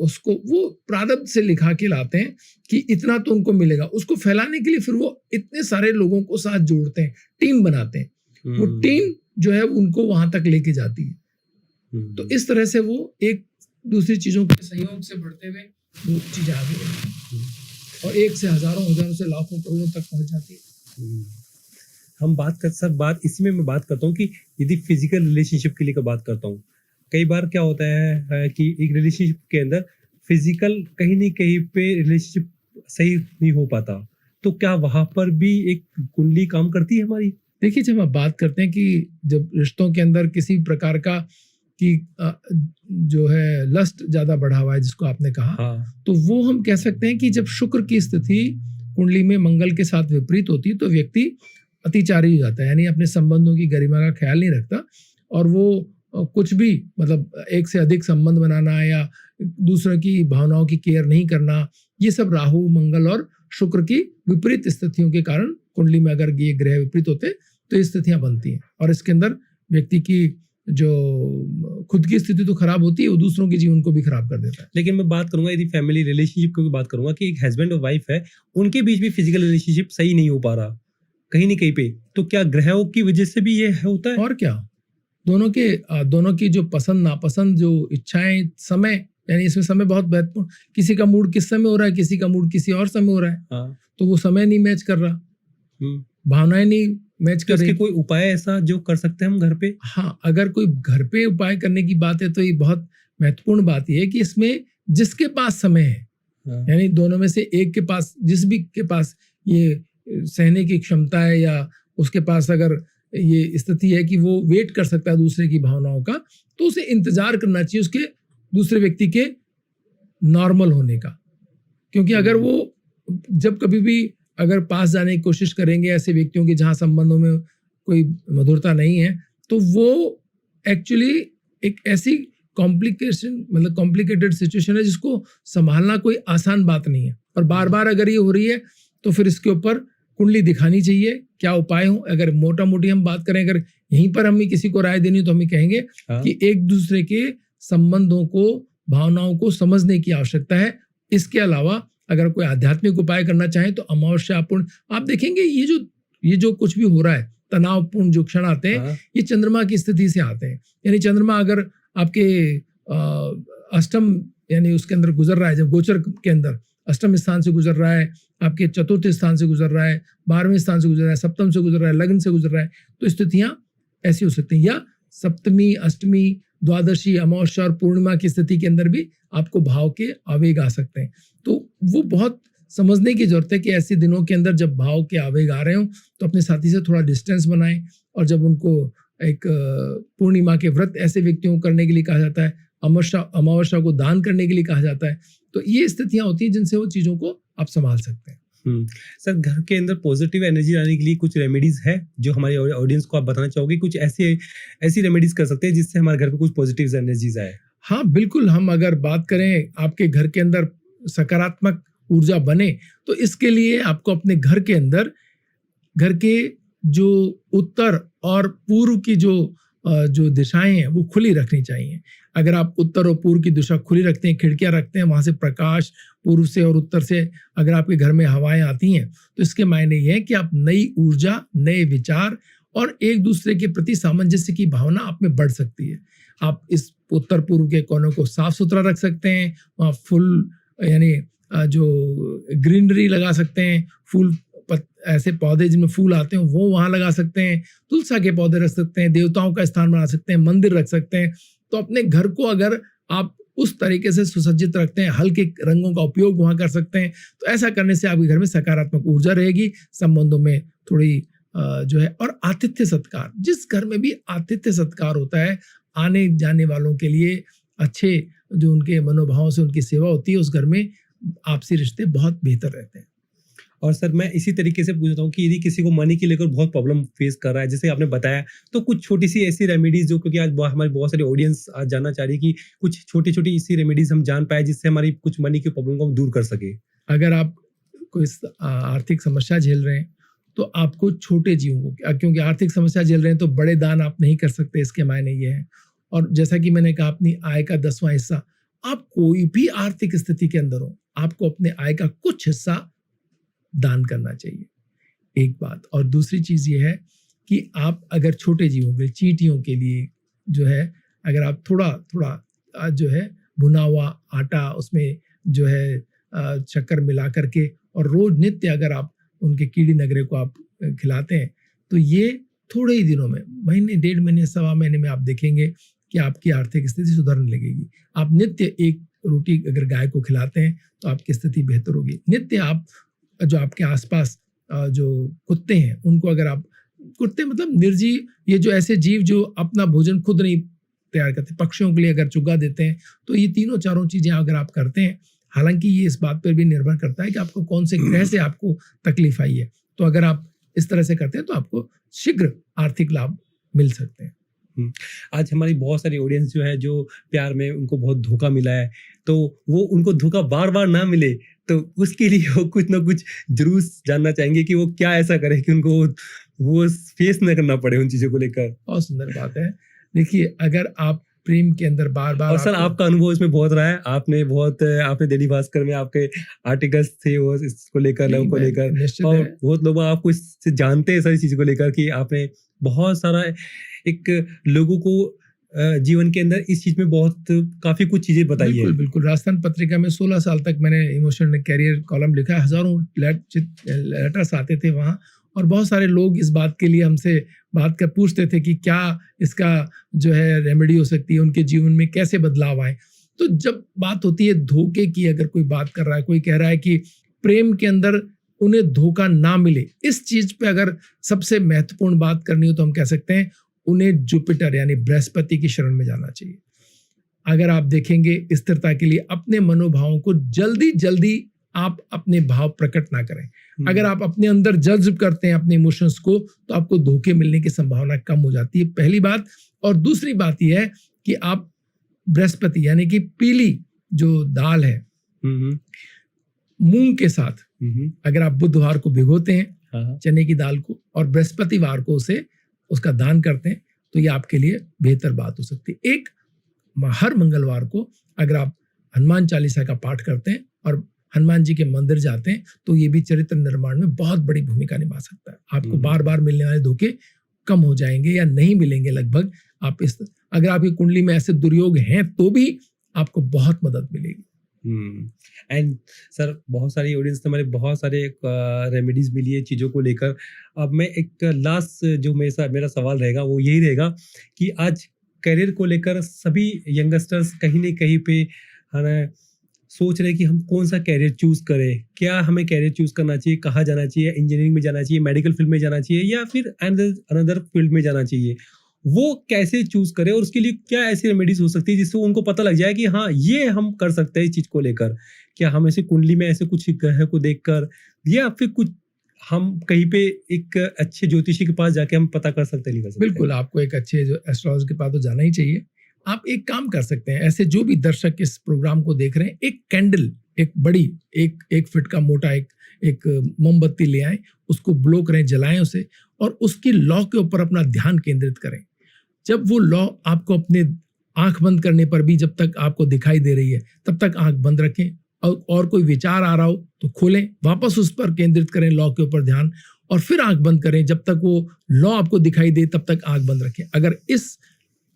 उसको वो प्रारब्ध से लिखा के लाते हैं कि इतना तो उनको मिलेगा। उसको फैलाने के लिए फिर वो इतने सारे लोगों को साथ जोड़ते हैं, टीम बनाते हैं। वो टीम जो है उनको वहां तक लेके जाती है। तो इस तरह से वो एक दूसरी चीजों के संयोग से बढ़ते हुए वो चीज आगे बढ़ती है और एक से हजारों से लाखों करोड़ों तक पहुंच जाती है। हम बात इसमें मैं बात करता हूँ कि यदि फिजिकल रिलेशनशिप के लिए बात करता हूँ, कई बार क्या होता है कि एक रिलेशनशिप के अंदर फिजिकल कहीं न कहीं पे रिलेशनशिप सही नहीं हो पाता, तो क्या वहां पर भी एक कुंडली काम करती है हमारी? देखिए, जब आप बात करते हैं कि जब रिश्तों के अंदर किसी प्रकार का कि जो है लस्ट ज्यादा बढ़ा हुआ है जिसको आपने कहा, तो वो हम कह सकते हैं कि जब शुक्र की स्थिति कुंडली में मंगल के साथ विपरीत होती है तो व्यक्ति अतिचारी हो जाता है, यानी अपने संबंधों की गरिमा का ख्याल नहीं रखता और वो कुछ भी मतलब एक से अधिक संबंध बनाना या दूसरों की भावनाओं की केयर नहीं करना, ये सब राहु मंगल और शुक्र की विपरीत स्थितियों के कारण कुंडली में अगर ये ग्रह विपरीत होते तो ये स्थितियां बनती हैं और इसके अंदर व्यक्ति की जो खुद की स्थिति तो खराब होती है, वो दूसरों के जीवन को भी खराब कर देता है। लेकिन मैं बात करूंगा यदि फैमिली रिलेशनशिप की बात करूंगा कि एक हस्बैंड और वाइफ है, उनके बीच भी फिजिकल रिलेशनशिप सही नहीं हो पा रहा कहीं न कहीं पे, तो क्या ग्रहों की वजह से भी ये होता है? और क्या, दोनों की जो पसंद नापसंद, जो इच्छाएं, समय, यानी इसमें समय बहुत महत्वपूर्ण, किसी का मूड किस समय हो रहा है, किसी का मूड किसी और समय हो रहा है, तो वो समय नहीं मैच कर रहा, भावनाएं नहीं मैच कर रही। कोई उपाय ऐसा जो कर सकते हैं हम घर पे? हाँ, अगर कोई घर पे उपाय करने की बात है तो ये बहुत महत्वपूर्ण बात यह है कि इसमें जिसके पास समय है, यानी दोनों में से एक के पास, जिस भी के पास ये सहने की क्षमता है या उसके पास अगर ये स्थिति है कि वो वेट कर सकता है दूसरे की भावनाओं का, तो उसे इंतजार करना चाहिए उसके दूसरे व्यक्ति के नॉर्मल होने का। क्योंकि अगर वो जब कभी भी अगर पास जाने की कोशिश करेंगे ऐसे व्यक्तियों के जहां संबंधों में कोई मधुरता नहीं है, तो वो एक्चुअली एक ऐसी कॉम्प्लिकेटेड सिचुएशन है जिसको संभालना कोई आसान बात नहीं है। और बार बार अगर ये हो रही है तो फिर इसके ऊपर कुंडली दिखानी चाहिए, क्या उपाय हो। अगर मोटा मोटी हम बात करें, अगर यहीं पर हमें किसी को राय देनी हो तो हम ये कहेंगे हाँ। कि एक दूसरे के संबंधों को, भावनाओं को समझने की आवश्यकता है। इसके अलावा अगर कोई आध्यात्मिक उपाय करना चाहे तो अमावस्यापूर्ण, आप देखेंगे ये जो कुछ भी हो रहा है, तनावपूर्ण जो क्षण आते हैं, हाँ। ये चंद्रमा की स्थिति से आते हैं। यानी चंद्रमा अगर आपके अष्टम यानी उसके अंदर गुजर रहा है, जब गोचर के अंदर अष्टम स्थान से गुजर रहा है, आपके चतुर्थ स्थान से गुजर रहा है, 12वें स्थान से गुजर रहा है, सप्तम से गुजर रहा है, लग्न से गुजर रहा है, तो स्थितियां ऐसी हो सकती हैं। या सप्तमी, अष्टमी, द्वादशी, अमावस्या और पूर्णिमा की स्थिति के अंदर भी आपको भाव के आवेग आ सकते हैं। तो वो बहुत समझने की जरूरत है कि ऐसे दिनों के अंदर जब भाव के आवेग आ रहे हो तो अपने साथी से थोड़ा डिस्टेंस बनाएं। और जब उनको एक पूर्णिमा के व्रत ऐसे व्यक्तियों को करने के लिए कहा जाता है, अमावस्या को दान करने के लिए कहा जाता है, तो ये स्थितियां होती हैं जिनसे वो चीजों को आप संभाल सकते हैं। सर, घर के अंदर पॉजिटिव एनर्जी लाने के लिए कुछ रेमेडीज है जो हमारे ऑडियंस को आप बताना चाहोगे? कुछ ऐसी रेमेडीज कर सकते हैं जिससे हमारे घर पे कुछ पॉजिटिव एनर्जीज आए? हाँ बिल्कुल, हम अगर बात करें आपके घर के अंदर सकारात्मक ऊर्जा बने तो इसके लिए आपको अपने घर के अंदर, घर के जो उत्तर और पूर्व की जो दिशाएं हैं वो खुली रखनी चाहिए। अगर आप उत्तर और पूर्व की दिशा खुली रखते हैं, खिड़कियां रखते हैं, वहां से प्रकाश पूर्व से और उत्तर से अगर आपके घर में हवाएं आती हैं तो इसके मायने ये है कि आप नई ऊर्जा, नए विचार और एक दूसरे के प्रति सामंजस्य की भावना आप में बढ़ सकती है। आप इस उत्तर पूर्व के कोनों को साफ सुथरा रख सकते हैं, वहाँ फुल यानी जो ग्रीनरी लगा सकते हैं, फूल ऐसे पौधे जिनमें फूल आते हैं वो वहाँ लगा सकते हैं, तुलसा के पौधे रख सकते हैं, देवताओं का स्थान बना सकते हैं, मंदिर रख सकते हैं। तो अपने घर को अगर आप उस तरीके से सुसज्जित रखते हैं, हल्के रंगों का उपयोग वहाँ कर सकते हैं, तो ऐसा करने से आपके घर में सकारात्मक ऊर्जा रहेगी, संबंधों में थोड़ी जो है। और आतिथ्य सत्कार, जिस घर में भी आतिथ्य सत्कार होता है, आने जाने वालों के लिए अच्छे जो उनके मनोभावों से उनकी सेवा होती है, उस घर में आपसी रिश्ते बहुत बेहतर रहते हैं। और सर, मैं इसी तरीके से पूछता हूँ कि यदि किसी को मनी को लेकर बहुत प्रॉब्लम फेस कर रहा है, जैसे आपने बताया, तो कुछ छोटी सी ऐसी रेमेडीज जो, क्योंकि आज हमारी बहुत सारी ऑडियंस आज जानना चाह रही है कि कुछ छोटी छोटी इसी रेमेडीज हम जान पाए जिससे हमारी कुछ मनी की प्रॉब्लम को हम दूर कर सके। अगर आप कोई आर्थिक समस्या झेल रहे हैं तो आपको छोटे जीवों को, क्योंकि आर्थिक समस्या झेल रहे हैं तो बड़े दान आप नहीं कर सकते, इसके मायने ये है। और जैसा कि मैंने कहा, अपनी आय का 10वां हिस्सा, आप कोई भी आर्थिक स्थिति के अंदर हो, आपको अपने आय का कुछ हिस्सा दान करना चाहिए, एक बात। और दूसरी चीज ये है कि आप अगर छोटे जीवों के, चींटियों के लिए जो है, अगर आप थोड़ा थोड़ा जो है भुना हुआ आटा, उसमें जो है शक्कर मिला करके और रोज नित्य अगर आप उनके कीड़ी नगरे को आप खिलाते हैं तो ये थोड़े ही दिनों में, महीने, 1.5 महीने, 1.25 महीने में आप देखेंगे कि आपकी आर्थिक स्थिति सुधरने लगेगी। आप नित्य एक रोटी अगर गाय को खिलाते हैं तो आपकी स्थिति बेहतर होगी। नित्य आप जो आपके आसपास जो कुत्ते हैं उनको अगर आप, कुत्ते मतलब निर्जीव, ये जो ऐसे जीव जो अपना भोजन खुद नहीं तैयार करते, पक्षियों के लिए अगर चुगा देते हैं, तो ये तीनों चारों चीजें अगर आप करते हैं, हालांकि ये इस बात पर भी निर्भर करता है कि आपको कौन से ग्रह से आपको तकलीफ आई है, तो अगर आप इस तरह से करते हैं तो आपको शीघ्र आर्थिक लाभ मिल सकते हैं। आज हमारी बहुत सारी ऑडियंस जो है, जो प्यार में उनको बहुत धोखा मिला है, तो वो उनको धोखा बार बार ना मिले, तो उसके लिए वो कुछ ना कुछ जरूर जानना चाहेंगे कि वो क्या ऐसा करे कि उनको वो फेस न करना पड़े उन चीजों को लेकर। बहुत सुंदर बात है। देखिए, अगर आप प्रेम के अंदर बार बार, और सर आपका अनुभव इसमें बहुत रहा है, आपने दैनिक भास्कर में आपके आर्टिकल्स थे वो इसको लेकर, लव को लेकर, और बहुत लोग आपको इससे जानते हैं सारी चीजों को लेकर कि आपने बहुत सारा एक लोगों को जीवन के अंदर इस चीज में बहुत काफी कुछ चीजें बताई है। बिल्कुल बिल्कुल। राजस्थान पत्रिका में 16 साल तक मैंने इमोशनल कैरियर कॉलम लिखा है, हजारों लेटर्स आते थे वहाँ, और बहुत सारे लोग इस बात के लिए हमसे बात कर पूछते थे कि क्या इसका जो है रेमेडी हो सकती है, उनके जीवन में कैसे बदलाव आए। तो जब बात होती है धोखे की, अगर कोई बात कर रहा है, कोई कह रहा है कि प्रेम के अंदर उन्हें धोखा ना मिले, इस चीज पे अगर सबसे महत्वपूर्ण बात करनी हो तो हम कह सकते हैं उन्हें जुपिटर यानी बृहस्पति की शरण में जाना चाहिए। अगर आप देखेंगे स्थिरता के लिए अपने मनोभावों को जल्दी जल्दी आप अपने भाव प्रकट ना करें। अगर आप अपने अंदर जज्ब करते हैं अपने इमोशंस को, तो आपको धोखे मिलने की संभावना कम हो जाती है, पहली बात। और दूसरी बात यह है कि आप बृहस्पति यानी कि पीली जो दाल है मूंग के साथ, अगर आप बुधवार को भिगोते हैं हाँ, चने की दाल को, और बृहस्पतिवार को उसे उसका दान करते हैं, तो ये आपके लिए बेहतर बात हो सकती है। एक हर मंगलवार को अगर आप हनुमान चालीसा का पाठ करते हैं और हनुमान जी के मंदिर जाते हैं, तो ये भी चरित्र निर्माण में बहुत बड़ी भूमिका निभा सकता है। आपको बार बार मिलने वाले धोखे कम हो जाएंगे या नहीं मिलेंगे लगभग। आप इस अगर आपकी कुंडली में ऐसे दुर्योग हैं तो भी आपको बहुत मदद मिलेगी। एंड सर, बहुत सारी ऑडियंस ने हमारे बहुत सारे रेमेडीज मिली है चीज़ों को लेकर। अब मैं एक लास्ट जो मेरा सवाल रहेगा वो यही रहेगा कि आज करियर को लेकर सभी यंगस्टर्स कहीं ना कहीं पे है ना सोच रहे हैं कि हम कौन सा कैरियर चूज करें, क्या हमें कैरियर चूज करना चाहिए, कहाँ जाना चाहिए, इंजीनियरिंग में जाना चाहिए, मेडिकल फील्ड में जाना चाहिए या फिर अनदर फील्ड में जाना चाहिए। वो कैसे चूज करें और उसके लिए क्या ऐसी रेमेडीज हो सकती है जिससे उनको पता लग जाए कि हाँ ये हम कर सकते हैं इस चीज को लेकर। क्या हम ऐसे कुंडली में ऐसे कुछ ग्रह को देखकर या फिर कुछ हम कहीं पे एक अच्छे ज्योतिषी के पास जाके हम पता कर सकते नहीं कर सकते? बिल्कुल, आपको एक अच्छे जो एस्ट्रोलॉजर के पास तो जाना ही चाहिए। आप एक काम कर सकते हैं, ऐसे जो भी दर्शक इस प्रोग्राम को देख रहे हैं, एक कैंडल, एक बड़ी एक फीट का मोटा एक मोमबत्ती ले आए, उसको ब्लो करें, जलाएं उसे, और उसकी लौ के ऊपर अपना ध्यान केंद्रित करें। जब वो लौ आपको अपने आंख बंद करने पर भी जब तक आपको दिखाई दे रही है तब तक आंख बंद रखें, और कोई विचार आ रहा हो तो खोलें, वापस उस पर केंद्रित करें, लौ के ऊपर ध्यान, और फिर आंख बंद करें। जब तक वो लौ आपको दिखाई दे तब तक आंख बंद रखें। अगर इस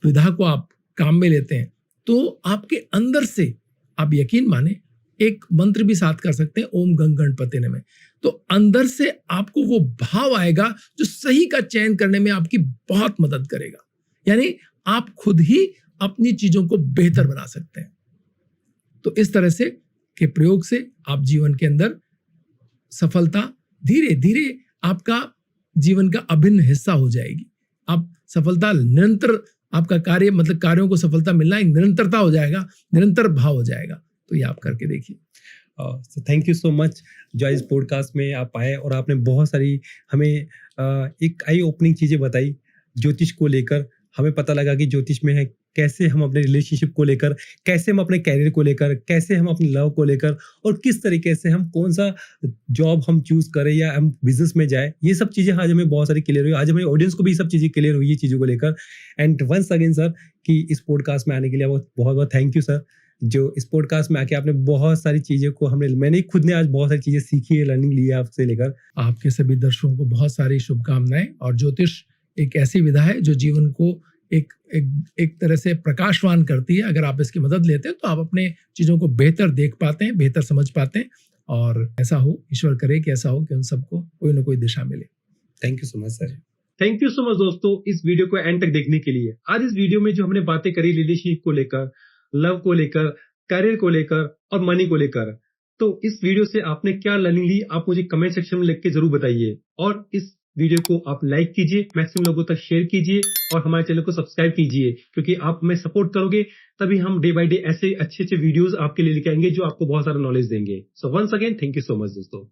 विधा को आप काम में लेते हैं तो आपके अंदर से, आप यकीन माने, एक मंत्र भी साथ कर सकते हैं, ओम गंग गणपति नमः। तो अंदर से आपको वो भाव आएगा जो सही का चयन करने में आपकी बहुत मदद करेगा। यानी आप खुद ही अपनी चीजों को बेहतर बना सकते हैं। तो इस तरह से के प्रयोग से आप जीवन के अंदर सफलता धीरे धीरे आपका जीवन का अभिन्न हिस्सा हो जाएगी। आप सफलता निरंतर, आपका कार्य मतलब कार्यों को सफलता मिलना एक निरंतरता हो जाएगा, निरंतर भाव हो जाएगा। तो ये आप करके देखिए। थैंक यू सो मच जो इस पॉडकास्ट में आप आए और आपने बहुत सारी हमें एक आई ओपनिंग चीज़ें बताई ज्योतिष को लेकर। हमें पता लगा कि ज्योतिष में है कैसे हम अपने रिलेशनशिप को लेकर, कैसे हम अपने कैरियर को लेकर, कैसे हम अपने लव को लेकर, और किस तरीके से हम कौन सा जॉब हम चूज करें या हम बिजनेस में जाए। ये सब चीज़ें आज हमें बहुत सारी क्लियर हुई। आज हमारी ऑडियंस को भी सब चीज़ें क्लियर हुई है चीज़ों को लेकर। एंड वंस अगेन सर कि इस पॉडकास्ट में आने के लिए बहुत बहुत थैंक यू सर। जो इस पॉडकास्ट में आके आपने बहुत सारी चीज़ें को मैंने खुद ने आज बहुत सारी चीज़ें सीखी है, लर्निंग ली है आपसे लेकर। आपके सभी दर्शकों को बहुत सारी शुभकामनाएं। और ज्योतिष एक ऐसी विधा है जो जीवन को एक तरह से प्रकाशवान करती है। अगर आप इसकी मदद लेते हैं तो आप अपने चीजों को बेहतर देख पाते हैं, बेहतर समझ पाते हैं, और ऐसा हो, ईश्वर करे कि ऐसा हो कि उन सबको कोई ना कोई दिशा मिले। Thank you so much sir. Thank you so much दोस्तों इस वीडियो को एंड तक देखने के लिए। आज इस वीडियो में जो हमने बातें करी रिलेशनशिप को लेकर, लव को लेकर, करियर को लेकर और मनी को लेकर, तो इस वीडियो से आपने क्या लर्निंग ली आप मुझे कमेंट सेक्शन में लिख के जरूर बताइए। और इस वीडियो को आप लाइक कीजिए, मैक्सिमम लोगों तक शेयर कीजिए और हमारे चैनल को सब्सक्राइब कीजिए, क्योंकि आप हमें सपोर्ट करोगे तभी हम डे बाय डे ऐसे अच्छे अच्छे वीडियोस आपके लिए लेके आएंगे जो आपको बहुत सारा नॉलेज देंगे। So once again thank you so much दोस्तों।